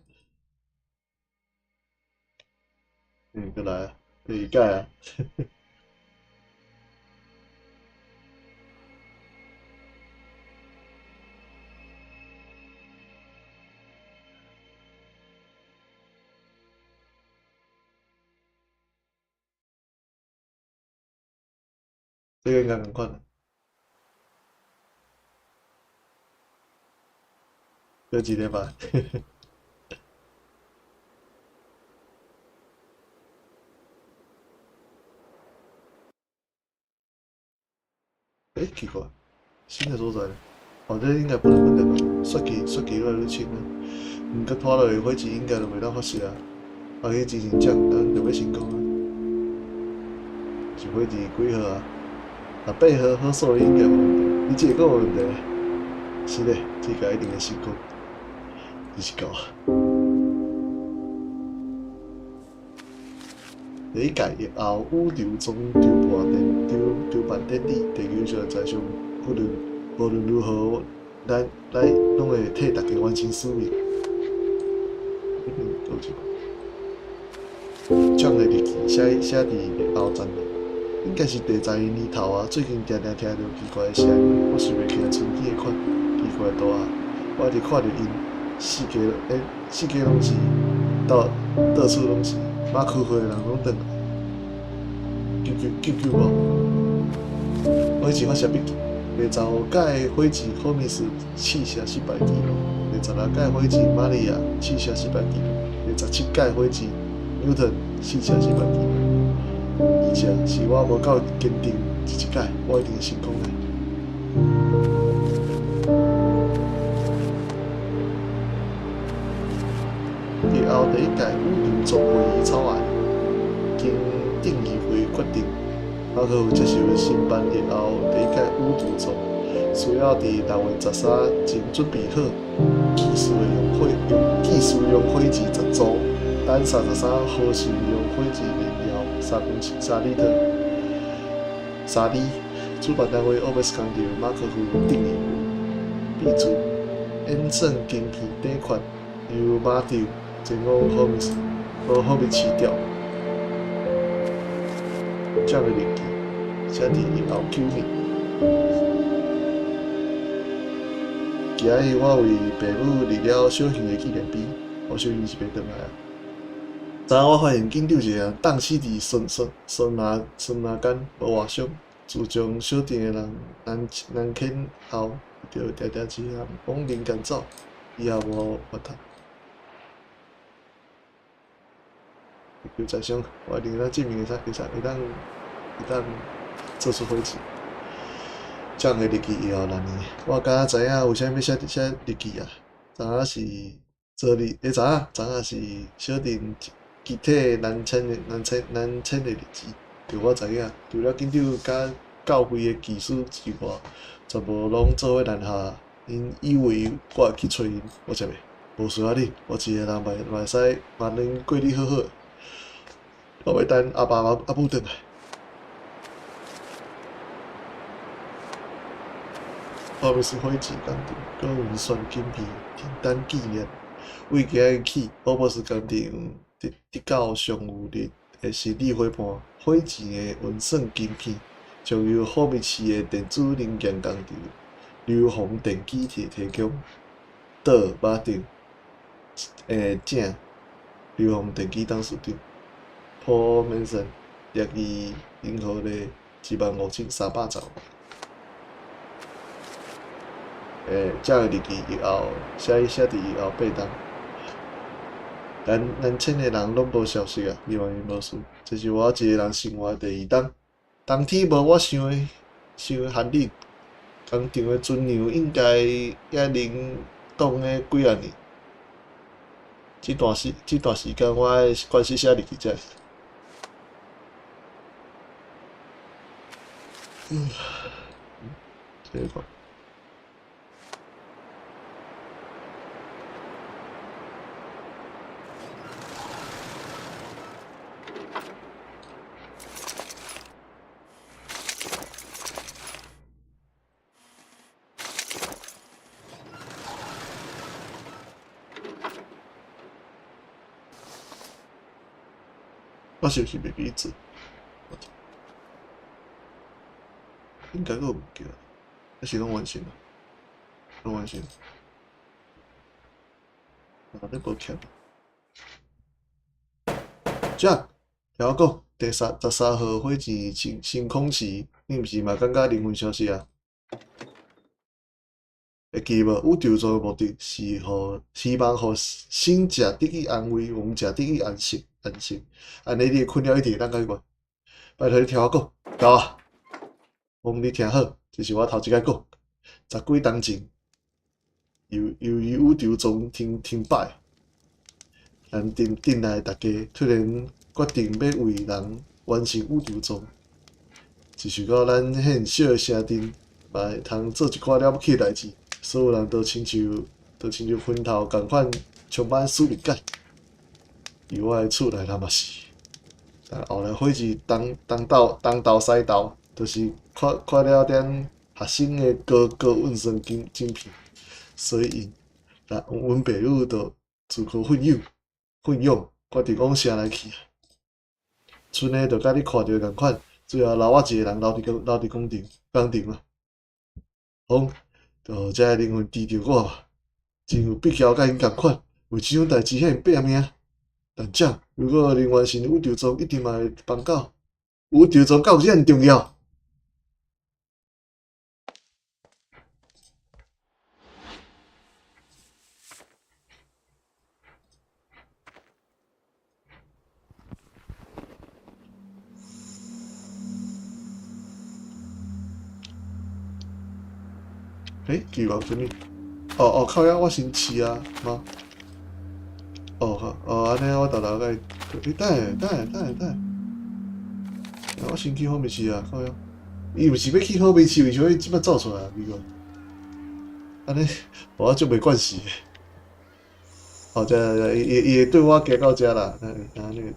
过来啊，可以盖啊。这个应该很快的，有几天吧？哎，奇怪，新的所在，哦，这应该不能分的吧？雪期越来越轻啊，毋过拖落去火箭应该就袂当发射啊。啊，去之前讲，咱就要成功啊。是火箭几号啊？啊，8号好数应该无问题，你这个无问题。是的，这个一定会成功，就是够啊。第一届疫后宇宙中筹办典礼，地球上在上无论如何，咱拢会替大家完成使命。够一个，这样的日期写伫疫后10年，应该是第12年头啊。最近常常听到奇怪的声音，我想袂起来春天的款奇怪的图啊。我一直看到因四界拢是到处拢是。马开会的人拢转来，救我！我以前发射笔记，第15届火箭霍米斯试射失败记录，第16届火箭玛利亚试射失败记录，第17届火箭牛顿试射失败记录。而且是我无够坚定，一届我一定会成功的。疫后第一届宇宙会议草案经定议会决定，包括有接受申办疫后第一届宇宙组，需要伫6月13前准备好技术用火箭10组，等33号是用火箭燃料3厘。主办单位欧贝斯强调，马克夫定义为秘出验证晶片顶款由马丢前往霍米奇调，这样的日期写伫疫后9年。今日我为爸母立了小型的纪念碑，我小型是袂转来啊。昨仔我发现紧张一个人冻死伫孙拿间无外伤，自从小店的人南垦后，就常常一项往人间走，以后无法度。就在想，我一定当证明会当做出火箭。这样的日期以后6年，我敢知影为啥要写日期啊？知影是昨日，知影是小定具体难签的日子，就我知影，除了紧张甲教会的技师之外，全部拢做伙南下。因以为我会去找因，我才袂，无需要你，我一个人嘛会使万能过得好好。我要等阿爸阿母转来。霍米斯火箭工厂搁运算晶片订单纪念，为今日起，霍米斯工厂直到上午日的是例会盘，火箭的运算晶片将由霍米奇的电子零件工厂流宏电机提供。马丁正流宏电机董事长。Paul Manson 业绩银行的15300兆。这个日期以后，写伫以后8档。咱签的人拢无消息啊，希望因无事。这是我一个人生活的第2档。当天无我想的限日，工厂的尊娘应该也冷冻的几啊年。这段时间我的关系写入去才。这个。我是不是袂记做？应该有物件，还是拢完成了，拢完成。啊，你无欠。这听我讲，第13号火箭升空时，你毋是嘛感觉灵魂消息啊？会记无？宇宙中的目的是希望互生者得以安慰，亡者得以安息。安尼你的困扰一定会当解决。拜托你听我讲，够啊！望你听好，这是我头一摆讲。10几年前，由于宇宙中停摆，咱镇内大家突然决定要为人完成宇宙中，就是到咱很小的城镇，嘛会通做一寡了不起的代志。所有人都亲像昏头共款，充满使命感。而我的厝内嘛是，但后来火箭东斗西斗，就是看了点学生的高运算晶片，所以阮朋友就自告奋勇，决定往城内去。村的就甲你看到共款，最后留我一个人留伫工厂啊。好。就这灵魂治着我嘛，真有必要甲因共款，为这种代志向因拼命。但这如果能完成宇宙中，一定嘛会帮到。宇宙中到遮尔重要。期望什么？靠呀！我先试啊，妈。安尼我豆豆甲伊，等下，我先去后面试啊，靠呀！伊毋是要去后面试，为啥伊即摆走出来啊？奇怪，安尼我就没关系。这伊会对我行到遮啦，那个。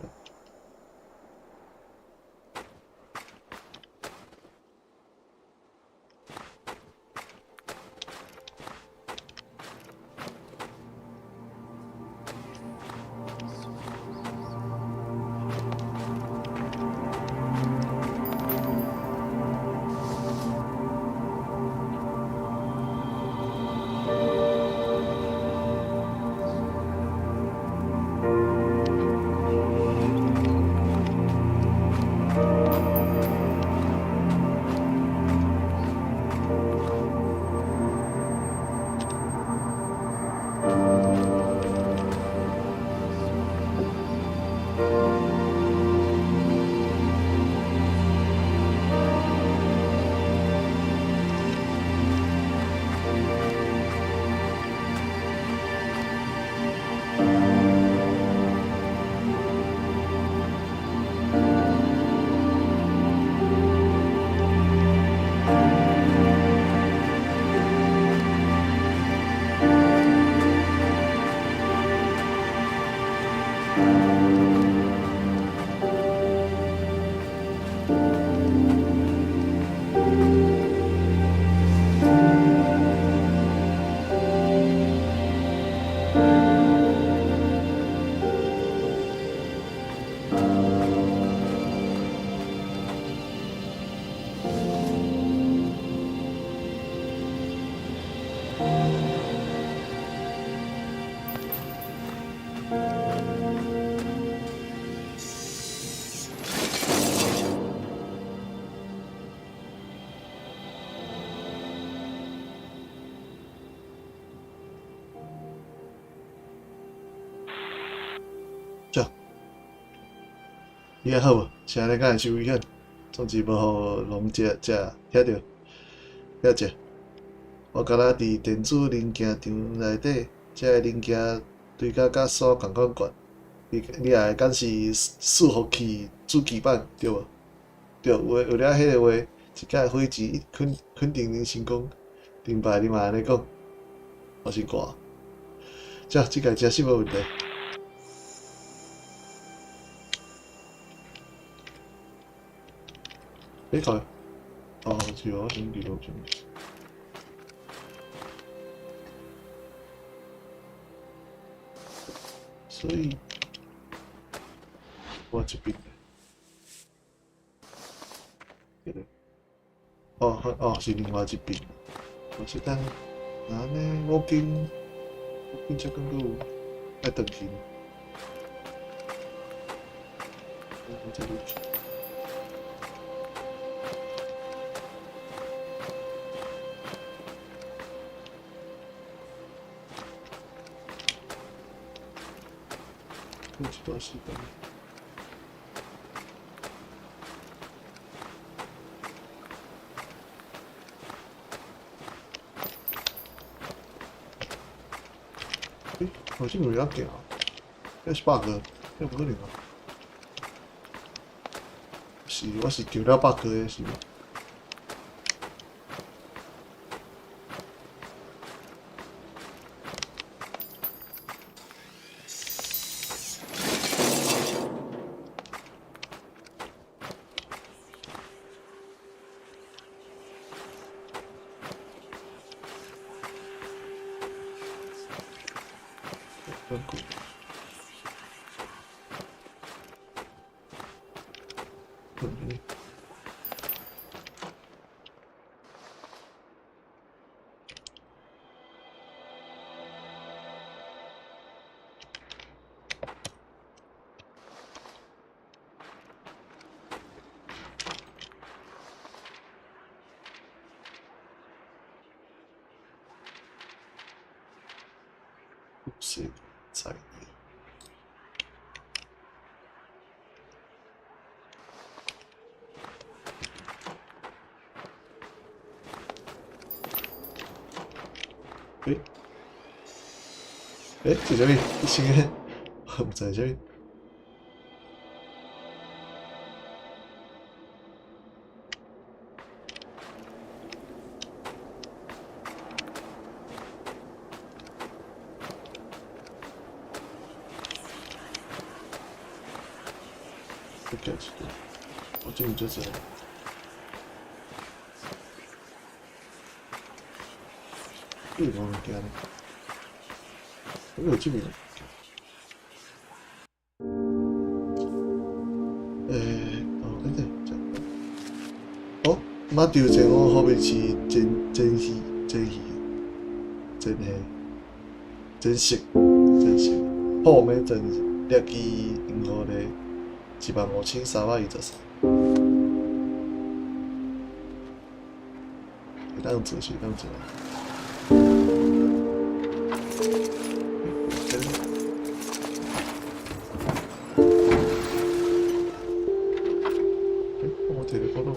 你还好无？现在敢会受危险，总之无互龙食，听着，遐食。我敢若伫电子零件厂内底，遮个零件堆甲锁共款悬。你也会敢是伺服器主机板对无？对，为了迄个话，一届火箭肯定能成功。顶摆你嘛安尼讲，我先挂。这届真是无问题。你看，哦，是哦，先记录上。所以，我这边，哦，是另外一边。我是等，安尼我才讲有爱转去。我再录取。有一段时间。好像有要行，那是 bug， 那不可能啊！是，我是丢了 bug 的是吗？是在意。是啥物？新的，我毋知啥物。我这里就这样。这个物件呢？这边。等等，哦，马丢钱我后面是真稀，真实，后面真劣基银行的15323。当做是当做。我摕个鼓弄。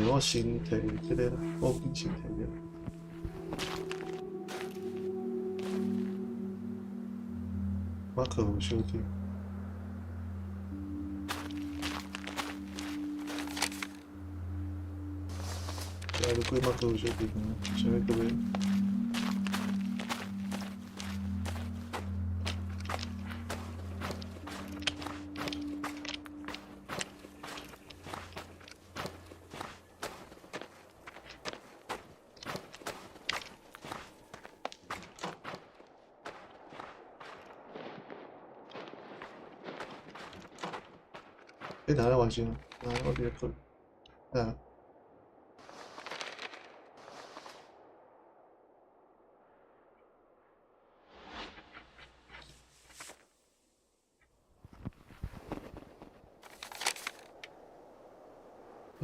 我先摕这个啦，我先摕这个。马可有小弟。如果马可有小弟，啥物各位？拿来完成，拿我别困，拿。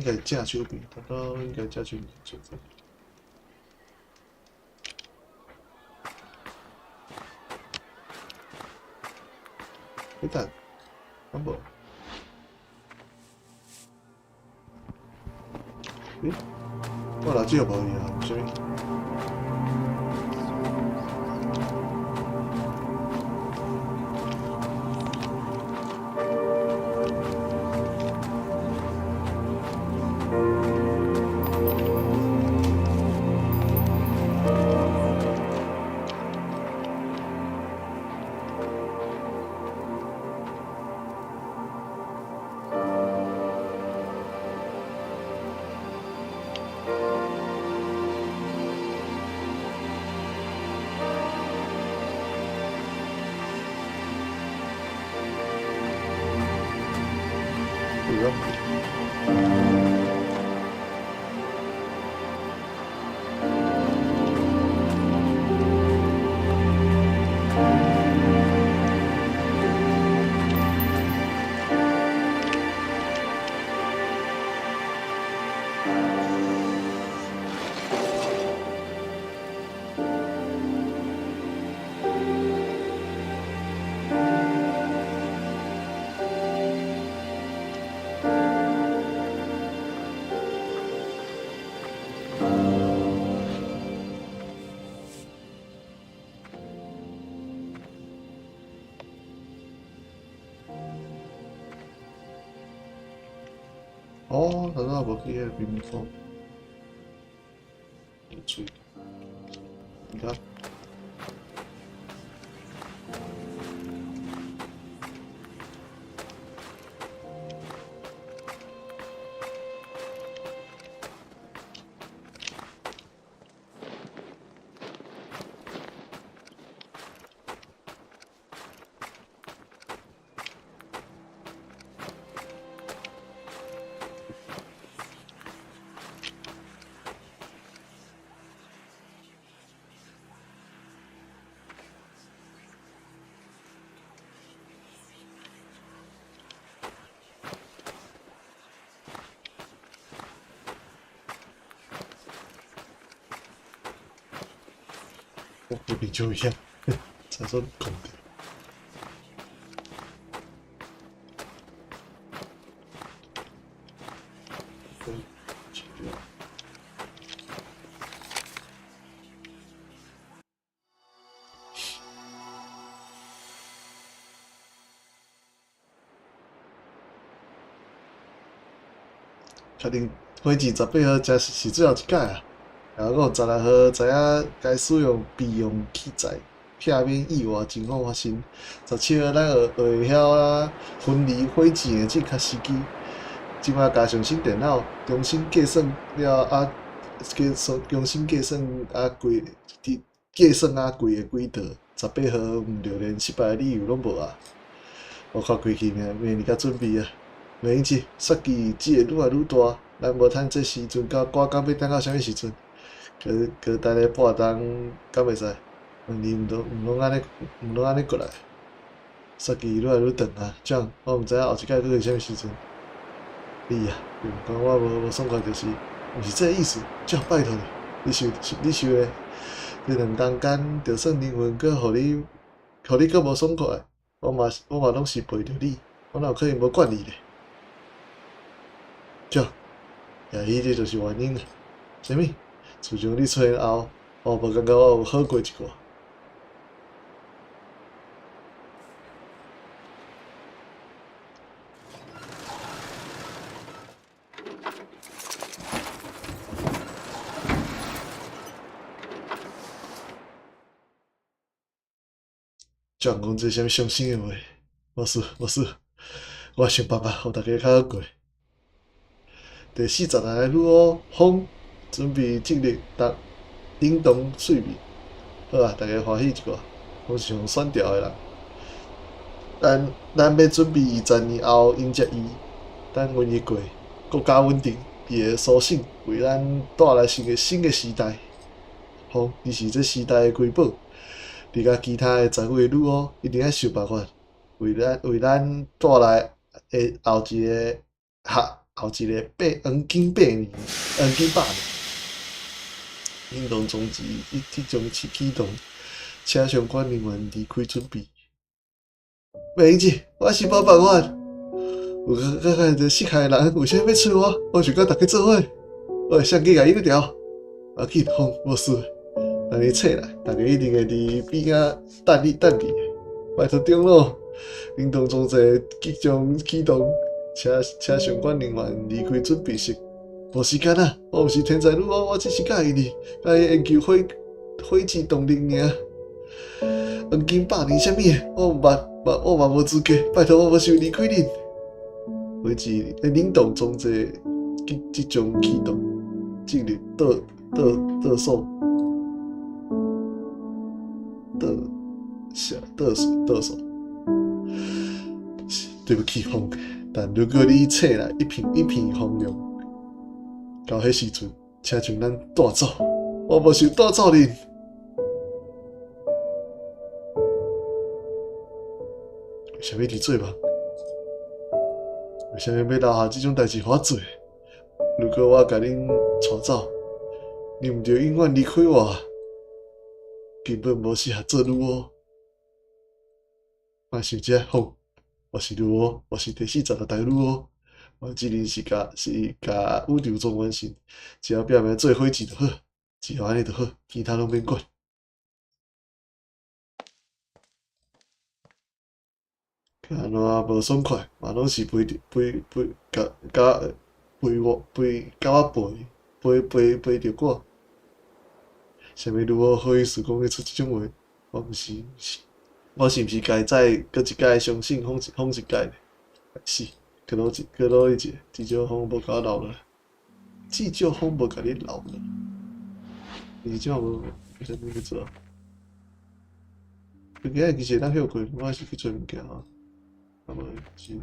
应该正手边，大家应该正手边做做。你等，敢无？咦？我老舅无去啊？啥物？对啊。哦，头仔无去迄个冰峰，有趣。你看，我不比就一样，才算空的。去掉。确定火箭18号才是最后一届啊！然后16号知影该使用备用器材，避免意外情况发生。17号咱会晓啊分离火箭的正确时机。即马加上新电脑，重新计算了重新计算贵的轨道。18号毋着连失败的理由拢无啊！我看开去明日甲准备啊，明一日杀机只会愈来愈大，咱无趁这时阵到赶工要等到啥物时阵？搁等咧半冬，敢袂使？两日毋拢安尼过来，杀机愈来愈长啊！这样我毋知影后一届搁是啥物时阵。你啊，讲我无爽快，就是毋是这个意思，只拜托你，你受咧，这2工间就算灵魂搁互你搁无爽快，我嘛拢是陪着你，我哪有可能无管你咧？对，也许这就是原因啊。啥物？自从你出现后，我无感觉我有好过一寡。讲这啥物伤心的话，无事，我想办法互大家较好过。第46个女巫风准备进入叮咚睡眠，好啊，大家欢喜一寡，我是互选调的人。咱要准备20年后迎接伊，等阮一过，国家稳定，伊会苏醒，为咱带来新的时代。风，你是这时代的瑰宝。你甲其他的10位女巫一定要想办法，为咱带来后一个后一个黄金8年、黄金8年，运动中止即将启动，请相关人员离开准备。美姐，我是无办法，有个着死开的人，为啥要找我？我想甲大家做伙，我会相机甲引掉。要紧，风无事，等你醒来，大家一定会伫边仔等你。拜托长老，运动中止即将启动，请相关人员离开准备室。无时间啊！我毋是天才女王，我只是介意你，介意研究火箭动力尔。黄金8年啥物的？我嘛无资格，拜托我无想离开恁。火箭领导中止即将启动，进入倒数。倒数。对不起，风，但如果你醒来一片荒凉，到迄时阵，请将咱带走，我无想带走恁。为虾米伫做梦？为虾米要留下即种代志互我做？如果我甲恁带走，恁毋着永远离开我，根本无适合做女巫。莫想这好，我是女巫，我是第46代女巫。我责任是甲宇宙中完成，只要表面做伙子就好，只要安尼就好，其他拢免管。安怎无爽快，嘛拢是陪甲我陪着我。啥物女巫好意思讲会出即种话？我毋是，我是毋是该再搁一届相信哄一届呢？是。去倒一节，至少风无甲我留了，至少风无甲你留了。你这样无啥物去做？今日其实咱休困，我是去做物件啊。啊无是，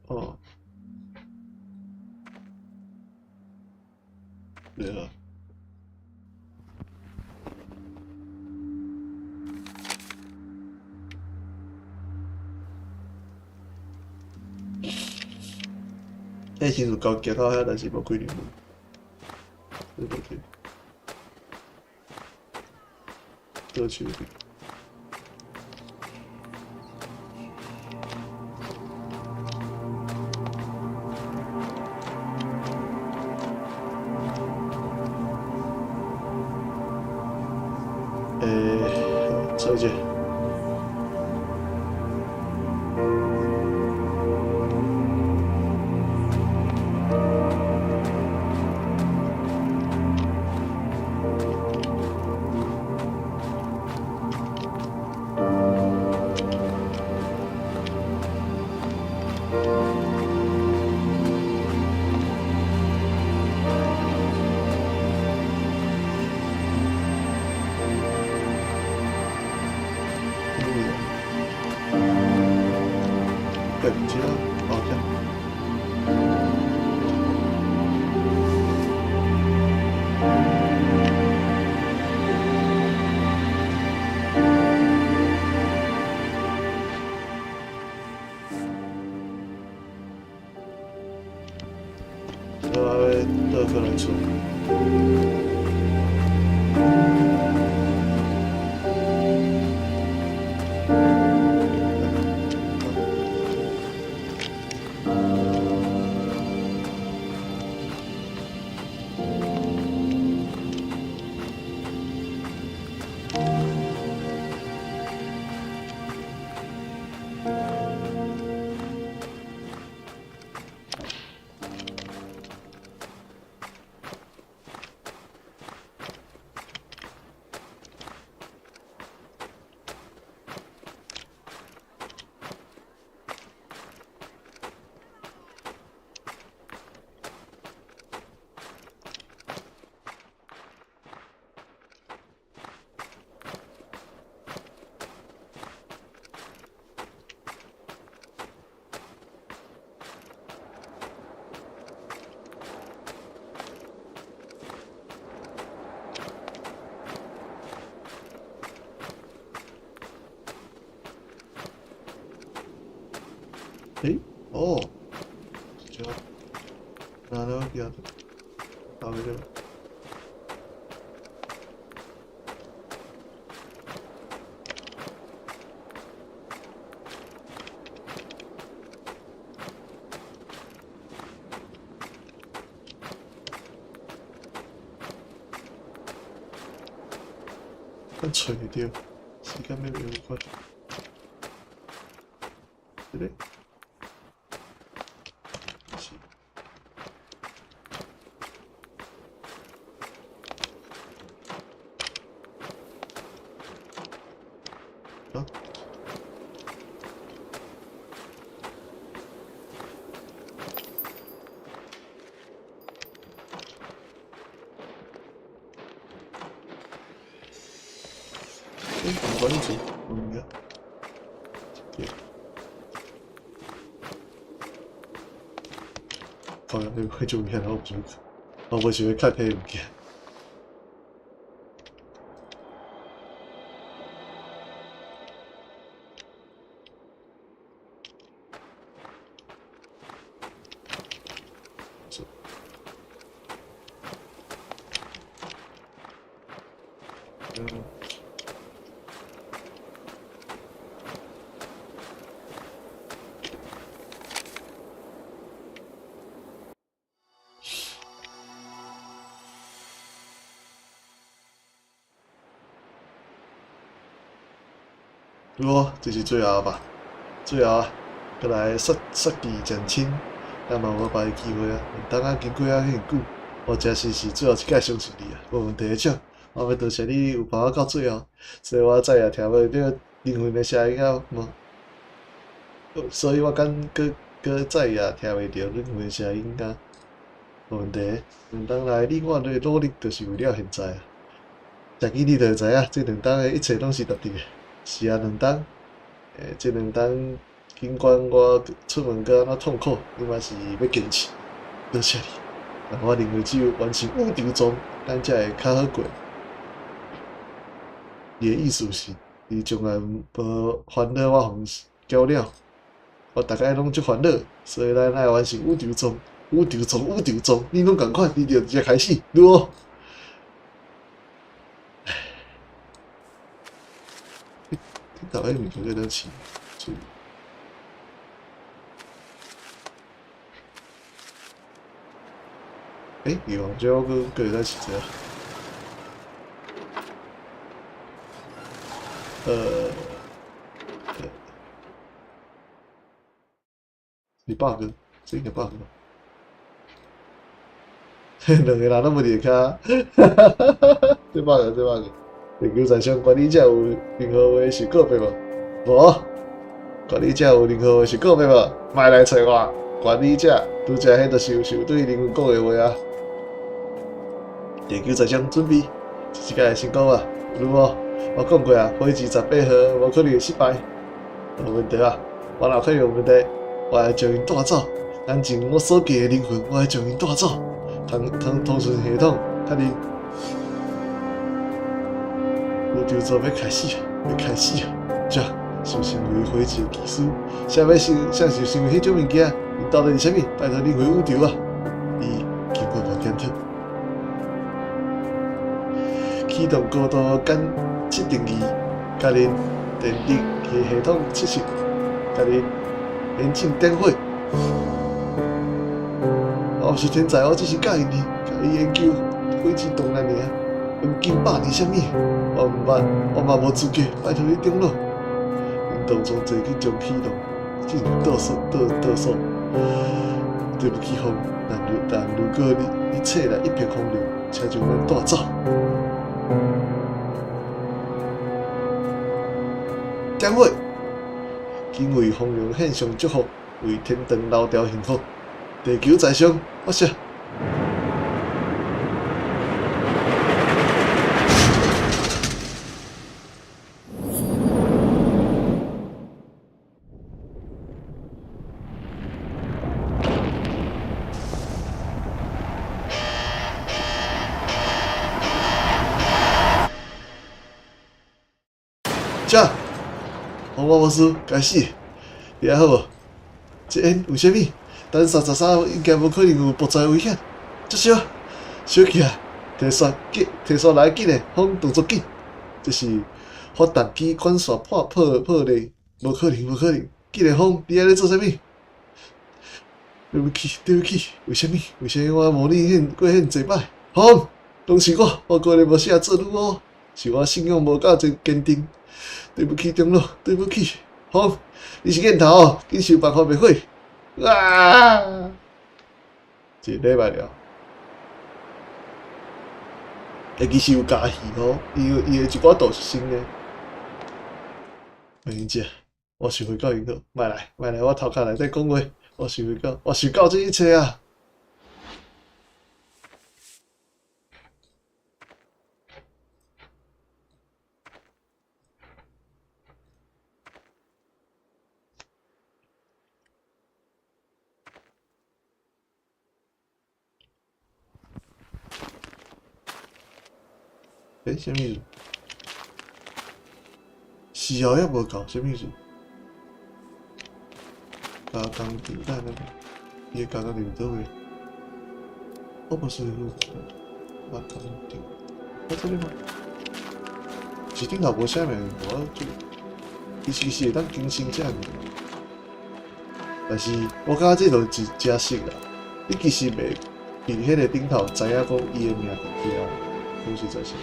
哦，对啊。迄时阵行到遐，但是无开门，对不对？倒去。小姐。对，其他好像。这个人出。诶，哦，掉的，好没了。咱找袂着，时间要有快。这个是。啊。关注，个，对，好像会做物件，我不想，我不想看迄物件。好，这是最后吧，最后啊，过来杀敌减轻，咱嘛有别机会啊。当啊经过啊遐久，我真是最后一届相信你啊，无问题的奖。我要多谢你有陪我到最后，所以我再也听袂到灵魂的声音啊，所以我敢搁再也听袂到灵魂的声音啊，无问题。两当来你我的努力，就是为了现在啊。食记你就会知影，这两当的一切拢是值得的。是啊，两当，这两当，尽管我出门搁安怎痛苦，你嘛是要坚持。多谢你，但我认为只有完成宇宙中，咱才会较好过。你的意思是，你从来无烦恼我互交了，我大概拢足烦恼，所以咱爱完成宇宙中，你拢共款，你就直接开始，对无？搞迄物件在咱饲，有啊，这我搁会使饲者。是 bug， 这应该 bug 吧？两个人拢无伫骹，这 bug。地球上相管理者有任何话是告白无？无。管理者有任何话是告白无？莫来找我。管理者拄则迄就是有对灵魂讲的话啊。地球在上准备，这是个成功啊！如无，我讲过啊，火箭18号无可能会失败。无问题啊，我若可能有问题，我会将因带走。安静我所记的灵魂，我会将因带走。通讯系统确认。宇宙中要开始啊！这是成为火箭技师，啥是成为迄种物件？因到底是啥物？拜托你回宇宙啊！伊经过无检测，启动高度测定仪，甲恁电力系统测试，甲恁引进点火。我不是天才，我只是教因哩，甲伊研究火箭动力尔。近100年啥物？我嘛无资格，拜托你顶落。因当中坐去将启动，竟然倒数。对不起风，但如果你册来一片风流，请将咱带走。点火，敬为丰荣献上祝福，为天堂留条幸福。地球在上，发射。这，红毛魔术开始，你还好无？这为什么？等333应该无可能有爆炸危险。小起来，提线来紧诶，风动作紧，这是发动机管线破裂，无可能，紧诶风，你安尼做啥物？对不起，为什么我无你过遐济摆？风，拢是我过日无适合做女巫，是我信仰无够坚定。对不起，长老，对不起，风，你是瘾头哦，紧想办法灭火。啊！一个礼拜了。其实有加戏吼，伊的一寡度是新的。明姐，我想回到因好，莫来，我头壳内底讲话，我想到这一切啊！啥物事？时候还无够，啥物事？加工订单那个，伊个加工订倒位？我不是加工订，我这里吗？是顶头无啥物，我就其实会当更新这样的，但是我感觉这就是真实啦。你其实袂伫迄个顶头知影讲伊的名是啥，讲实在是。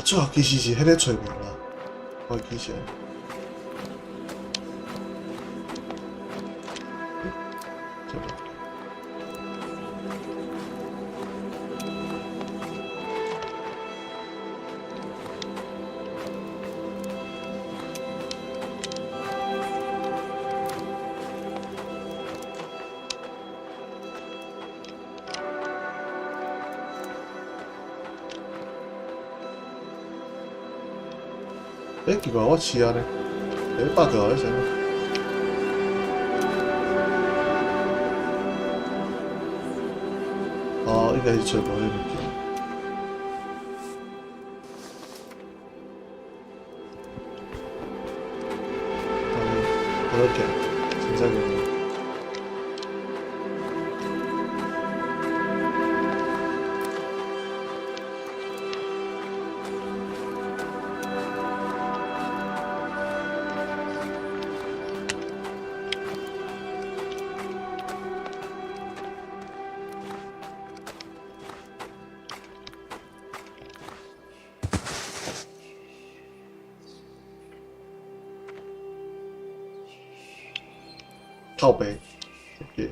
最后其实是迄个找名啦，我记起来。奇怪，我试下呢，bug 好像啥物？哦，应该是找无迄物件。OK， 现在有。靠背 ，OK。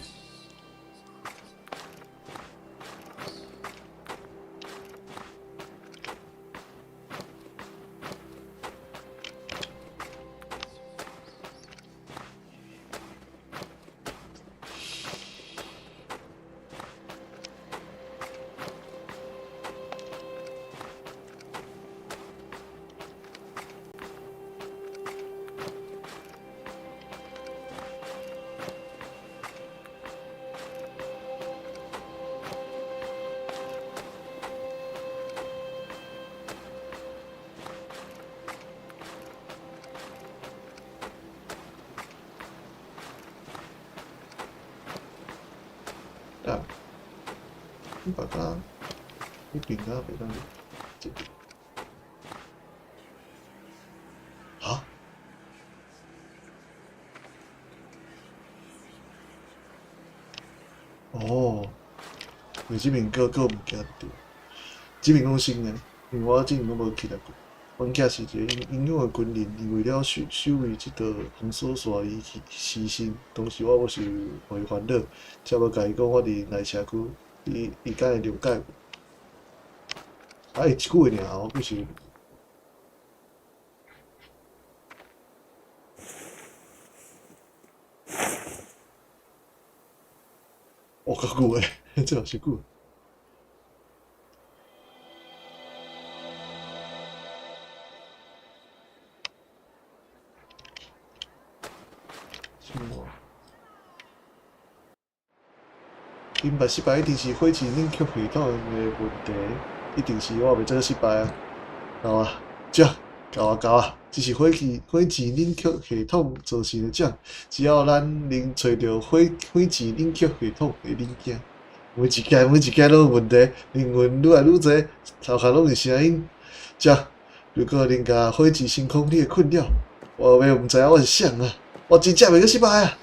啊，你把它，你饼干别当这个。啊？哦，为这边个物件对，这边拢新诶，因为我之前拢无记得过。阮囝是一个英勇的军人，伊为了守卫即道封锁线，伊去牺牲。当时我是互伊烦恼，才要甲伊讲我伫内社区，伊敢会了解无？啊，伊一句话尔，我不是。我较久诶，这嘛是久。金牌失败一定是火箭冷却系统的问题，一定是我袂做失败啊！够啊，这够啊！这是火箭冷却系统造成的奖。只要咱能找到火箭冷却系统的零件，每一件拢有问题，灵魂愈来愈侪，头壳拢是声音。这如果能甲火箭升空，你会困扰，我要毋知影我是谁啊！我真正袂去失败啊！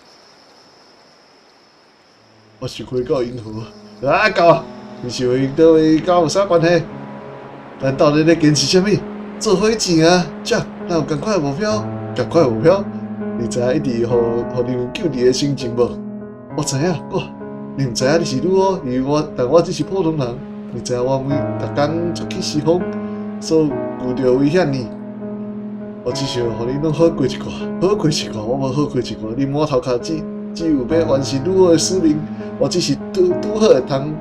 我想回到银河啊！够啊！你是为倒位甲我有啥关系？咱到底咧坚持啥物？做火箭啊！这咱有共款的目标，你知影一直互你们救治的心情无？我知影，你毋知影你是如何？因为但我只是普通人。你知影我每工出去释放，所遇到危险呢？我只想互你拢好过一寡，我无好过一寡。你满头壳只有要完成愈好的使命，我只是拄好会通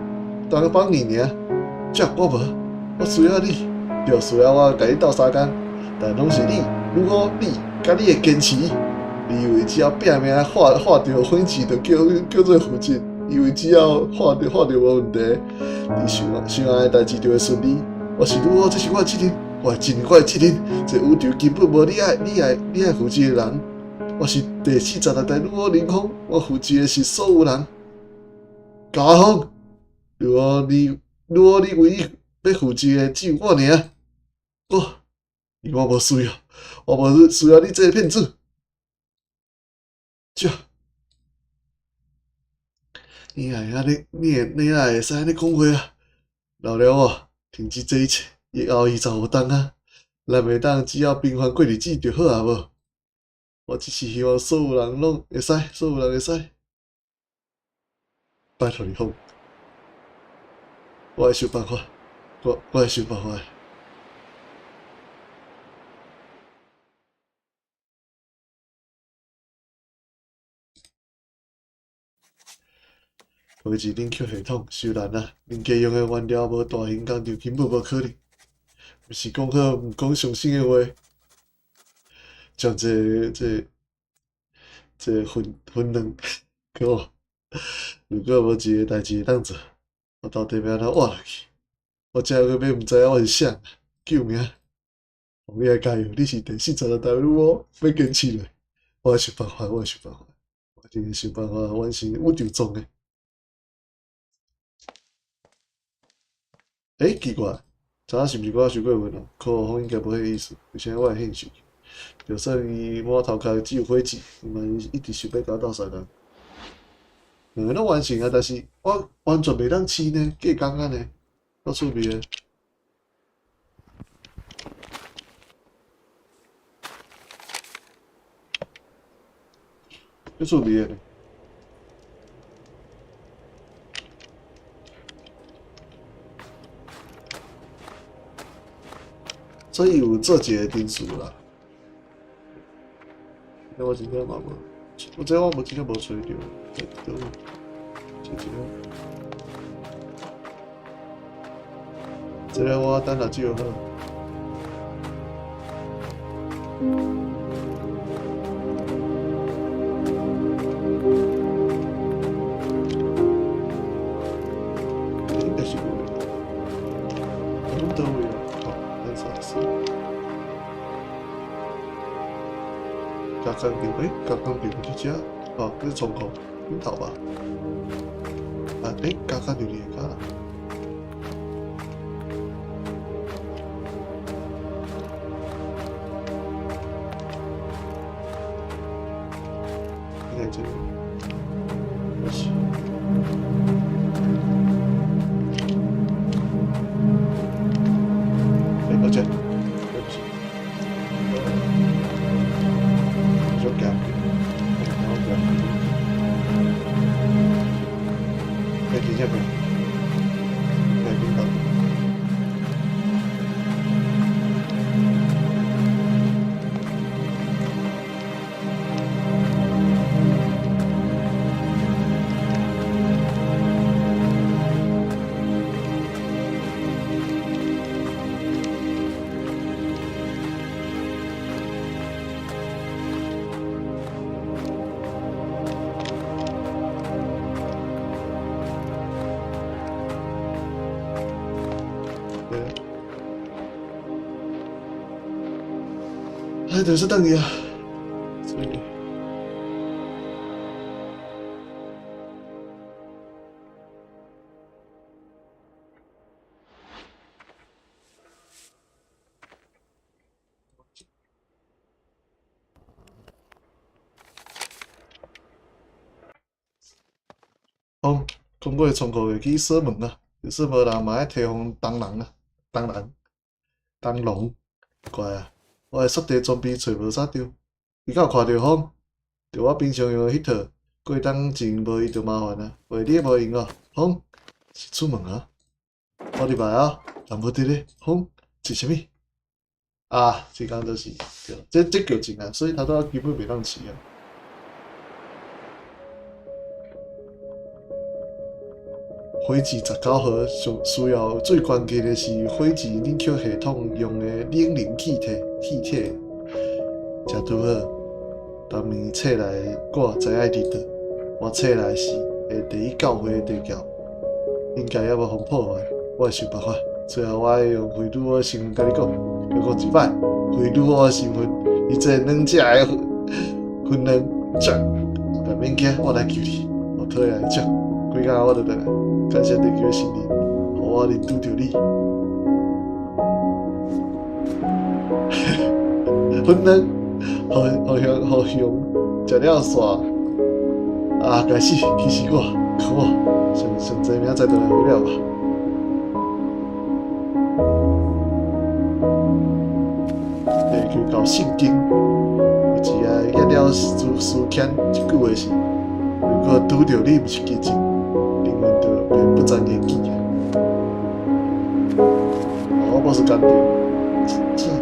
帮你尔。这我无，我需要你，就需要我甲你斗相共，但拢是你，如果你甲你的坚持，你以为只要拼命画着火箭就叫做负责，以为只要画着无问题，你想爱的代志就会顺利。我是如何，这是我的责任，我的责任。这宇宙根本无你爱负责的人。我是第46代如何凌空，我负责的是所有人。高峰，如果你唯一要负责的只有我尔。我无需要，你这个骗子。这，你会使安尼讲话啊？老了我停止这一切，以后伊就有当啊。咱袂当只要平凡过日子就好啊无？我只是希望所有人会使。拜托你好，我会想办法，我会想办法的。火箭冷却系统修难啊，恁家用的原料无大型工厂根本无可能。毋是讲好毋讲伤心的话，将这混乱，我如果无一个代志会当做，我到底要安怎活落去？我才个要毋知影我是谁？救命！你来加油！你是第46代我要坚持落，我会想办法，我一定会想办法完成宇宙中的。奇怪，昨仔是毋是我想过问啊？科学方应该无迄个意思，为啥我会兴趣？就算伊满头壳只有火箭，伊嘛一直想要甲我斗相共。两个拢完成啊，但是我完全袂当试呢，过工啊呢，够趣味的。够趣味的呢。所以有做一个定数啦。那我真正嘛无，我真正无找着，这个我等下就好。应该是有的，拢倒位啊？咱试试。加工票，加工票就这，这是窗口顶头吧？加工就加啦。应该这个，不是。而且，对不起。下过来，来领导。哎，就是等伊啊，所以哦，通过窗口会去锁门啊，就是无人嘛爱提防东人啊，东龙，怪啊！我的速地装备找无啥着，伊敢有看着风？着我平常用的迄套，过当前无伊就麻烦啊。喂，你无用哦，风是出门啊？我入来啊，人无伫咧，风是啥物？啊，这讲就是对，这叫静啊，所以他都基本袂当饲啊。火箭19号需要最关键的是火箭冷却系统用的冷凝气体，正拄好。当面册内我知影伫倒，我册内是会第9回的地窖，应该还无互破坏，我会想办法。最后我会用回路的身份甲你讲，又讲一摆，回路的身份，你这两只的分两只，但免惊，我来救你，我讨厌一只，几工我就回来。感谢地球的信任，互我能拄着你。分两，互熊食了煞，啊，该死，其实我，看我，上济明仔载就来回了吧。地球到圣经，有一个约了书签一句话是：如果拄着你毋是奇迹，灵魂就便不沾眼记啊。我不是干爹，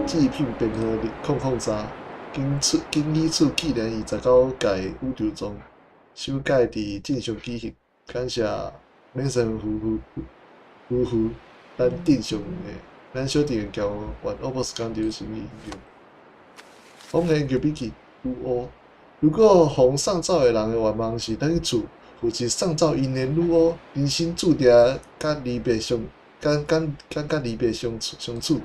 制品编号003，经理处既然29届宇宙中首届伫正常举行，感谢免生夫妇，咱小弟交换我不是干爹什么应用。风的牛笔记如果互上造的人的愿望是等于厝，负责上造因的女巫，人生注定甲离别相处。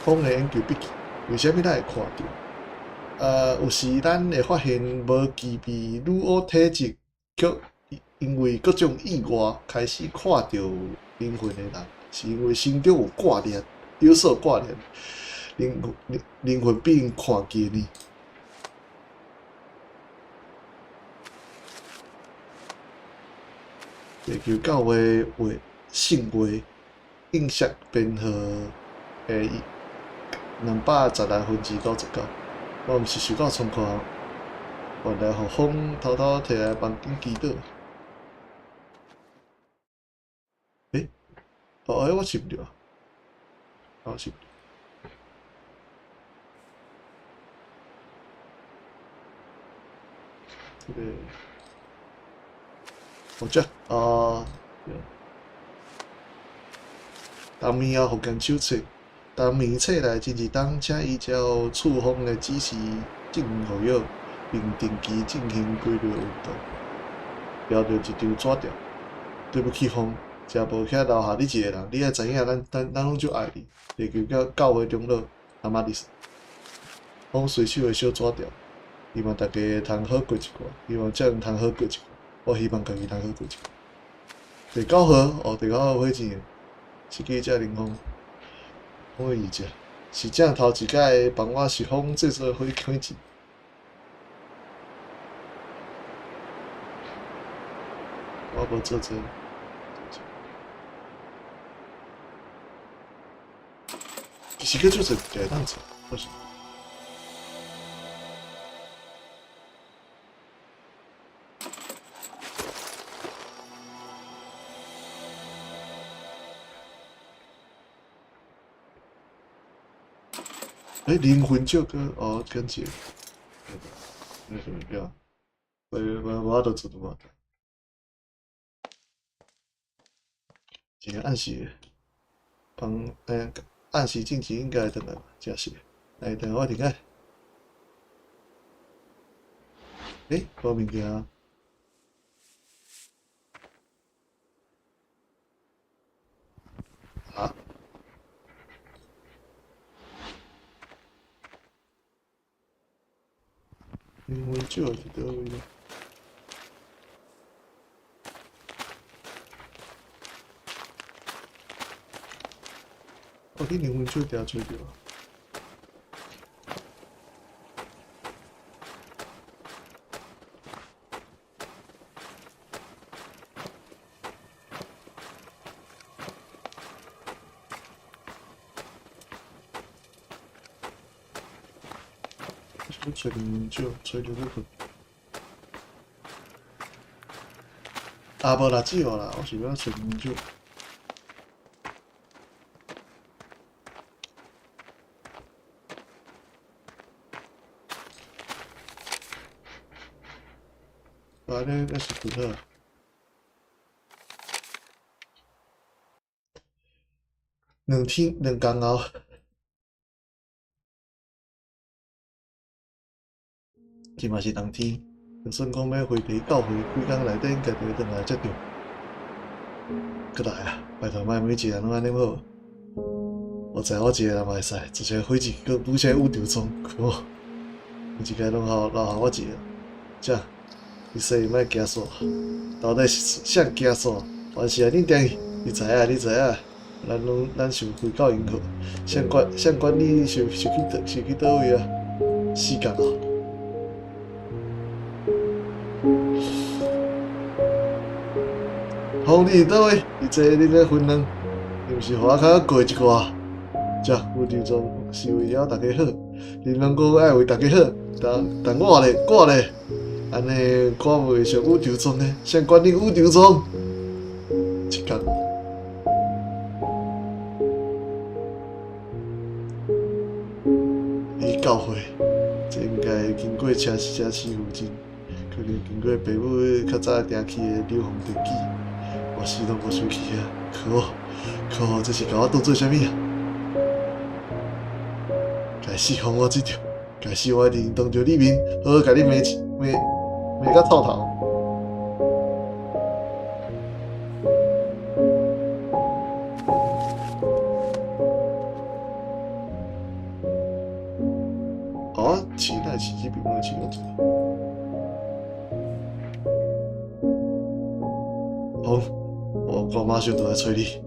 风的研究笔记，为虾米咱会看到？有时咱会发现无具备女巫体质，却因为各种意外开始看到灵魂的人，是因为心中有挂念，有所挂念，灵魂比因看见呢。地球9话性话映射编号210来99，我毋是想到窗口，原来互风偷偷摕来房间祈祷。我试毋着啊，我试毋着。这个，这当面互间手册，当面册内真是当请依照处方的指示进服药，并定期进行规律运动。抓到一张纸条，对不起风，真无遐留下你一个人，你爱知影，咱拢足爱你。地球到9月中了，阿玛尼斯，风随手的小纸条，希望大家会通好过一关，希望这通好过一关。我希望家己通好过一关。第9号，第9号火箭，是记者林峰，风的意者，是正头一届帮我是风制作火箭。我无做这，其实个就是改档次，不是。灵魂这个哦，跟姐，那什么叫？我都知道嘛。这个暗时帮暗时进去应该等来吧，假是。来等我点开。无物件啊。啊？灵魂酒是倒位咧？我去灵魂酒调找着。我找灵魂酒，找着要去。啊，无啦，只有啦，我是要找灵魂酒。啊，那是几好？2天后，即嘛是冬天，就算讲要回地教会，几工内底应该就会转来才对。过来啊，拜托莫每一个人拢安尼好。我知我一个人嘛会使，一个火箭佮补些宇宙装，好。每一个拢留下我一个。这，你说莫惊煞，到底是啥惊煞？还是啊，恁定义？你知影？咱想回到银河，谁管你是去倒位啊？死角啊！风你倒位？你坐恁个分量，是毋是互我较过一寡？这宇宙中是为了大家好，恁两个爱为大家好，但我咧，安尼看袂上宇宙中诶，谁管你宇宙中？一角。教会，这应该经过车市附近，可能经过爸母较早定去的流芳电机，我死都无想去啊！可这是甲我当做啥物啊？该死，放我这条！该死，我一定当着你面，好好甲你骂到臭头！期待奇迹比梦期有多。好，我马上就来找你。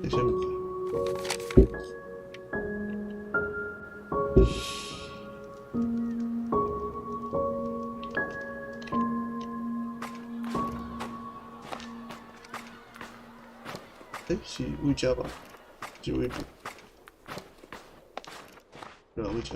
这什么？是位置吧？这位置。位置。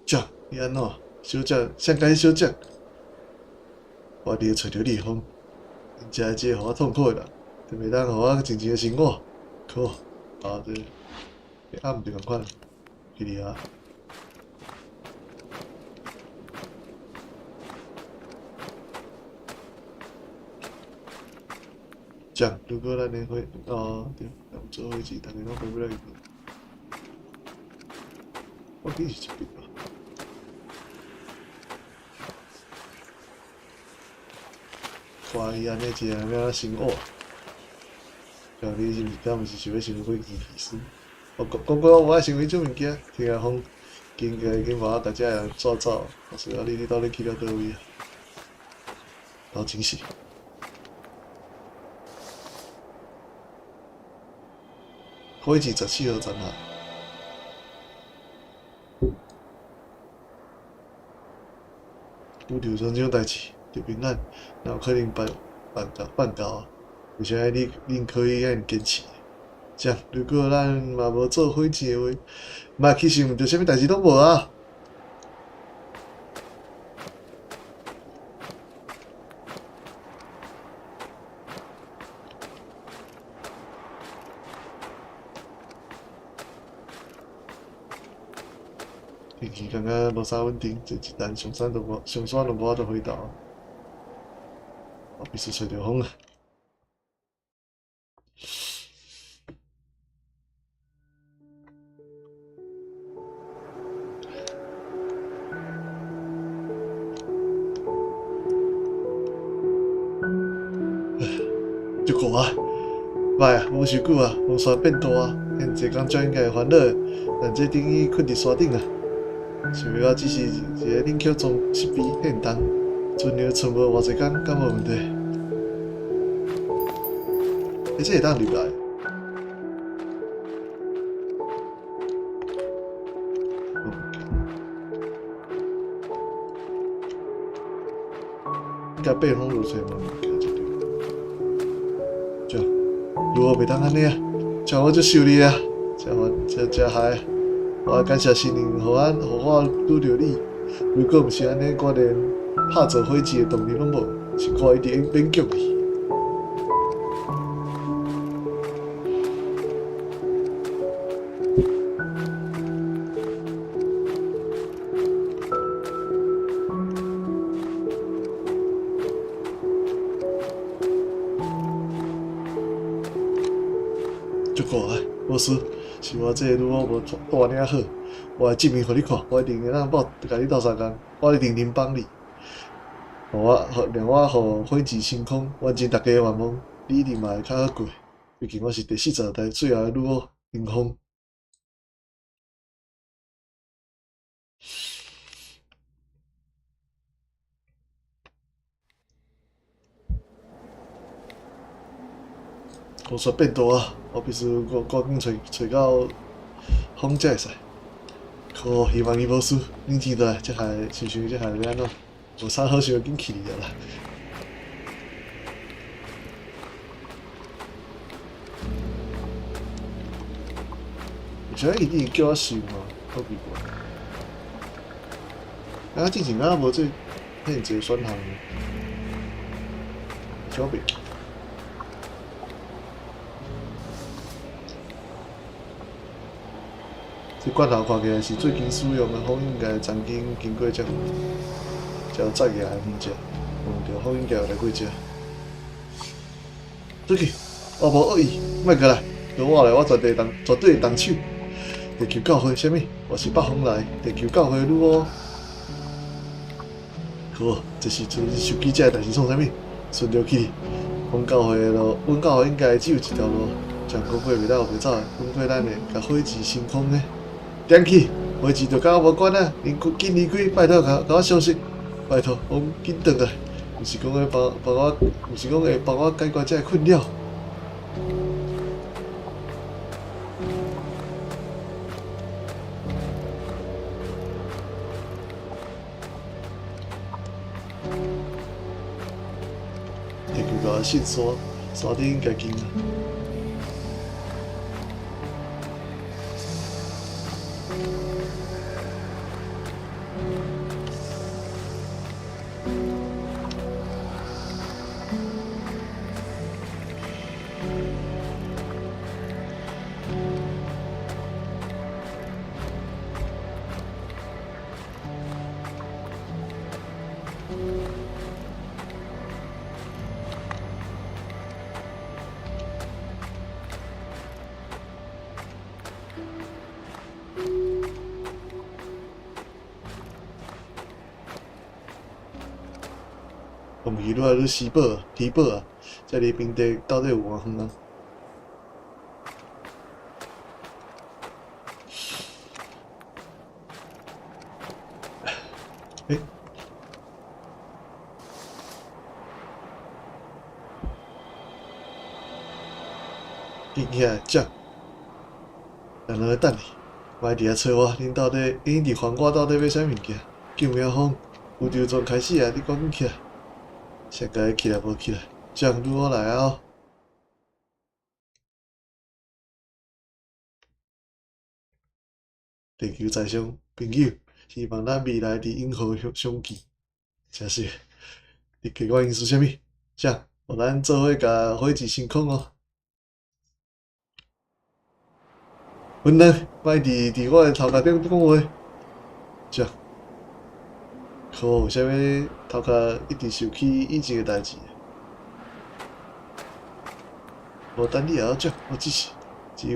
这，你安怎？小姐，谁甲你小姐？我一定找着你方。食一个互我痛苦的人，就袂当互我静静的生活。可啊，这暗就共款，去哩啊！讲，如果咱的对，咱做伙一大家拢回不了银河。我记是这边吧。看伊安尼一下要生活，像你是敢毋是想要成为飞机师？我讲过我爱成为种物件，听下风，经无我大家人抓走，我说啊你到底去了倒位啊？老真是。火箭17号残骸。拄着像这种代志，就平安，哪有可能办到啊？为啥恁可以遐尔坚持？这样，如果咱嘛无做火箭的话，嘛去想着啥物代志拢无啊。天气感觉无啥稳定，这一单上山都无法度回答。我必须吹着风啊！足够啊！歹啊，无伤久啊，风沙变大啊，现济工作应该会烦恼的，但这等于困伫山顶啊。想要我只是一个冷却装设备现动，存量存无偌济工，敢无问题？这会当入来。应该背风入水嘛，就如果袂当安尼啊，像我就受你啊，这害，我感谢神灵，互我拄着你。如果毋是安尼，我连拍做火箭的动力拢无，是我一直勉强你。足够啊，无事。是我这个如果无带安尼好，我会证明互你看，我一定会当甲你斗相共，我一定能帮你。让我互火箭升空，完成大家的愿望，你一定嘛会较好过。毕竟我是第40代最后的女王林峰。风雪变大啊！我必须赶紧找到风才会使。好，希望伊无事。恁天大，这下想这下要安怎？无啥好想，紧去哩啦。而且伊一直叫我想啊，好奇怪。之前无做遐尔济选项，小别。这罐头看起来是最近使用的放映界曾经过这载起来的物件，闻到放映界有来过这。出去，我无恶意，莫过来，跟我来，我绝对会动手。地球教会，啥物？我是北方来，地球教会女巫。好，这是手机这代志创啥物？顺着去，阮教会的路，阮教会应该只有一条路，将讲过袂当袂走的，讲过咱会甲火箭升空的。点去，火箭就甲我无关啊！紧离开，拜托甲我消息，拜托，我紧转来。毋是讲会帮我，毋是讲会帮我解决这个困扰。地球甲我信山顶应该近啊。讲起愈来愈稀薄啊，稀薄啊！这离平地到底有偌远啊？起来，这咱落去等你，莫伫遐找我，恁到底恁伫还我到底要啥物件？救命风，宇宙船开始啊！你赶紧起来，谁甲起来无起来？这样拄好来啊！哦，地球在上，朋友，希望咱未来伫银河相见。真是，你给我因是啥物？这样，互咱做伙甲火箭升空哦。阮呢，莫伫我的头壳顶讲话。这样，可有啥物头壳一直想起以前的代志？无等你后讲，我只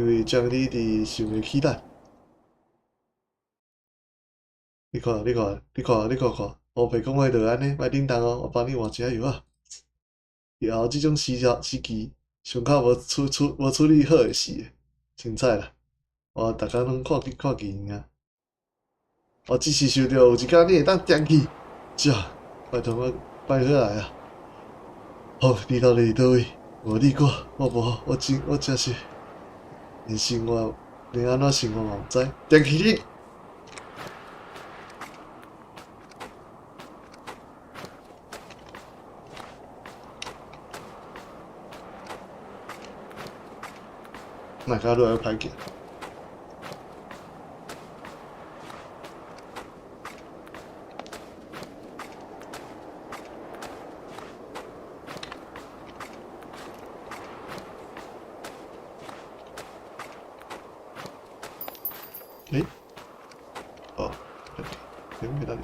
为将你一直想会起咱。你看，乌白讲话就安尼，莫叮当哦，我帮你换一下药啊。以后即种时期，上口无处理好的事，凊彩啦。我逐工拢看见啊。我只是想着有一天你会当点去，这拜托来啊！好，你到底伫倒位？无你我无，我真是连生活连安怎生活嘛毋知，点去你！哪家都要歹行。哦，在哪里？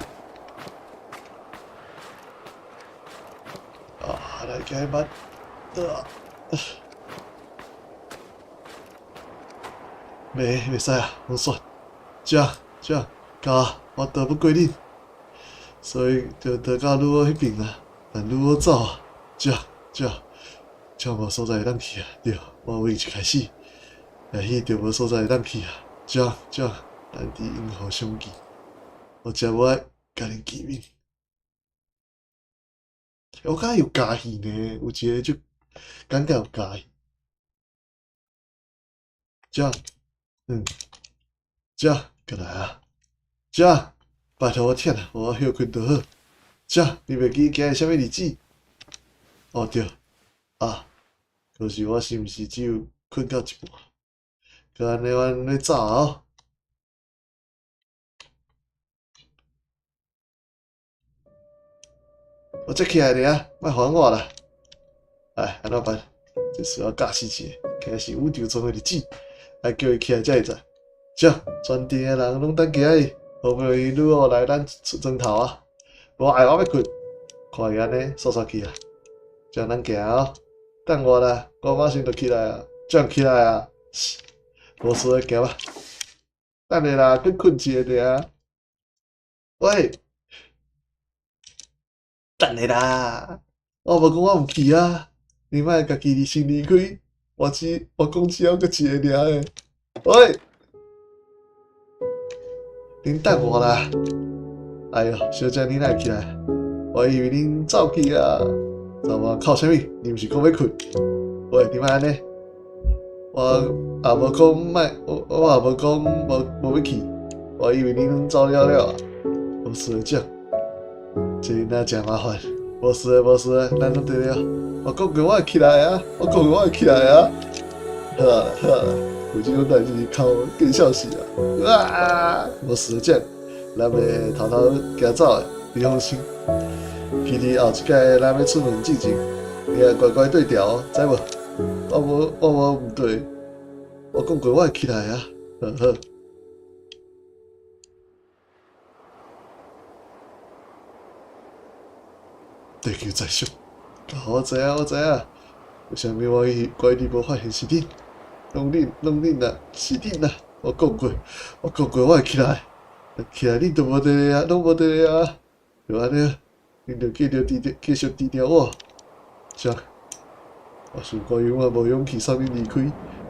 啊，来开门！袂使啊，好煞，这教我逃不过恁，所以就逃到女儿迄边啊，但女儿走啊，这无所在会当去啊，对，我为一开始，迄就无所在会当去啊，这，咱伫银河相见，我真无爱甲恁见面。我感觉有加戏呢，有一个就感觉有加戏，这。这过来啊！这拜托我忝啊，我休困就好。这你袂记今日啥物日子？哦对，啊，可是我是毋是只有困到一半？可安尼阮咧走啊！我才起来尔啊，莫烦我啦！哎，安怎办？这是我教死一个，开始宇宙中的日子。爱叫伊起来才会知。这全店的人拢等起伊，好不容易女儿来咱床头啊，无爱我要困，看伊安尼煞去啊。这咱行哦，等我啦，我马上就起来啊，这样起来啊，无事的行吧。等下啦，去困一下尔。喂，等下啦，我无讲我毋去啊，你莫家己先离开。我讲只有个一个尔诶，喂，恁等我啦！哎哟，小姐你哪起来？我以为恁走去啊，走我靠啥物？你毋是讲要困？喂，点解安尼？我也无讲莫，我也无讲无要去，我以为恁拢走了啊。无事的讲，这哪真麻烦。无事的，咱拢对了。我讲过我会起来啊！好啦，有这种代志哭更笑死啊！啊，无事的讲，咱会偷偷行走的，你放心。去伫后一届咱要出门之前，你也乖乖对调哦，知无？我无毋对，我讲过我会起来啊！好。地球在上，我知影，为啥物我一直无发现是恁？拢恁啦，是恁啦！我讲过我会起来，恁都无在咧啊，拢无在咧啊！就安尼，恁就继续低调我。这样，我想我永远无勇气送恁离开，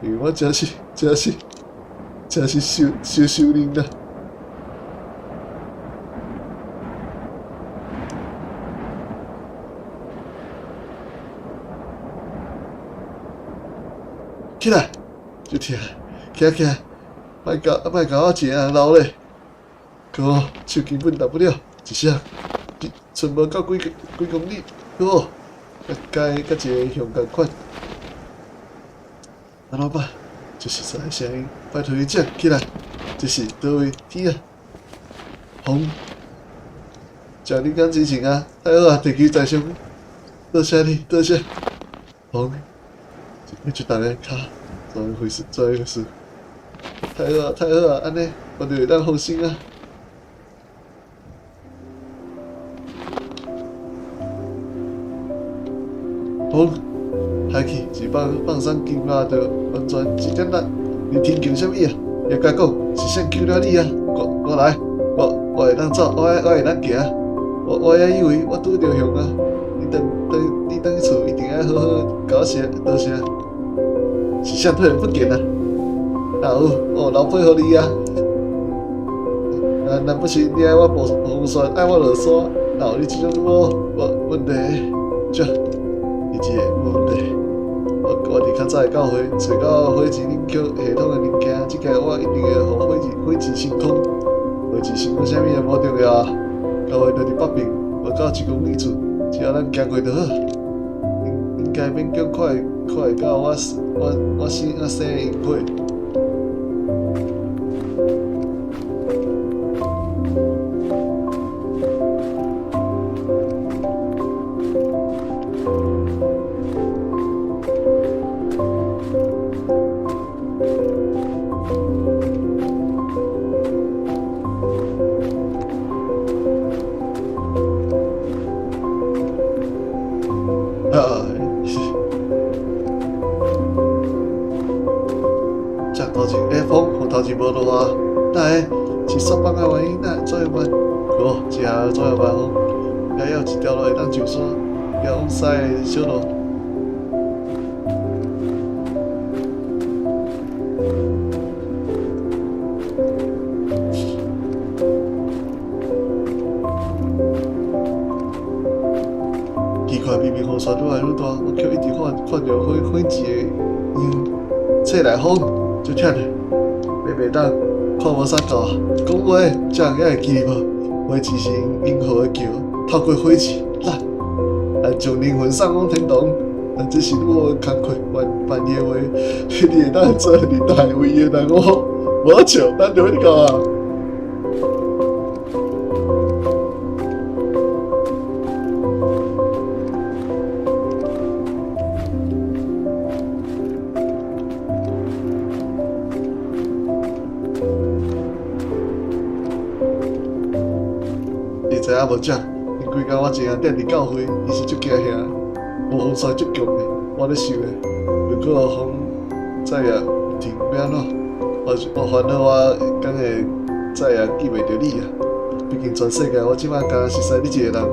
因为我真是想恁啦。起来，就起来，起来！莫甲我一个人留咧。可好，手根本大不了一声，剩无到几公里，可好，甲一个向共款。安怎办？就是在声音，拜托你接起来。这是倒位天啊？风，将你讲之前啊，太好啊，地球在上，多谢你，多谢。风，你就等下卡，怎么回事？太好啊，太好啊，安尼我就会当放心啊。风，海去是放松金马就完全真简单。你听求什么啊？也甲讲是谁救了你啊？我来，我会当走，我会当行。我还以为我拄着凶啊！你等去厝一定要好好甲我谢多谢。是谁退而不见啊？我老配合你啊！若不是你爱我风扇，爱我落山，哪有你这种问题？这，你这个无问题。我伫较早的教会找到火机冷却系统的零件，即个我一定会互火机升空。火机升空啥物也无重要啊！教会就伫北边，无到1公里处，只要咱行过就好。应该免讲快到我生的营会。头前无落雨，但是雪崩的原因，哪会左右弯？好，一下左右弯风，还有一条路会当上山，要往西的小路。奇怪，明明雨伞愈来愈大，我却一直看到火机的样，册内风就忝嘞。袂当看无啥到，讲话这样会记无？火机是银河的桥，透过火机，咱将灵魂送往天堂。但这是我的工课，半夜话，你会当做你大位的人哦，无笑，咱就迄个啊。知影无正，因规工我一下踮伫教会，伊是足惊吓，无风扇足强的，我咧想诶，如果风再也停，要安怎？我烦恼我敢会再也记袂着你啊！毕竟全世界我即摆敢是识你一个人尔，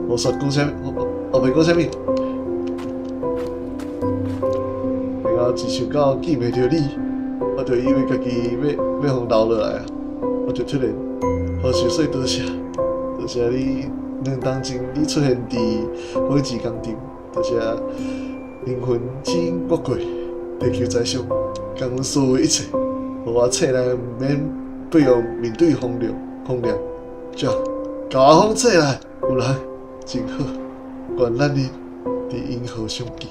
无煞讲啥物，后袂讲啥物，然后一想到记袂着你，我就以为家己要互留落来啊！我就突然好想说多谢。多谢你2当前你出现伫火机工厂，多谢灵魂指引我过，地球在上，将阮所有一切，互我册内毋免不用面对风浪，这甲我放册内，有人真好，愿咱日伫银河相见，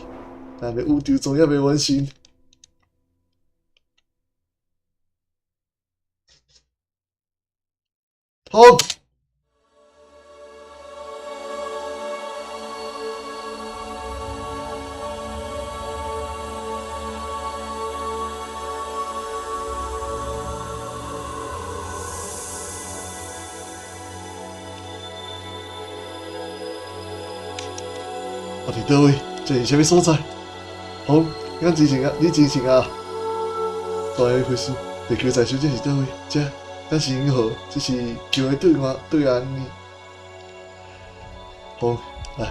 咱的宇宙总也未完成。好。我伫倒位？这是啥物所在？好，你之前啊，怎样回事？地球在上这是倒位？这敢是银河？这是桥的对岸呢？好，来，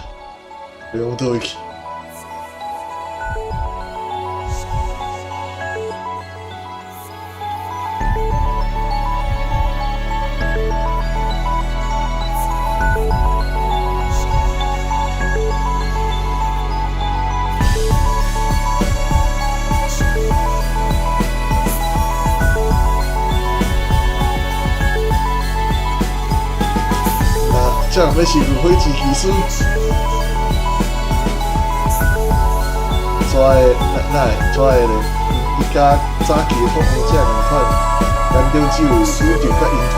要往倒位去？要成为火箭技师。抓的咧，伊甲早期的复活者同款，咱中只有宇宙甲银河。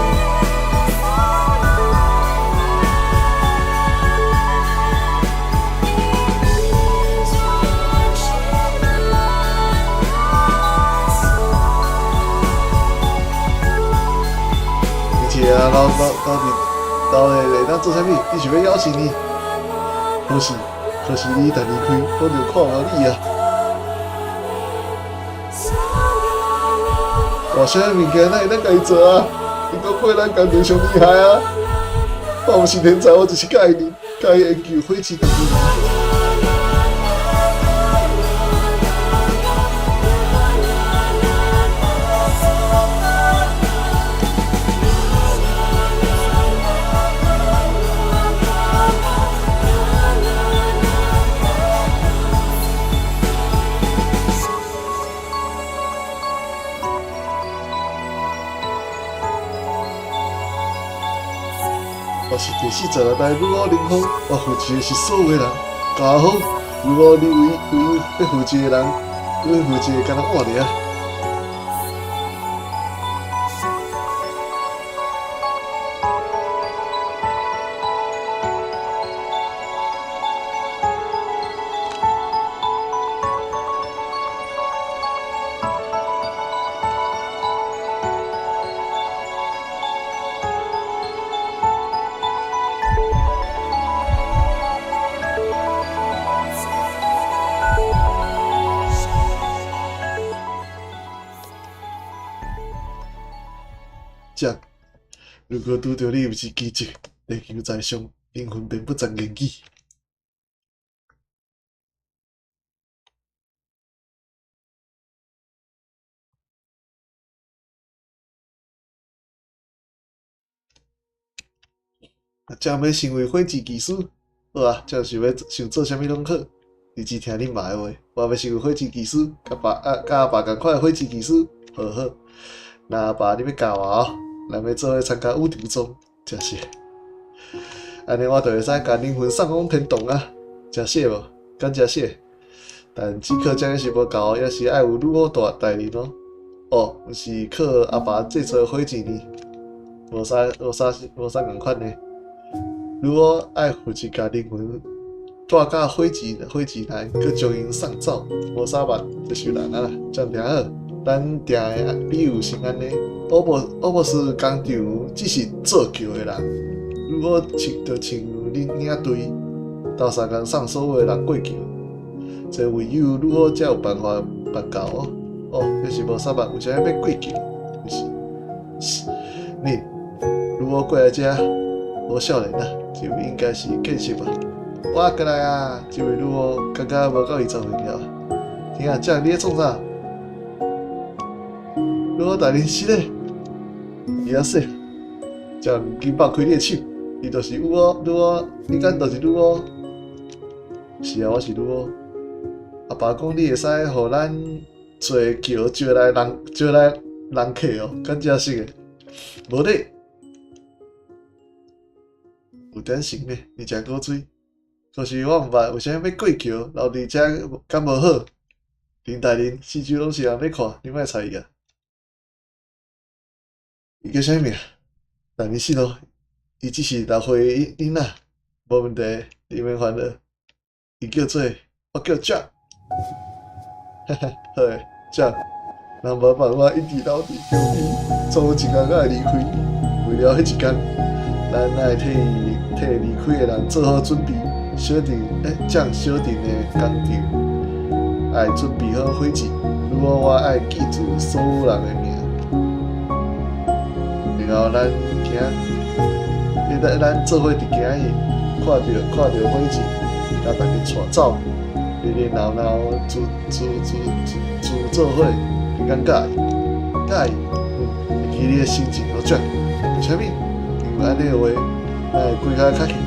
而且啊，老的咱做啥物？你想要邀请你？可是你一旦离开，我就看无你啊！哇，啥物件咱会当家己做啊？你讲看咱工程上厉害啊！我毋是天才，我就是介意研究火箭动力。我是第46代女媧灵风，我负责的是所有的人。家好，如果你唯一要负责的人，你要负责的敢若我尔。这如果拄到你，毋是奇迹，地球在上，灵魂便不曾言语。正要成为火箭技师，好啊！正想做啥物拢好，日志听恁妈的话，我要成为火箭技师，甲阿爸共款的火箭技师，好好。那阿爸你要教我哦，咱要做伙参加宇宙中，真是。安尼我就会使甲灵魂送往天堂啊！真谢无？敢真谢？但只靠这样是无够，也是爱有愈好大人哦。哦，是靠阿爸制作火箭呢，无啥共款呢。如果爱负责甲灵魂带到火箭内，佮将因送走，无啥办，就是有人啊，这样挺好。咱定的理由是安尼，欧博士工厂只是做桥的人，如果像恁领队，斗相共送所有的人过桥，这唯有如果才有办法办到哦。哦，这是无啥办，为啥要过桥？是，恁如果过来这，我少年啊，就应该是见识吧。我过来啊，这位如果感觉无够20岁了，听啊，这你咧创啥？如果大人是咧，伊啊说，这唔紧放开你的手，伊就是有哦，你敢就是有哦？是啊，我是有哦。阿爸讲你会使互咱做桥招来人客哦，敢真实的？无咧，有点神呢，你食果水。可是我毋捌为啥要过桥，留伫遮敢无好？林大人，四周拢是人咧看，你莫猜伊啊！伊叫啥物名？但你信咯，伊只是6岁的囡仔，无问题，你免烦恼。伊叫做，我叫 Jack， 哈哈，好诶 ，Jack， 人无办法一直留伫桥边，总有一天才会离开。为了迄一天，咱爱替离开的人做好准备，小弟Jack小弟的工厂，爱准备好火箭。如果我爱记住所有人的名。然后咱做伙伫今日看到火箭，甲大家带走，热闹自做伙，你敢介意？会记你的心情好转。为虾米？因为安尼的话，咱会过较幸福。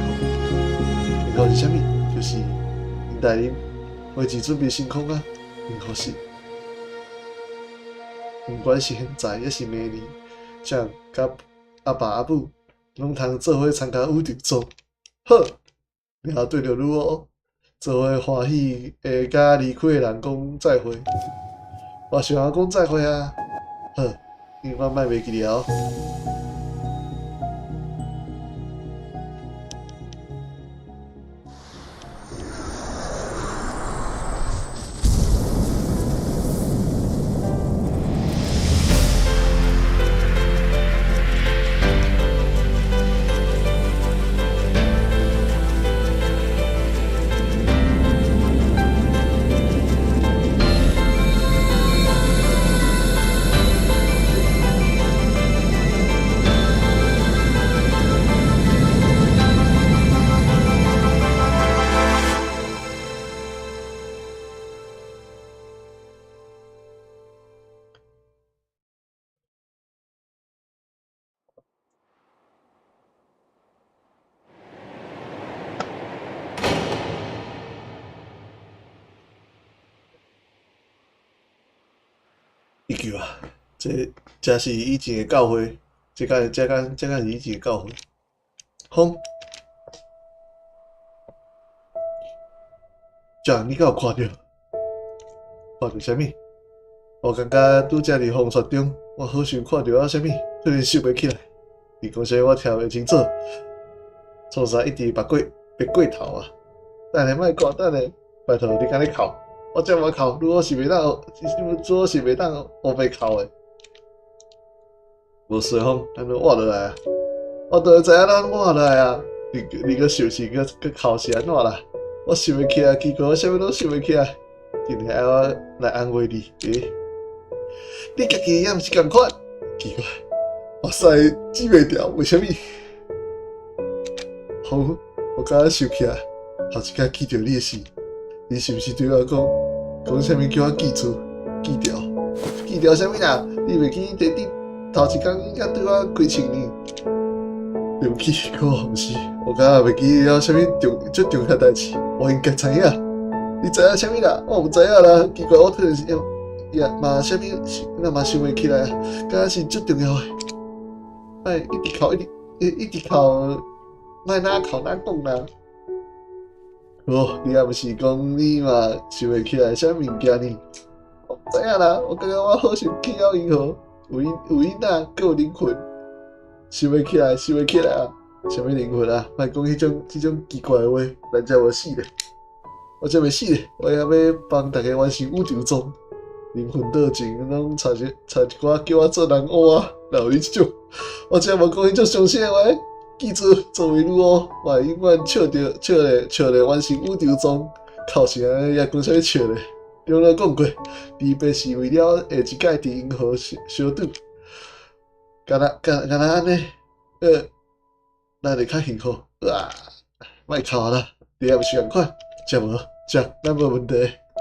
幸福是虾米？就是因大人火箭准备升空啊，幸福是。不管是现在还是明年。像甲阿爸阿母拢通做伙参加宇宙中，好，然后对着你我做伙欢喜会甲离开的人讲再会。我想要讲再会啊。好，你我莫袂记了。一句啊，这是以前的教会，这敢是以前的教会。风，这你敢有看到？看到啥物？我感觉拄则伫风雪中，我好像看到啊啥物，突然想袂起来。你讲啥我听袂清楚。创啥一直别过头啊！等下莫看，等下，拜托你敢咧哭？我这么哭，如果是袂当，如果是袂当学袂哭的。无随风，安尼活落来啊！我就会知影咱活落来啊！你个想是个哭是安怎啦？我想袂起来，奇怪，我啥物拢想袂起来。今日爱我来安慰你，你家己也毋是共款，奇怪，哇塞，止袂掉，为虾米？好，我刚刚想起来，头一摆记着你的事，你是毋是对我讲啥物叫我记住、记掉？记掉啥物啦？你袂记第头一工应该对我亏欠你？对不起，我毋是，我刚刚袂记了啥物最重要代志，我应该知影。你知影啥物啦？我毋知影啦。奇怪，我突然也嘛啥物，那嘛想袂起来啊。敢若是最重要的。莫一直哭，一直哭，莫哪哭哪讲啦。哦，你也毋是讲你嘛想袂起来啥物件呢？我毋知影啦。我感觉我好想去了银河，有因仔，阁有灵魂，想袂起来啊！啥物灵魂啊？莫讲迄种奇怪的话，咱才无死咧。我才袂死咧，我还要帮大家完成宇宙钟。灵魂倒前，拢插一寡叫我做人偶啊，哪有迄种？我才无讲迄种伤心的话。记住，作为女巫，我会永远笑咧完成宇宙钟。哭成安尼，也讲啥物笑咧？中了讲过，离别是为了下一届伫银河相拄。敢若安尼，咱会较幸福啊！莫哭啦，你也毋是共款。食无，咱无问题。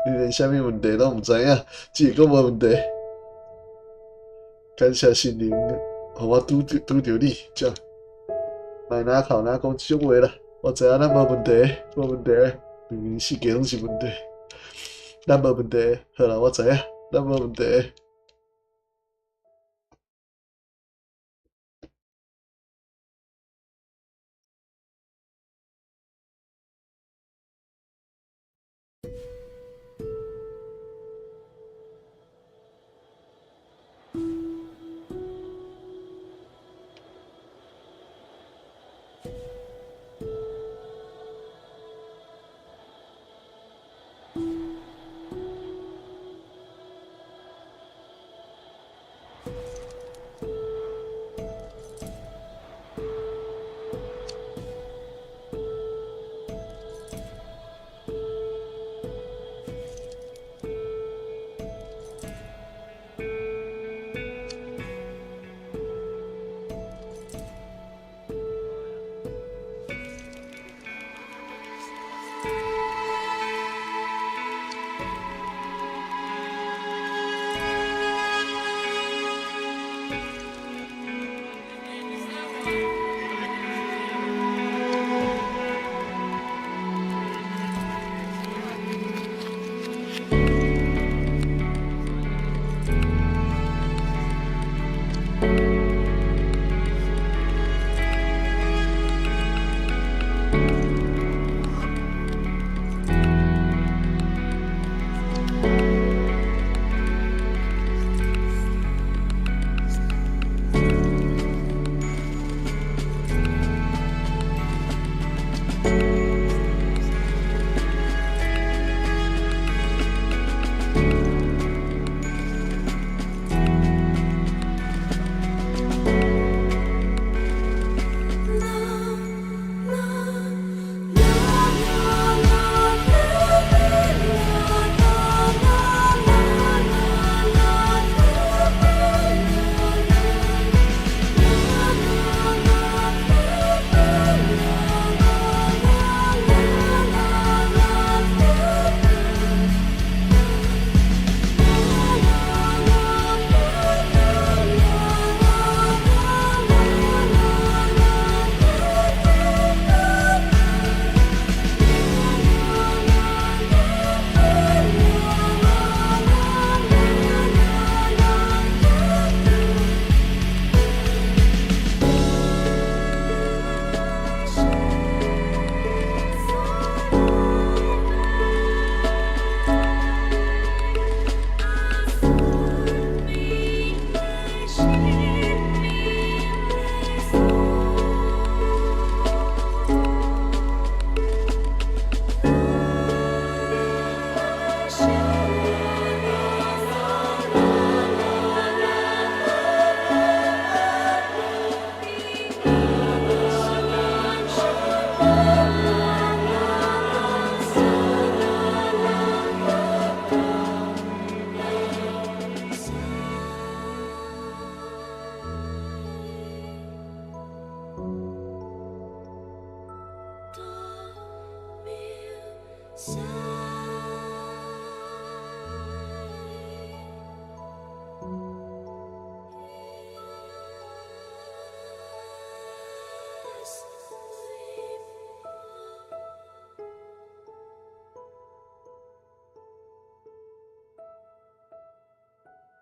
你连啥物问题拢毋知影，只会讲无问题。感谢神灵，互我拄着你，食。莫哪哭哪讲即种话啦。我知影咱无问题，明明世界拢是问题。咱无问题，好啦，我知影，咱无问题。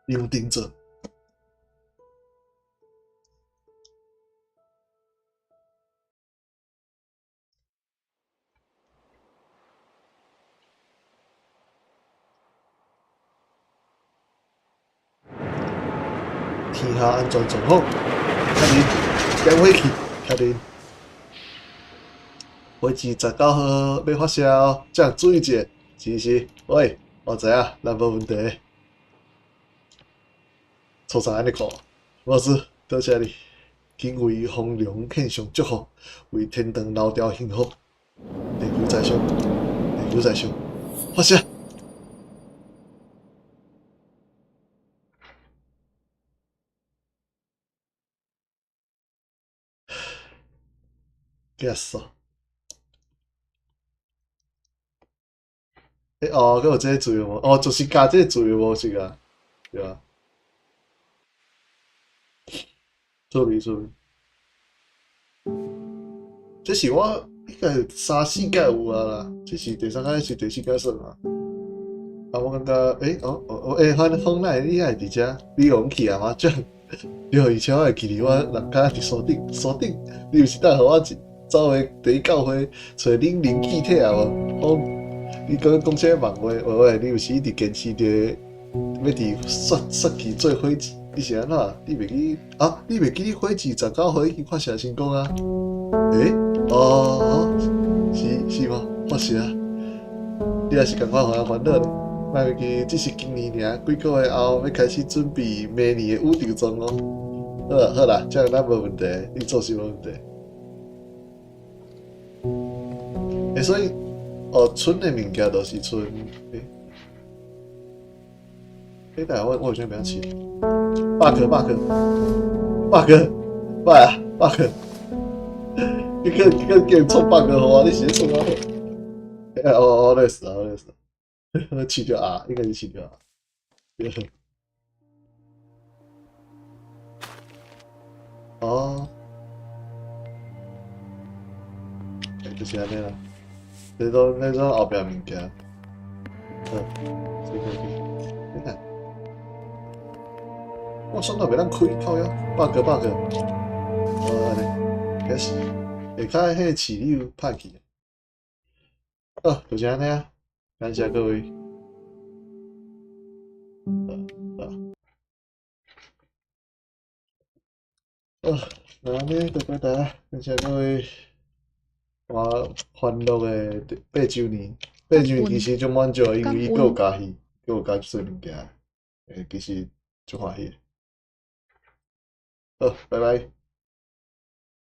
用顶者。天下安全状况，确认，点火器，确认。火箭19号要发射哦，这样注意者，是。喂，我知影，咱无问题。粗茶安尼讲，无事，多谢你。谨为风龙献上祝福，为天堂留条幸福。地球在上，地球在上，发射！结束。哦，佮有这个自由模，哦，就是加这个自由模式啊，对啊。做味。这是我应该3、4届有啊啦，这是第3届是第4届算啊。啊，我感觉，风奈你会伫遮，你勇气啊嘛，这样，对，而且我会记得我人家伫山顶，你有时带互我走的第9回找恁灵气体啊无？你讲些梦话，喂，你有时一直坚持着要伫雪季做火箭，你是安怎？你袂记啊？你袂记你火箭19号已经发射成功啊？是吗？发射啊！你也是共款互人烦恼咧。莫袂记，只是今年尔，几个月后要开始准备明年的宇宙装哦。好啦，这样咱无问题，你做是无问题。所以。剩的物件都是剩，但系我有啥名字？bug，你个叫创 bug 好啊？你是创啊？类似，去掉啊，应该是去掉啊。哦，就是安尼啦。那种后壁物件，这个你看，我算到袂当开靠呀 ，bug，安尼，开始，下骹迄个气流歹去，就是安尼啊，感谢各位，那安尼就拜拜，感谢各位。我欢乐的8周年其实足满足，因为伊有加戏，有加做物件，其实足欢喜。好，拜拜。